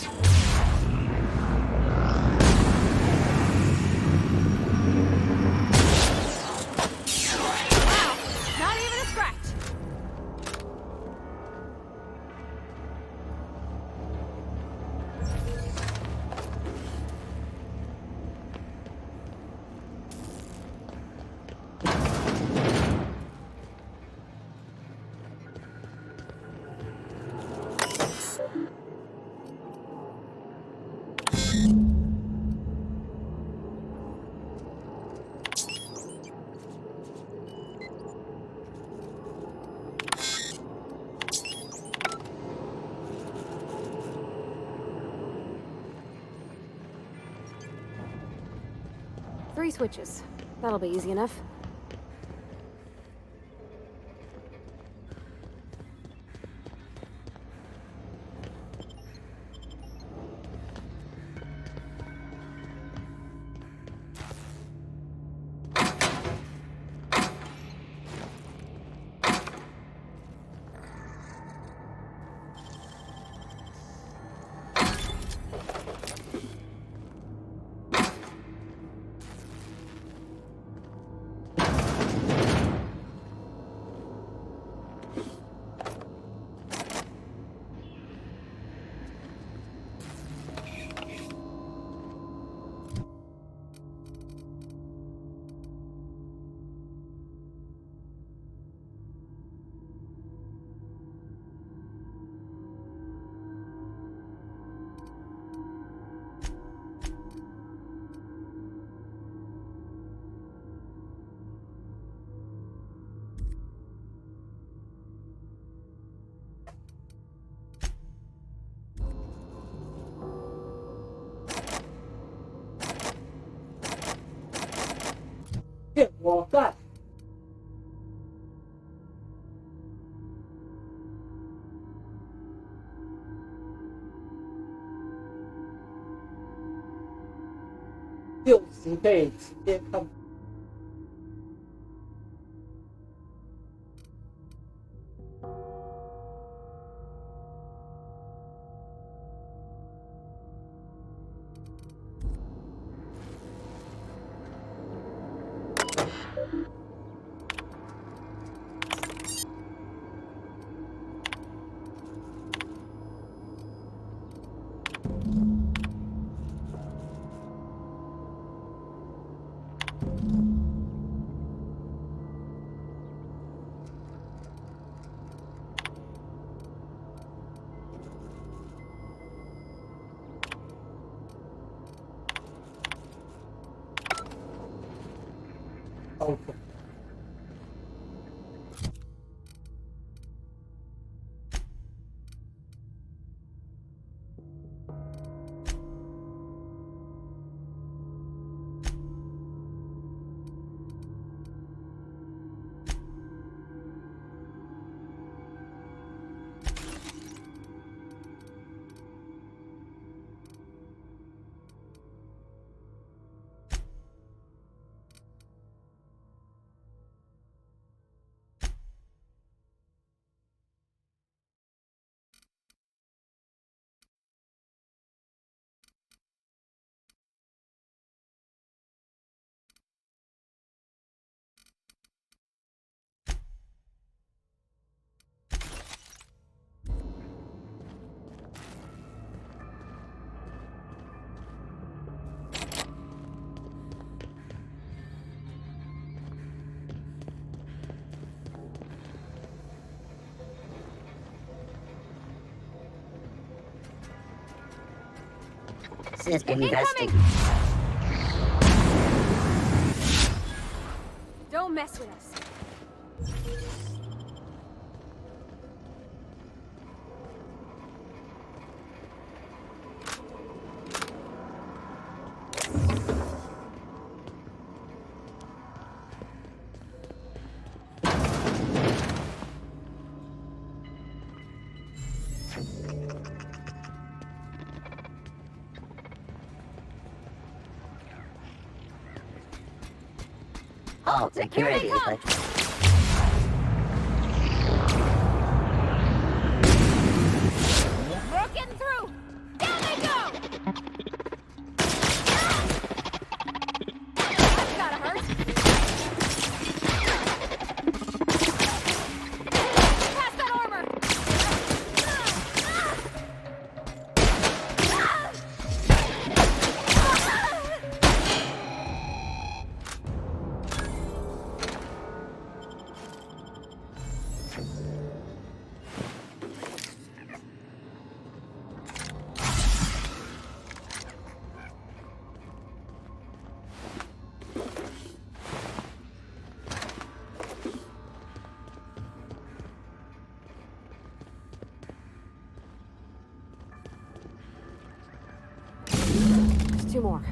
[SPEAKER 20] 3 switches. That'll be easy enough.
[SPEAKER 1] 我干。60可以直接看。Okay.
[SPEAKER 4] System investing.
[SPEAKER 20] Don't mess with us.
[SPEAKER 4] Halt security.
[SPEAKER 20] We're getting through! Down they go! That's gotta hurt. Pass that armor! Two more.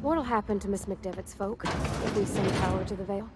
[SPEAKER 20] What'll happen to Miss McDevitt's folk if we send power to the Vale?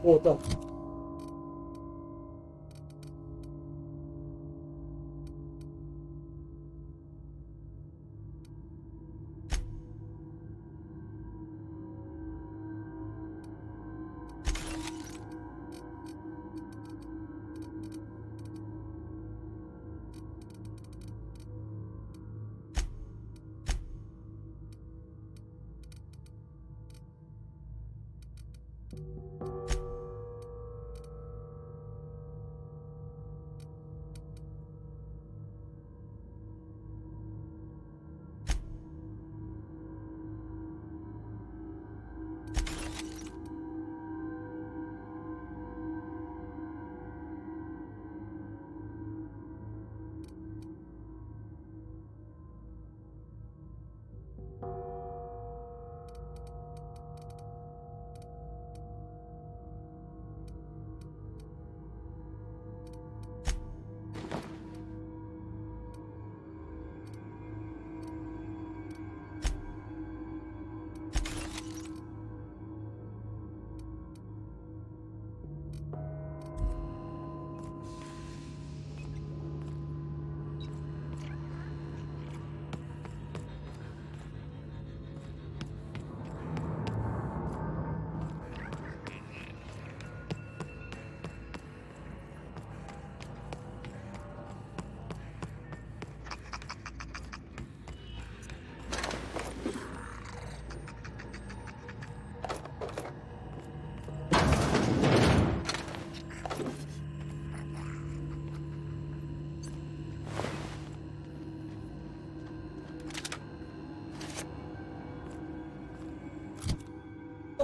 [SPEAKER 1] 过动。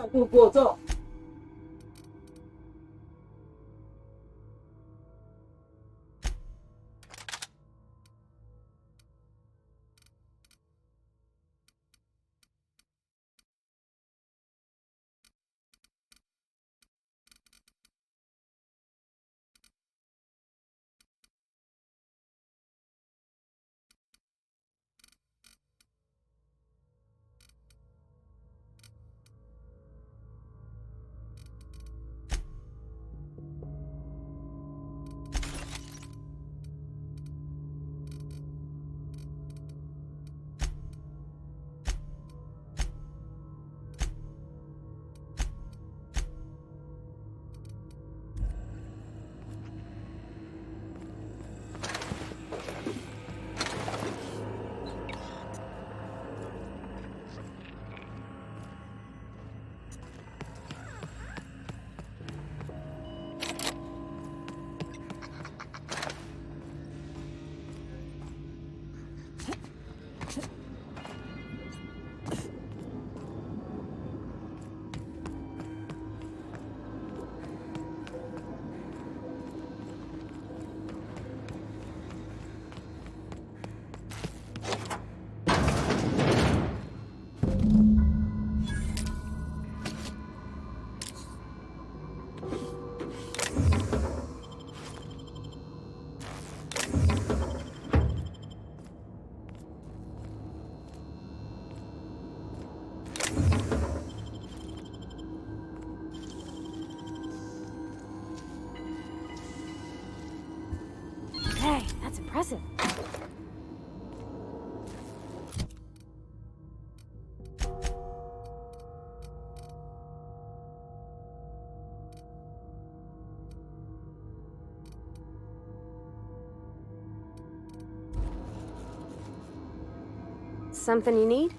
[SPEAKER 1] 再度过重。
[SPEAKER 20] Hey, that's impressive. Something you need?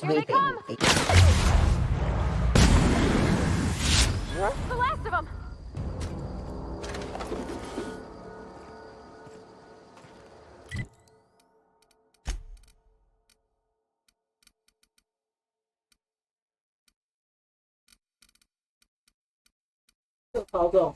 [SPEAKER 20] Here they come! The last of them!
[SPEAKER 1] 操纵。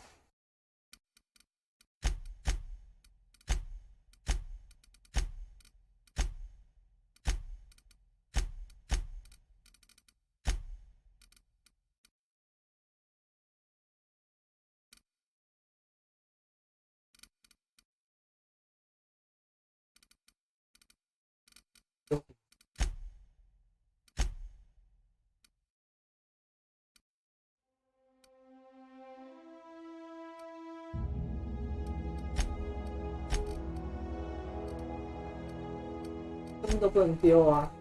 [SPEAKER 1] 都不能丢啊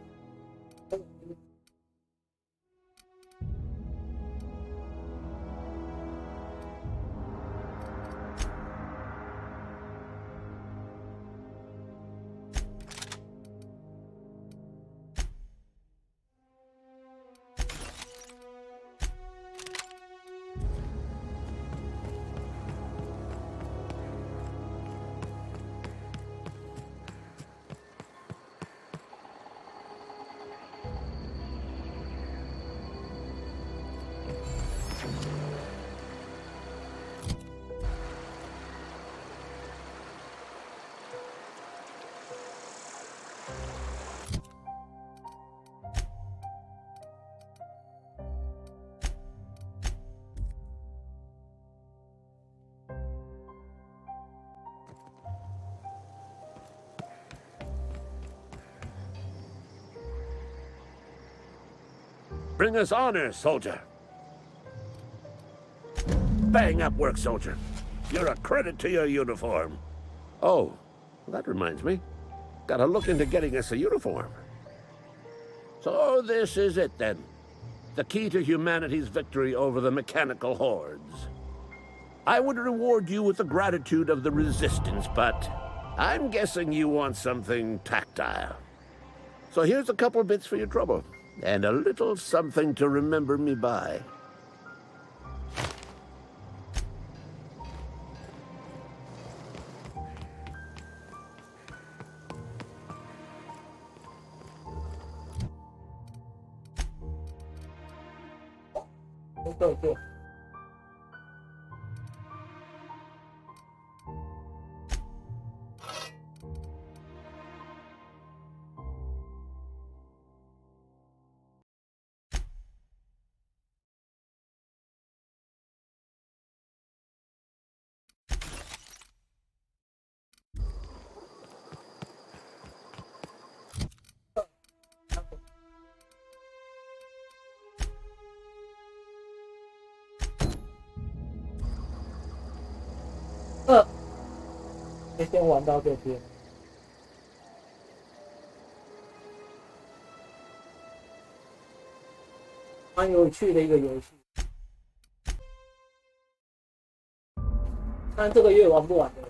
[SPEAKER 1] ！Bring
[SPEAKER 21] us honor, soldier. Bang up work, soldier. You're a credit to your uniform. Oh, that reminds me. Gotta look into getting us a uniform. So this is it then. The key to humanity's victory over the mechanical hordes. I would reward you with the gratitude of the Resistance, but I'm guessing you want something tactile. So here's a couple bits for your trouble, and a little something to remember me by.
[SPEAKER 1] 对。先玩到这边。蛮有趣的一个游戏，但这个月玩不完的。